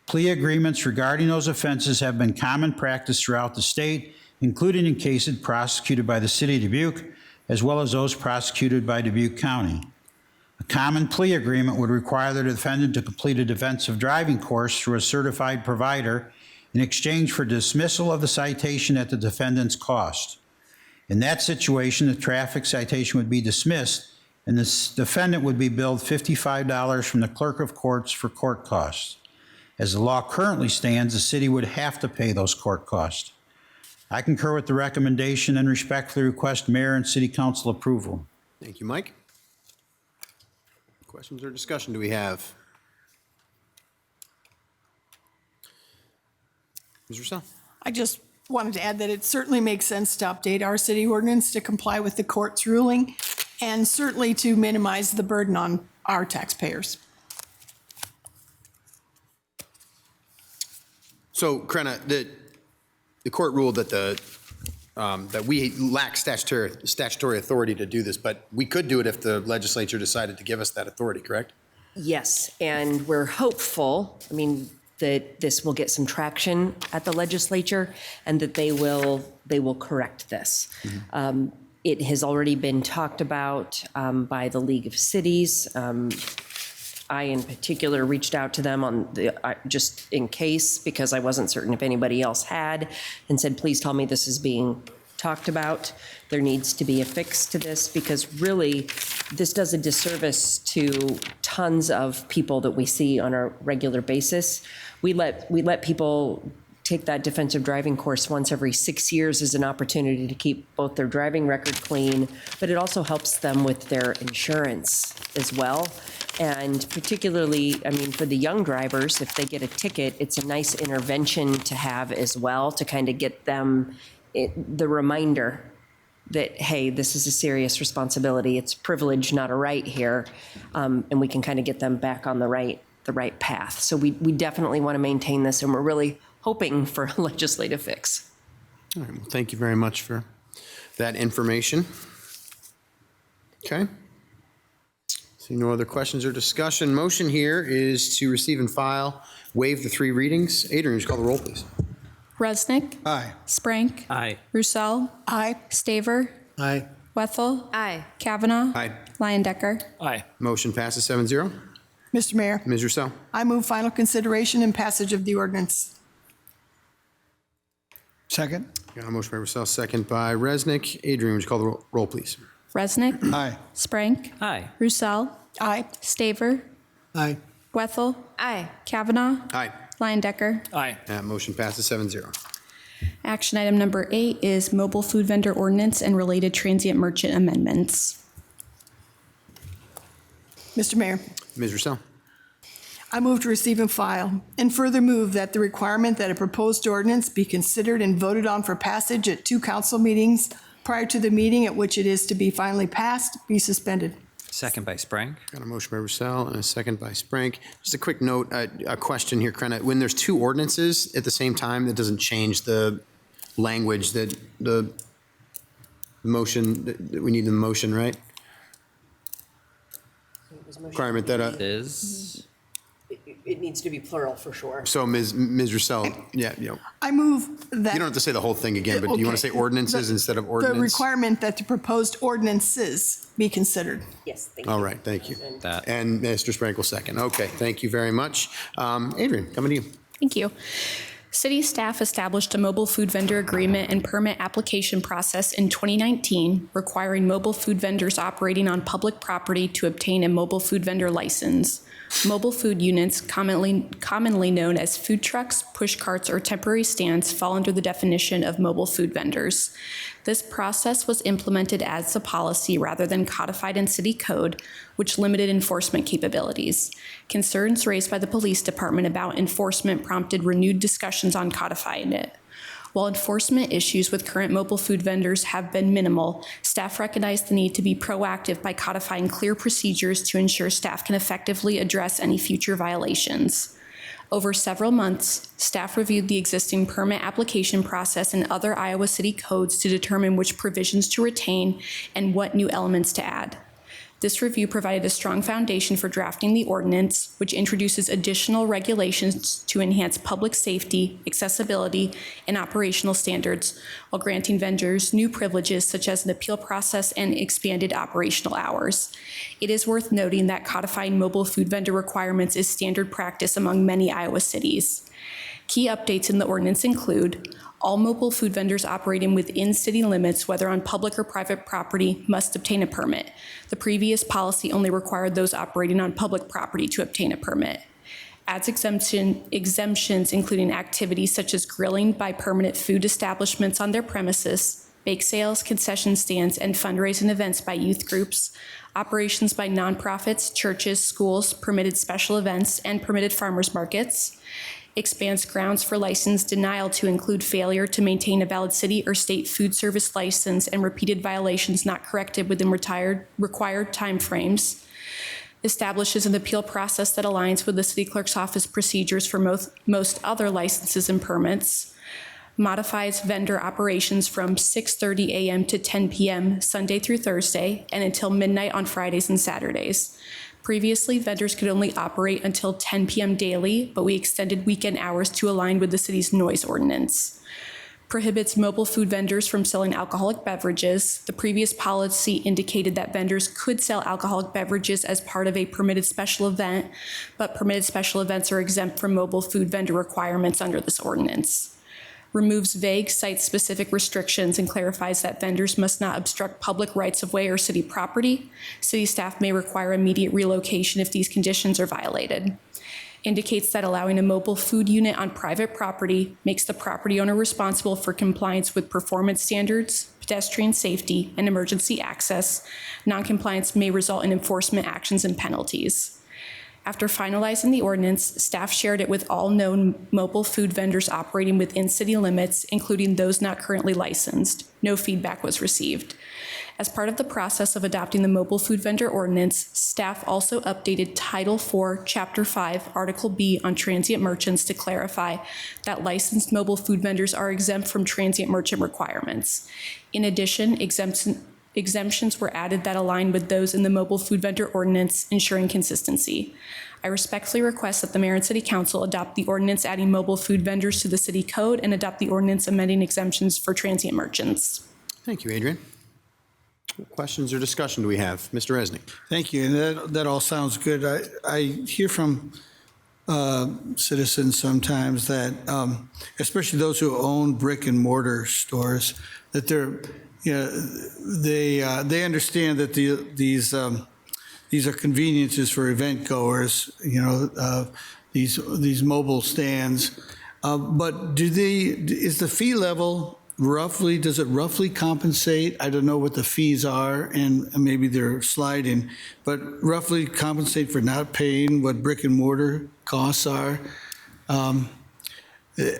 Plea agreements regarding those offenses have been common practice throughout the state, including in cases prosecuted by the City of Dubuque, as well as those prosecuted by Dubuque County. A common plea agreement would require the defendant to complete a defensive driving course through a certified provider in exchange for dismissal of the citation at the defendant's cost. In that situation, the traffic citation would be dismissed and the defendant would be billed $55 from the clerk of courts for court costs. As the law currently stands, the city would have to pay those court costs. I concur with the recommendation and respectfully request Mayor and City Council approval. Thank you, Mike. Questions or discussion do we have? Ms. Roussel. I just wanted to add that it certainly makes sense to update our city ordinance to comply with the court's ruling and certainly to minimize the burden on our taxpayers. So, Krenna, the court ruled that that we lack statutory authority to do this, but we could do it if the legislature decided to give us that authority, correct? Yes, and we're hopeful, that this will get some traction at the legislature and that they will correct this. Mm-hmm. It has already been talked about by the League of Cities. I, in particular, reached out to them just in case, because I wasn't certain if anybody else had, and said, please tell me this is being talked about. There needs to be a fix to this, because really, this does a disservice to tons of people that we see on a regular basis. We let people take that defensive driving course once every 6 years as an opportunity to keep both their driving record clean, but it also helps them with their insurance as well. And particularly, I mean, for the young drivers, if they get a ticket, it's a nice intervention to have as well to kind of get them the reminder that, hey, this is a serious responsibility. It's a privilege, not a right here. And we can kind of get them back on the right path. So we definitely want to maintain this, and we're really hoping for a legislative fix. All right, well, thank you very much for that information. Okay. See no other questions or discussion. Motion here is to receive and file, waive the 3 readings. Adrian, would you call the roll, please? Resnick. Aye. Sprank. Aye. Roussel. Aye. Staver. Aye. Wethel. Aye. Kavanaugh. Aye. Leyendecker. Aye. Motion passes 7-0. Mr. Mayor, Ms. Rousseau. I move final consideration and passage of the ordinance. Second? Got a motion by Rousseau, second by Resnick. Adrian, would you call the roll, please? Resnick. Aye. Sprank. Aye. Roussel. Aye. Staver. Aye. Wethel. Aye. Kavanaugh. Aye. Leyendecker. Aye. That motion passes 7-0. Action item number 8 is mobile food vendor ordinance and related transient merchant amendments. Mr. Mayor, Ms. Rousseau. I move to receive and file, and further move that the requirement that a proposed ordinance be considered and voted on for passage at 2 council meetings prior to the meeting at which it is to be finally passed be suspended. Second by Sprank. Got a motion by Rousseau and a second by Sprank. Just a quick note, a question here, Krenna. When there's 2 ordinances at the same time, that doesn't change the language that the motion, that we need in the motion, right? Requirement that, Is. It needs to be plural for sure. so Ms. Rousseau, yeah, you know, I move that. you don't have to say the whole thing again, but do you want to say ordinances instead of ordinance? The requirement that the proposed ordinances be considered. Yes, thank you. All right, thank you. That. And Mr. Sprank will second. Okay, thank you very much. Adrian, coming to you. Thank you. City staff established a mobile food vendor agreement and permit application process in 2019, requiring mobile food vendors operating on public property to obtain a mobile food vendor license. Mobile food units, commonly known as food trucks, push carts, or temporary stands, fall under the definition of mobile food vendors. This process was implemented as a policy rather than codified in city code, which limited enforcement capabilities. Concerns raised by the police department about enforcement prompted renewed discussions on codifying it. While enforcement issues with current mobile food vendors have been minimal, staff recognize the need to be proactive by codifying clear procedures to ensure staff can effectively address any future violations. Over several months, staff reviewed the existing permit application process and other Iowa City codes to determine which provisions to retain and what new elements to add. This review provided a strong foundation for drafting the ordinance, which introduces additional regulations to enhance public safety, accessibility, and operational standards, while granting vendors new privileges such as an appeal process and expanded operational hours. It is worth noting that codifying mobile food vendor requirements is standard practice among many Iowa cities. Key updates in the ordinance include all mobile food vendors operating within city limits, whether on public or private property, must obtain a permit. The previous policy only required those operating on public property to obtain a permit. Adds exemptions including activities such as grilling by permanent food establishments on their premises, bake sales, concession stands, and fundraising events by youth groups, operations by nonprofits, churches, schools, permitted special events, and permitted farmers markets. Expands grounds for license denial to include failure to maintain a valid city or state food service license and repeated violations not corrected within required timeframes. Establishes an appeal process that aligns with the city clerk's office procedures for most other licenses and permits. Modifies vendor operations from 6:30 a.m. to 10 p.m. Sunday through Thursday and until midnight on Fridays and Saturdays. Previously, vendors could only operate until 10 p.m. daily, but we extended weekend hours to align with the city's noise ordinance. Prohibits mobile food vendors from selling alcoholic beverages. The previous policy indicated that vendors could sell alcoholic beverages as part of a permitted special event, but permitted special events are exempt from mobile food vendor requirements under this ordinance. Removes vague site-specific restrictions and clarifies that vendors must not obstruct public rights-of-way or city property. City staff may require immediate relocation if these conditions are violated. indicates that allowing a mobile food unit on private property makes the property owner responsible for compliance with performance standards, pedestrian safety, and emergency access. Noncompliance may result in enforcement actions and penalties. After finalizing the ordinance, staff shared it with all known mobile food vendors operating within city limits, including those not currently licensed. No feedback was received. As part of the process of adopting the mobile food vendor ordinance, staff also updated Title IV, Chapter 5, Article B on transient merchants to clarify that licensed mobile food vendors are exempt from transient merchant requirements. In addition, exemptions were added that align with those in the mobile food vendor ordinance, ensuring consistency. I respectfully request that the mayor and city council adopt the ordinance adding mobile food vendors to the city code and adopt the ordinance amending exemptions for transient merchants. Thank you, Adrian. What questions or discussion do we have? Mr. Resnick. Thank you, and that all sounds good. I hear from citizens sometimes that, especially those who own brick and mortar stores, that they understand that these are conveniences for event goers. These mobile stands, but is the fee level does it roughly compensate? I don't know what the fees are, and maybe they're sliding, but roughly compensate for not paying what brick and mortar costs are.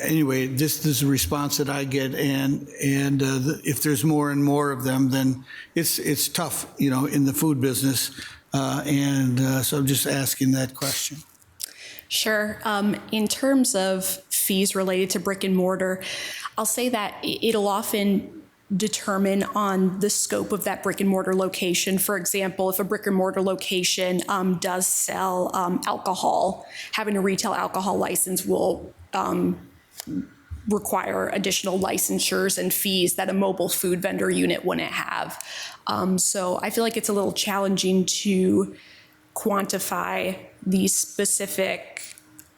Anyway, this is a response that I get, and if there's more and more of them, then it's tough, in the food business, so I'm just asking that question. Sure. In terms of fees related to brick and mortar, I'll say that it'll often determine on the scope of that brick and mortar location. For example, if a brick and mortar location does sell alcohol, having a retail alcohol license will require additional licensures and fees that a mobile food vendor unit wouldn't have. So I feel like it's a little challenging to quantify these specific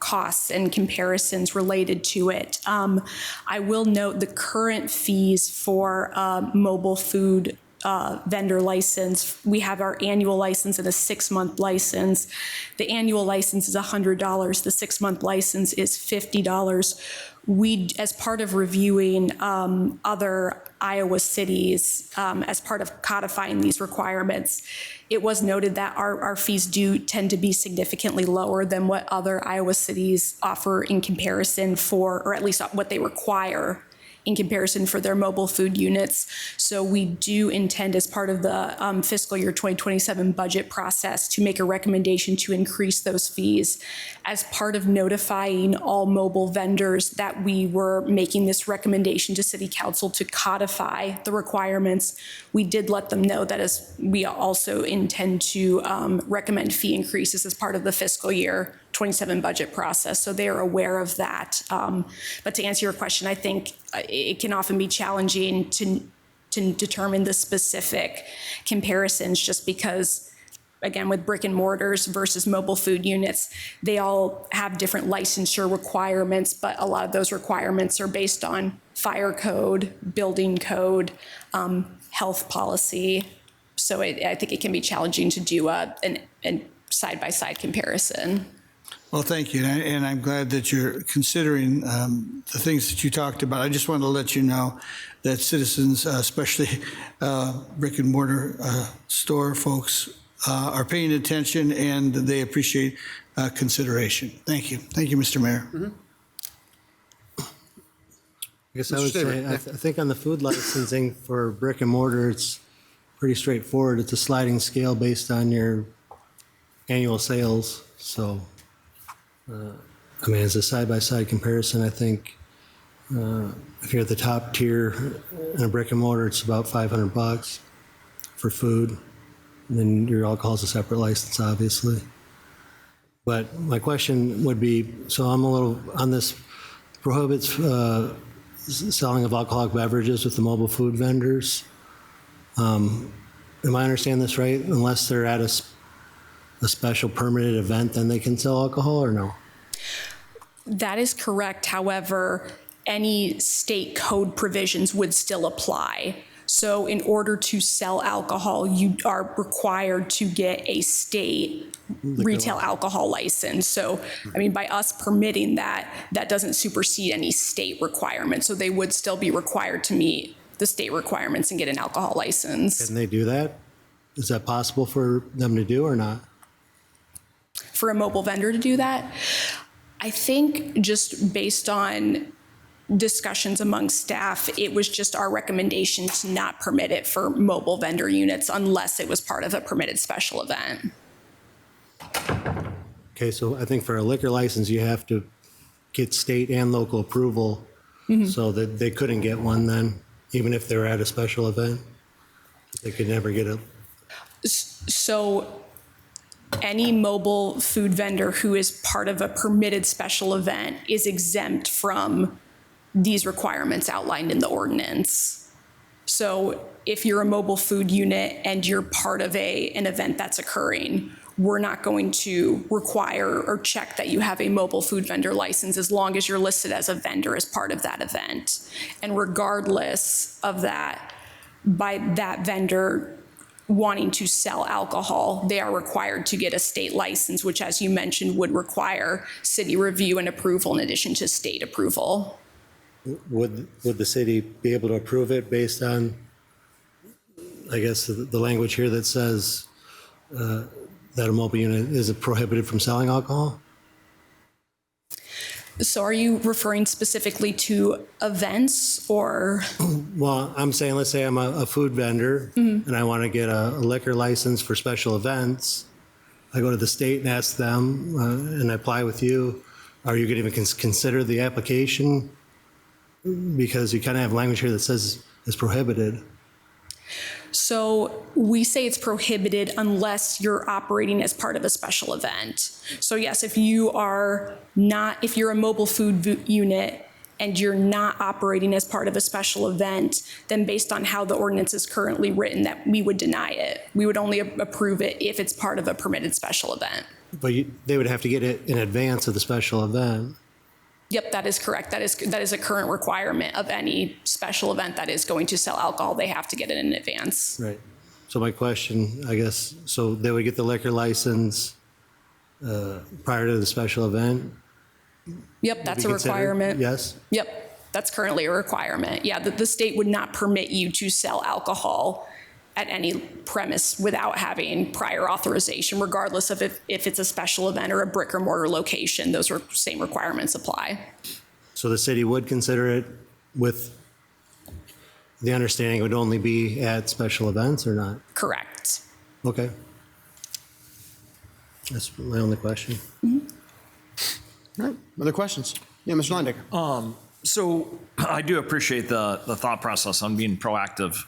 costs and comparisons related to it. I will note the current fees for mobile food vendor license. We have our annual license and a 6-month license. The annual license is $100. The 6-month license is $50. We, as part of reviewing other Iowa cities, as part of codifying these requirements, it was noted that our fees do tend to be significantly lower than what other Iowa cities offer in comparison or at least what they require in comparison for their mobile food units. So we do intend, as part of the fiscal year 2027 budget process, to make a recommendation to increase those fees. As part of notifying all mobile vendors that we were making this recommendation to City Council to codify the requirements, we did let them know that as we also intend to recommend fee increases as part of the fiscal year 27 budget process, so they are aware of that. But to answer your question, I think it can often be challenging to determine the specific comparisons, just because, again, with brick and mortars versus mobile food units, they all have different licensure requirements, but a lot of those requirements are based on fire code, building code, health policy. So I think it can be challenging to do a side-by-side comparison. Well, thank you, and I'm glad that you're considering the things that you talked about. I just wanted to let you know that citizens, especially brick and mortar store folks, are paying attention, and they appreciate consideration. Thank you. Thank you, Mr. Mayor. Mm-hmm. I guess I would say, I think on the food licensing for brick and mortar, it's pretty straightforward. It's a sliding scale based on your annual sales. So, as a side-by-side comparison, I think if you're at the top tier in a brick and mortar, it's about $500 for food. And then your alcohol is a separate license, obviously. But my question would be, so I'm a little on this, prohibits selling of alcoholic beverages with the mobile food vendors. Am I understanding this right? Unless they're at a special permitted event, then they can sell alcohol, or no? That is correct. However, any state code provisions would still apply. So in order to sell alcohol, you are required to get a state retail alcohol license. So, I mean, by us permitting that, that doesn't supersede any state requirements. So they would still be required to meet the state requirements and get an alcohol license. Can they do that? Is that possible for them to do or not? For a mobile vendor to do that, I think just based on discussions among staff, it was just our recommendation to not permit it for mobile vendor units unless it was part of a permitted special event. Okay, so I think for a liquor license, you have to get state and local approval so that they couldn't get one then, even if they're at a special event. They could never get a. So any mobile food vendor who is part of a permitted special event is exempt from these requirements outlined in the ordinance. So if you're a mobile food unit and you're part of an event that's occurring, we're not going to require or check that you have a mobile food vendor license as long as you're listed as a vendor as part of that event. And regardless of that, by that vendor wanting to sell alcohol, they are required to get a state license, which, as you mentioned, would require city review and approval in addition to state approval. Would the city be able to approve it based on, I guess, the language here that says that a mobile unit is prohibited from selling alcohol? So are you referring specifically to events or? Well, I'm saying, let's say I'm a food vendor and I want to get a liquor license for special events. I go to the state and ask them and I apply with you. Are you going to even consider the application? Because you kind of have language here that says it's prohibited. So we say it's prohibited unless you're operating as part of a special event. So yes, if you're a mobile food unit and you're not operating as part of a special event, then based on how the ordinance is currently written, that we would deny it. We would only approve it if it's part of a permitted special event. But they would have to get it in advance of the special event. Yep, that is correct. That is a current requirement of any special event that is going to sell alcohol. They have to get it in advance. Right. So my question, I guess, so they would get the liquor license prior to the special event? Yep, that's a requirement. Yes? Yep, that's currently a requirement. Yeah, the state would not permit you to sell alcohol at any premise without having prior authorization, regardless of if it's a special event or a brick or mortar location. Those same requirements apply. So the city would consider it with the understanding it would only be at special events or not? Correct. Okay. That's my only question. All right, other questions? Yeah, Mr. Landecker. So I do appreciate the thought process on being proactive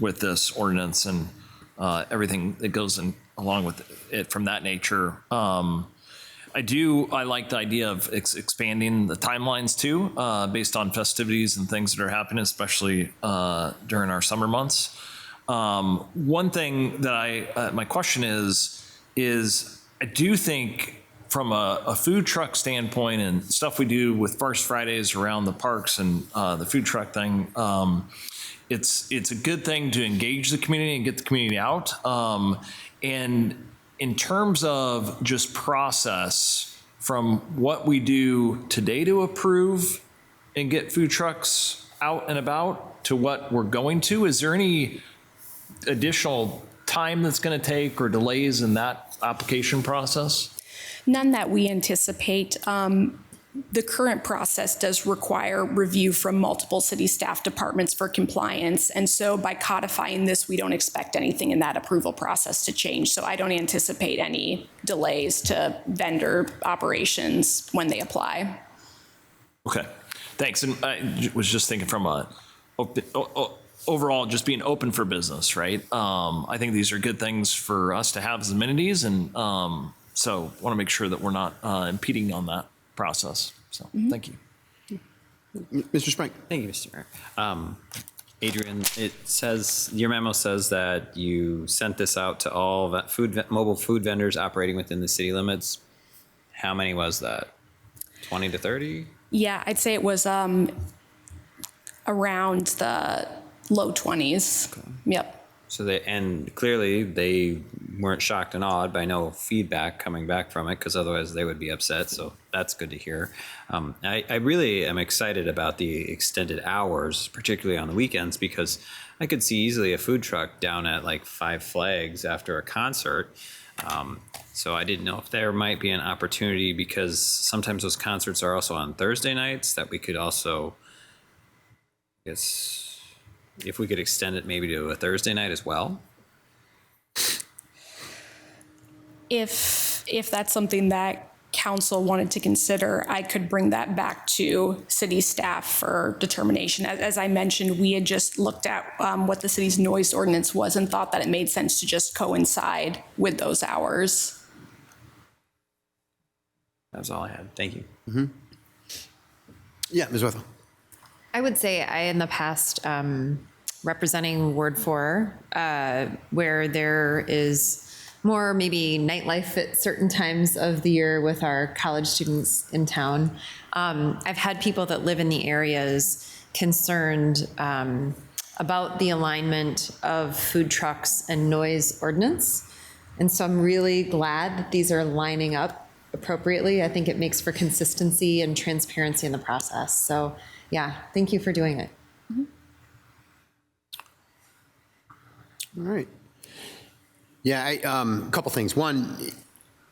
with this ordinance and everything that goes along with it from that nature. I like the idea of expanding the timelines too, based on festivities and things that are happening, especially during our summer months. One thing that my question is I do think from a food truck standpoint and stuff we do with First Fridays around the parks and the food truck thing, it's a good thing to engage the community and get the community out. And in terms of just process, from what we do today to approve and get food trucks out and about to what we're going to, is there any additional time that's going to take or delays in that application process? None that we anticipate. The current process does require review from multiple city staff departments for compliance. And so by codifying this, we don't expect anything in that approval process to change. So I don't anticipate any delays to vendor operations when they apply. Okay, thanks. And I was just thinking from overall, just being open for business, right? I think these are good things for us to have as amenities. And so want to make sure that we're not impeding on that process. So thank you. Mr. Sprank. Thank you, Mr. Mayor. Adrian, your memo says that you sent this out to all mobile food vendors operating within the city limits. How many was that? 20 to 30? Yeah, I'd say it was around the low 20s. Yep. So and clearly they weren't shocked and awed by no feedback coming back from it, because otherwise they would be upset. So that's good to hear. I really am excited about the extended hours, particularly on the weekends, because I could see easily a food truck down at like Five Flags after a concert. So I didn't know if there might be an opportunity, because sometimes those concerts are also on Thursday nights, that we could also, I guess, if we could extend it maybe to a Thursday night as well. If that's something that council wanted to consider, I could bring that back to city staff for determination. As I mentioned, we had just looked at what the city's noise ordinance was and thought that it made sense to just coincide with those hours. That was all I had. Thank you. Mm-hmm. Yeah, Ms. Wethel. I would say in the past, representing Ward 4, where there is more maybe nightlife at certain times of the year with our college students in town. I've had people that live in the areas concerned about the alignment of food trucks and noise ordinance. And so I'm really glad that these are lining up appropriately. I think it makes for consistency and transparency in the process. So yeah, thank you for doing it. All right. Yeah, a couple things. One,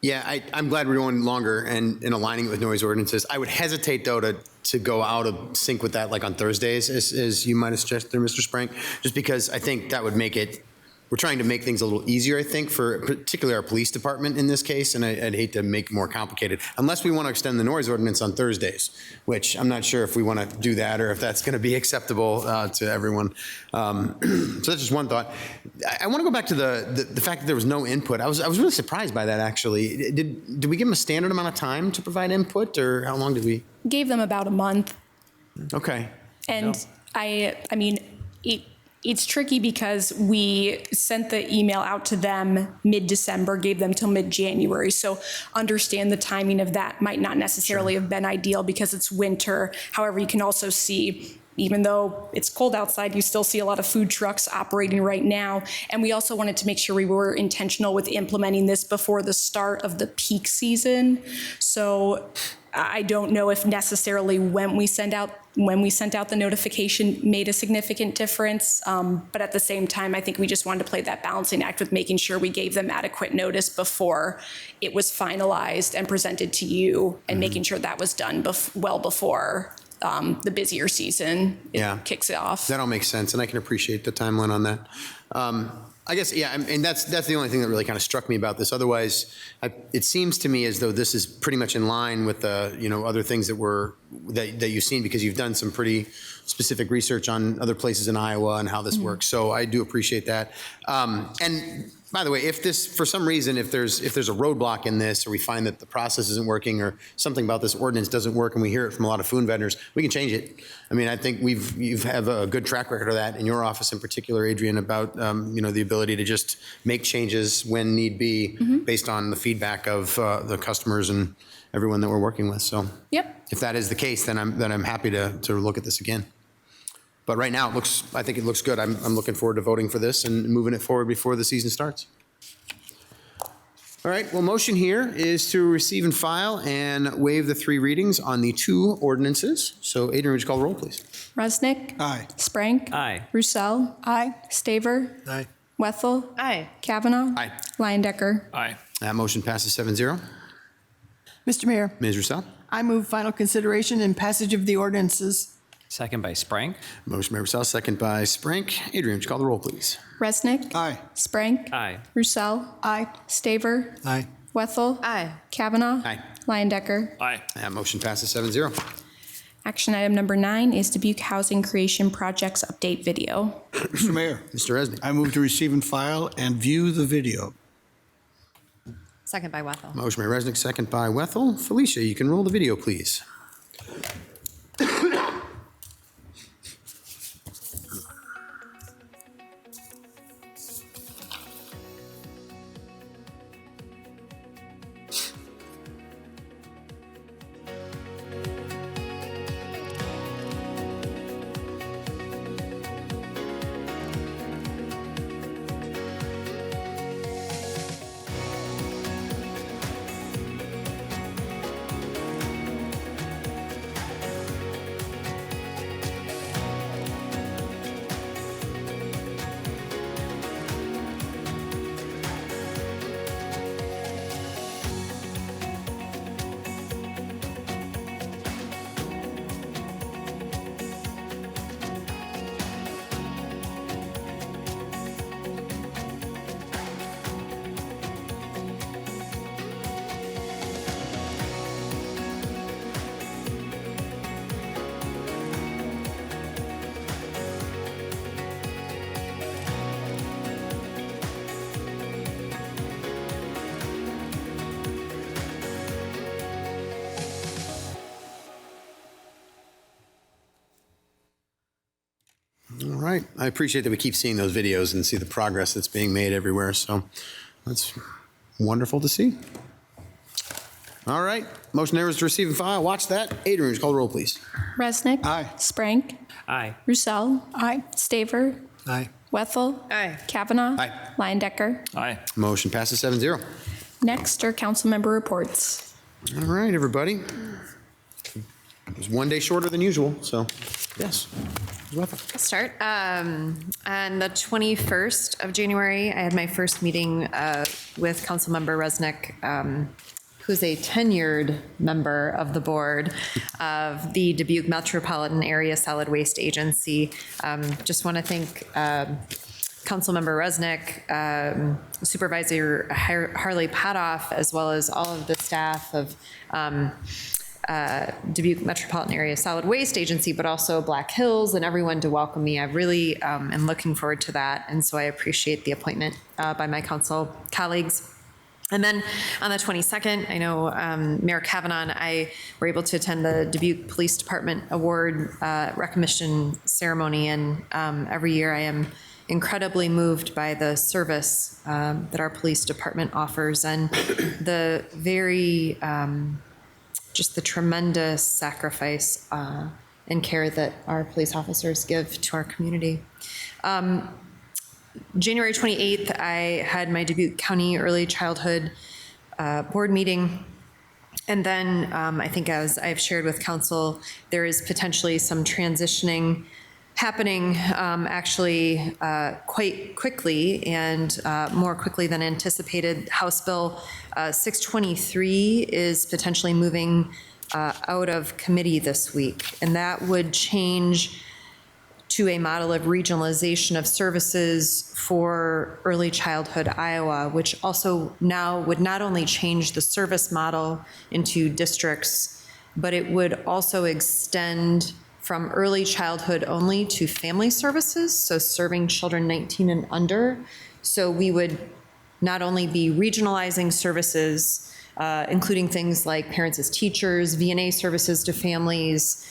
yeah, I'm glad we're going longer and aligning it with noise ordinances. I would hesitate, though, to go out of sync with that, like on Thursdays, as you might have suggested there, Mr. Sprank, just because I think that would make it, we're trying to make things a little easier, I think, for particularly our police department in this case, and I'd hate to make it more complicated, unless we want to extend the noise ordinance on Thursdays, which I'm not sure if we want to do that or if that's going to be acceptable to everyone. So that's just one thought. I want to go back to the fact that there was no input. I was really surprised by that, actually. Did we give them a standard amount of time to provide input, or how long did we? Gave them about a month. Okay. And I mean, it's tricky because we sent the email out to them mid-December, gave them till mid-January. So understand the timing of that might not necessarily have been ideal because it's winter. However, you can also see, even though it's cold outside, you still see a lot of food trucks operating right now. And we also wanted to make sure we were intentional with implementing this before the start of the peak season. So I don't know if necessarily when we sent out the notification made a significant difference. But at the same time, I think we just wanted to play that balancing act with making sure we gave them adequate notice before it was finalized and presented to you, and making sure that was done well before the busier season kicks it off. That all makes sense, and I can appreciate the timeline on that. I guess, yeah, and that's the only thing that really kind of struck me about this. Otherwise, it seems to me as though this is pretty much in line with the other things that you've seen, because you've done some pretty specific research on other places in Iowa and how this works. So I do appreciate that. And by the way, if this, for some reason, if there's a roadblock in this, or we find that the process isn't working, or something about this ordinance doesn't work, and we hear it from a lot of food vendors, we can change it. I mean, I think you have a good track record of that in your office in particular, Adrian, about the ability to just make changes when need be, based on the feedback of the customers and everyone that we're working with. So if that is the case, then I'm happy to look at this again. But right now, I think it looks good. I'm looking forward to voting for this and moving it forward before the season starts. All right, well, motion here is to receive and file and waive the 3 readings on the 2 ordinances. So Adrian, would you call the roll, please? Resnick. Aye. Sprank. Aye. Roussel. Aye. Staver. Aye. Wethel. Aye. Kavanaugh. Aye. Leyendecker. Aye. That motion passes 7-0. Mr. Mayor, Ms. Roussel? I move final consideration and passage of the ordinances. Second by Sprank. Motion by Roussel, second by Sprank. Adrian, would you call the roll, please? Resnick. Aye. Sprank. Aye. Roussel. Aye. Staver. Aye. Wethel. Aye. Kavanaugh. Aye. Leyendecker. Aye. That motion passes 7-0. Action item number 9 is Dubuque Housing Creation Projects Update Video. Mr. Mayor, Mr. Resnick. I move to receive and file and view the video. Second by Wethel. Motion by Resnick, second by Wethel. Felicia, you can roll the video, please. right. I appreciate that we keep seeing those videos and see the progress that's being made everywhere. So that's wonderful to see. All right. Motion there is to receive and file. Watch that. Adrian, would you call the roll, please? Resnick. Aye. Sprank. Aye. Roussel. Aye. Staver. Aye. Wethel. Aye. Kavanaugh. Aye. Leindecker. Aye. Motion passes 7-0. Next are council member reports. All right, everybody. It was one day shorter than usual, so yes. I'll start. On the 21st of January, I had my first meeting with Councilmember Resnick, who's a tenured member of the board of the Dubuque Metropolitan Area Solid Waste Agency. Just want to thank Councilmember Resnick, Supervisor Harley Potoff, as well as all of the staff of Dubuque Metropolitan Area Solid Waste Agency, but also Black Hills, and everyone to welcome me. I really am looking forward to that, and so I appreciate the appointment by my council colleagues. And then on the 22nd, I know Mayor Kavanaugh and I were able to attend the Dubuque Police Department Award recognition ceremony, and every year I am incredibly moved by the service that our police department offers, and the very just the tremendous sacrifice and care that our police officers give to our community. January 28th, I had my Dubuque County Early Childhood Board meeting. And then I think, as I've shared with council, there is potentially some transitioning happening actually quite quickly, and more quickly than anticipated. House Bill 623 is potentially moving out of committee this week, and that would change to a model of regionalization of services for early childhood Iowa, which also now would not only change the service model into districts, but it would also extend from early childhood only to family services, so serving children 19 and under. So we would not only be regionalizing services, including things like parents as teachers, VNA services to families,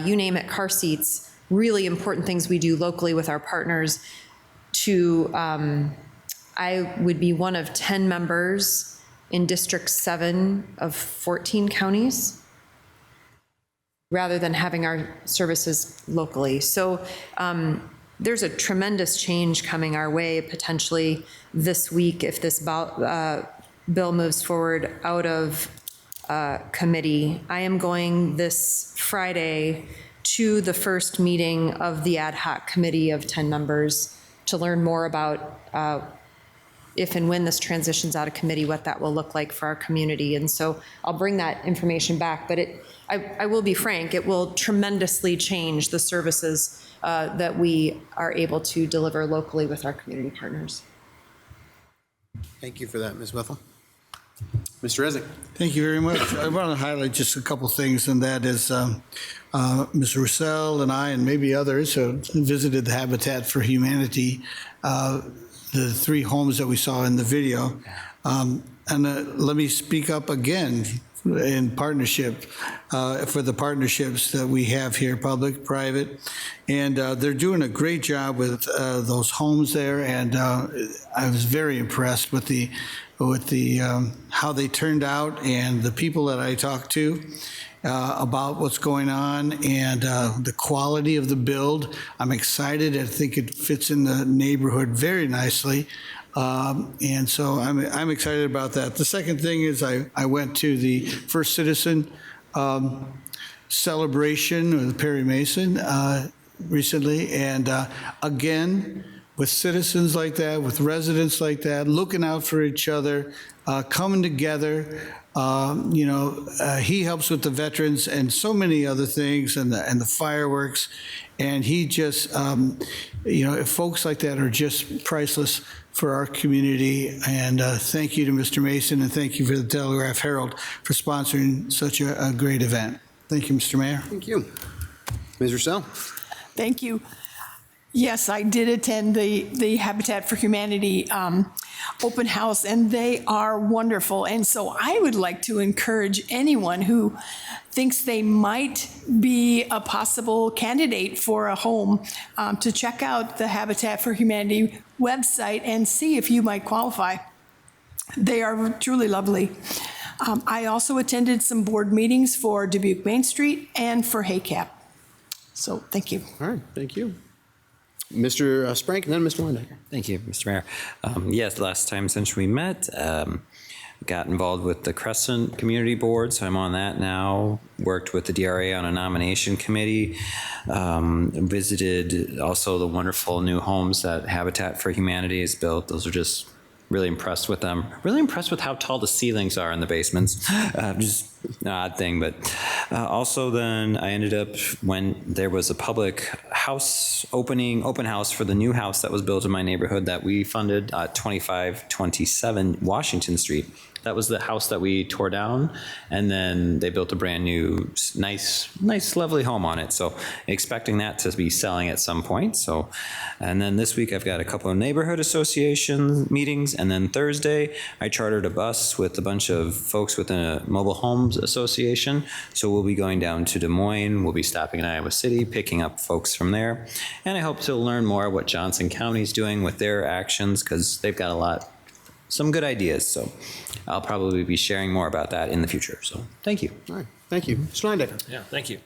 you name it, car seats, really important things we do locally with our partners. I would be one of 10 members in District 7 of 14 counties, rather than having our services locally. So there's a tremendous change coming our way potentially this week if this bill moves forward out of committee. I am going this Friday to the first meeting of the ad hoc committee of 10 members to learn more about if and when this transitions out of committee, what that will look like for our community. And so I'll bring that information back, but I will be frank, it will tremendously change the services that we are able to deliver locally with our community partners. Thank you for that, Ms. Wethel. Mr. Resnick. Thank you very much. I want to highlight just a couple things, and that is Ms. Roussel and I, and maybe others, visited the Habitat for Humanity, the 3 homes that we saw in the video. Let me speak up again in partnership for the partnerships that we have here, public, private, and they're doing a great job with those homes there, and I was very impressed with the how they turned out and the people that I talked to about what's going on and the quality of the build. I'm excited. I think it fits in the neighborhood very nicely. And so I'm excited about that. The second thing is I went to the First Citizen celebration with Perry Mason recently. And again, with citizens like that, with residents like that, looking out for each other, coming together. He helps with the veterans and so many other things, and the fireworks. And he just, folks like that are just priceless for our community. And thank you to Mr. Mason, and thank you for the Telegraph Herald for sponsoring such a great event. Thank you, Mr. Mayor. Thank you. Ms. Roussel. Thank you. Yes, I did attend the Habitat for Humanity open house, and they are wonderful. And so I would like to encourage anyone who thinks they might be a possible candidate for a home to check out the Habitat for Humanity website and see if you might qualify. They are truly lovely. I also attended some board meetings for Dubuque Main Street and for HACAP. So thank you. All right, thank you. Mr. Sprank and then Mr. Windecker. Thank you, Mr. Mayor. Yes, last time since we met, got involved with the Crescent Community Board, so I'm on that now. Worked with the DRA on a nomination committee. Visited also the wonderful new homes that Habitat for Humanity has built. Those are just really impressed with them. Really impressed with how tall the ceilings are in the basements. Just an odd thing, but also then I ended up, when there was a public house open house for the new house that was built in my neighborhood that we funded, 2527 Washington Street. That was the house that we tore down, and then they built a brand new, nice, lovely home on it. So expecting that to be selling at some point. So, and then this week I've got a couple of neighborhood association meetings, and then Thursday I chartered a bus with a bunch of folks within a mobile homes association. So we'll be going down to Des Moines. We'll be stopping in Iowa City, picking up folks from there, and I hope to learn more what Johnson County's doing with their actions, because they've got some good ideas. So I'll probably be sharing more about that in the future. So thank you. All right, thank you. Mr. Lindecker. Yeah, thank you.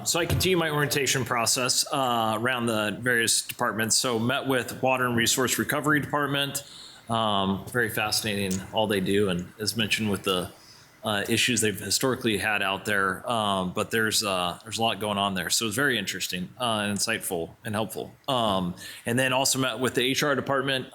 So I continue my orientation process around the various departments. So met with Water and Resource Recovery Department. Very fascinating all they do, and as mentioned with the issues they've historically had out there, but there's a lot going on there. So it's very interesting and insightful and helpful. And then also met with the HR department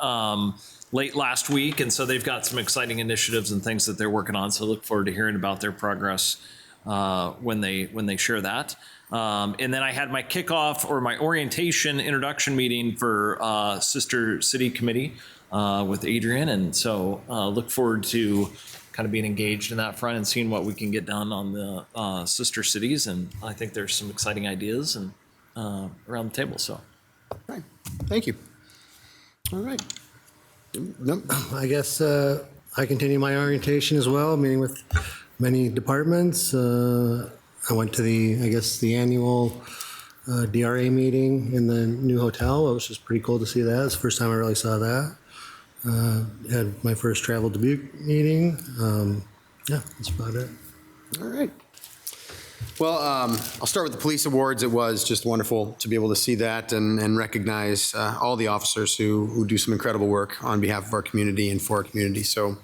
late last week, and so they've got some exciting initiatives and things that they're working on. So look forward to hearing about their progress when they share that. And then I had my kickoff or my orientation introduction meeting for Sister City Committee with Adrian, and so look forward to kind of being engaged in that front and seeing what we can get done on the sister cities. And I think there's some exciting ideas and around the table. So, all right, thank you. All right. Nope. I guess I continue my orientation as well, meeting with many departments. I went to the annual DRA meeting in the new hotel. It was just pretty cool to see that. It's the first time I really saw that. Had my first travel Dubuque meeting. Yeah, that's about it. All right. Well, I'll start with the police awards. It was just wonderful to be able to see that and recognize all the officers who do some incredible work on behalf of our community and for our community. So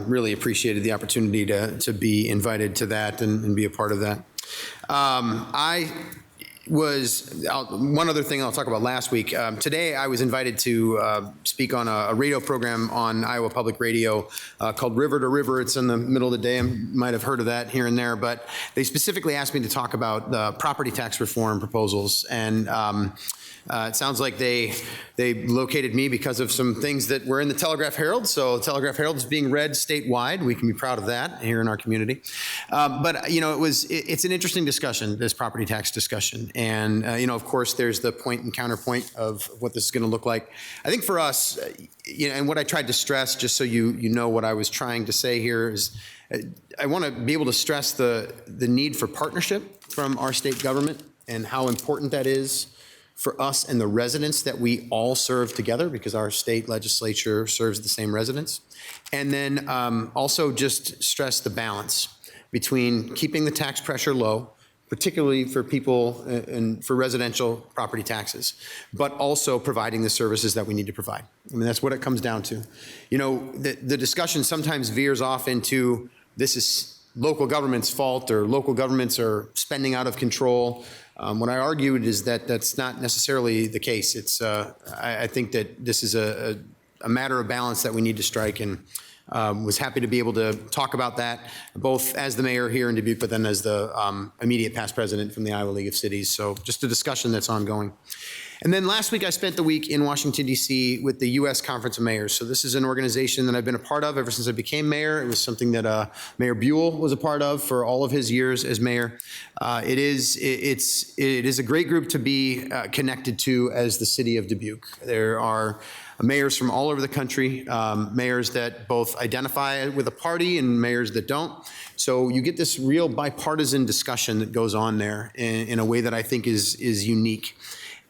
really appreciated the opportunity to be invited to that and be a part of that. One other thing I'll talk about last week. Today I was invited to speak on a radio program on Iowa Public Radio called River to River. It's in the middle of the day. I might have heard of that here and there, but they specifically asked me to talk about the property tax reform proposals. And it sounds like they located me because of some things that were in the Telegraph Herald. So the Telegraph Herald is being read statewide. We can be proud of that here in our community. But you know, it's an interesting discussion, this property tax discussion. And you know, of course, there's the point and counterpoint of what this is going to look like. I think for us, you know, and what I tried to stress, just so you know what I was trying to say here, is I want to be able to stress the need for partnership from our state government and how important that is for us and the residents that we all serve together, because our state legislature serves the same residents. And then also just stress the balance between keeping the tax pressure low, particularly for people and for residential property taxes, but also providing the services that we need to provide. I mean, that's what it comes down to. You know, the discussion sometimes veers off into this is local government's fault or local governments are spending out of control. What I argued is that that's not necessarily the case. It's I think that this is a matter of balance that we need to strike, and was happy to be able to talk about that, both as the mayor here in Dubuque, but then as the immediate past president from the Iowa League of Cities. So just a discussion that's ongoing. And then last week, I spent the week in Washington, D.C. with the U.S. Conference of Mayors. So this is an organization that I've been a part of ever since I became mayor. It was something that Mayor Buell was a part of for all of his years as mayor. It is a great group to be connected to as the city of Dubuque. There are mayors from all over the country, mayors that both identify with a party and mayors that don't. So you get this real bipartisan discussion that goes on there in a way that I think is unique.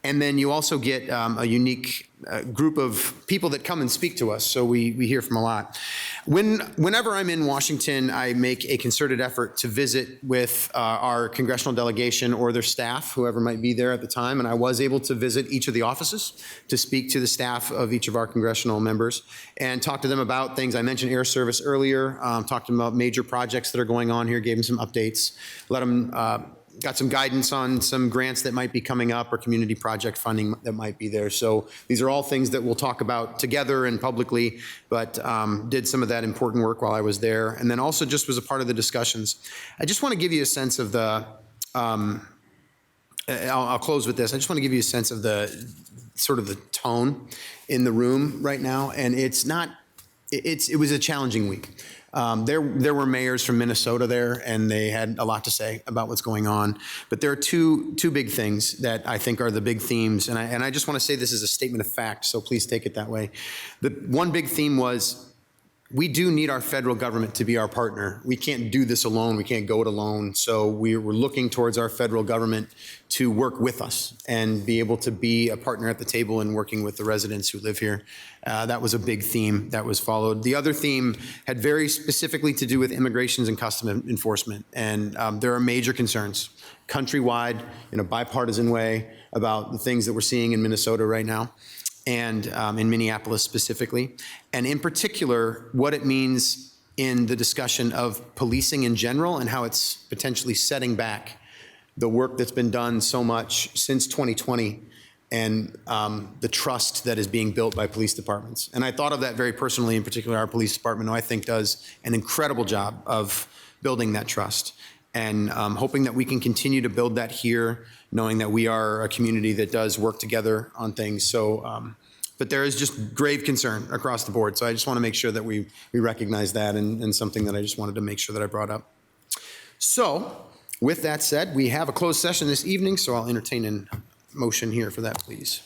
And then you also get a unique group of people that come and speak to us, so we hear from a lot. Whenever I'm in Washington, I make a concerted effort to visit with our congressional delegation or their staff, whoever might be there at the time, and I was able to visit each of the offices to speak to the staff of each of our congressional members and talk to them about things. I mentioned air service earlier, talked to them about major projects that are going on here, gave them some updates, let them got some guidance on some grants that might be coming up or community project funding that might be there. So these are all things that we'll talk about together and publicly, but did some of that important work while I was there. And then also just was a part of the discussions. I just want to give you a sense of the, I'll close with this. I just want to give you a sense of the sort of the tone in the room right now. And it was a challenging week. There were mayors from Minnesota there, and they had a lot to say about what's going on. But there are two big things that I think are the big themes, and I just want to say this is a statement of fact, so please take it that way. The one big theme was we do need our federal government to be our partner. We can't do this alone. We can't go it alone. So we're looking towards our federal government to work with us and be able to be a partner at the table and working with the residents who live here. That was a big theme that was followed. The other theme had very specifically to do with immigrations and custom enforcement. And there are major concerns countrywide in a bipartisan way about the things that we're seeing in Minnesota right now, and in Minneapolis specifically, and in particular, what it means in the discussion of policing in general and how it's potentially setting back the work that's been done so much since 2020 and the trust that is being built by police departments. And I thought of that very personally, in particular our police department, who I think does an incredible job of building that trust. And hoping that we can continue to build that here, knowing that we are a community that does work together on things. So, but there is just grave concern across the board. So I just want to make sure that we recognize that and something that I just wanted to make sure that I brought up. So with that said, we have a closed session this evening, so I'll entertain a motion here for that, please.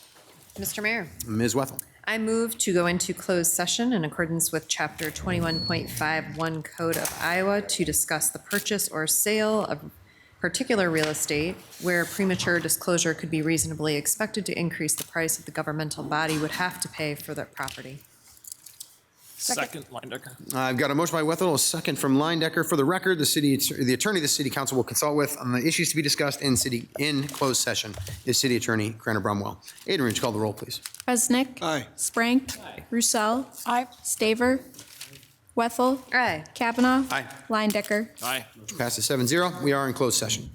Mr. Mayor. Ms. Wethel. I move to go into closed session in accordance with Chapter 21.51 Code of Iowa to discuss the purchase or sale of particular real estate where premature disclosure could be reasonably expected to increase the price that the governmental body would have to pay for that property. Second, Leindecker. I've got a motion by Wethel, a second from Leindecker. For the record, the attorney the city council will consult with on the issues to be discussed in closed session is City Attorney Crenna Brumwell. Adrian, would you call the roll, please? Resnick. Aye. Sprank. Roussel. Aye. Staver. Wethel. Aye. Kavanaugh. Aye. Leindecker. Aye. Passes 7-0. We are in closed session.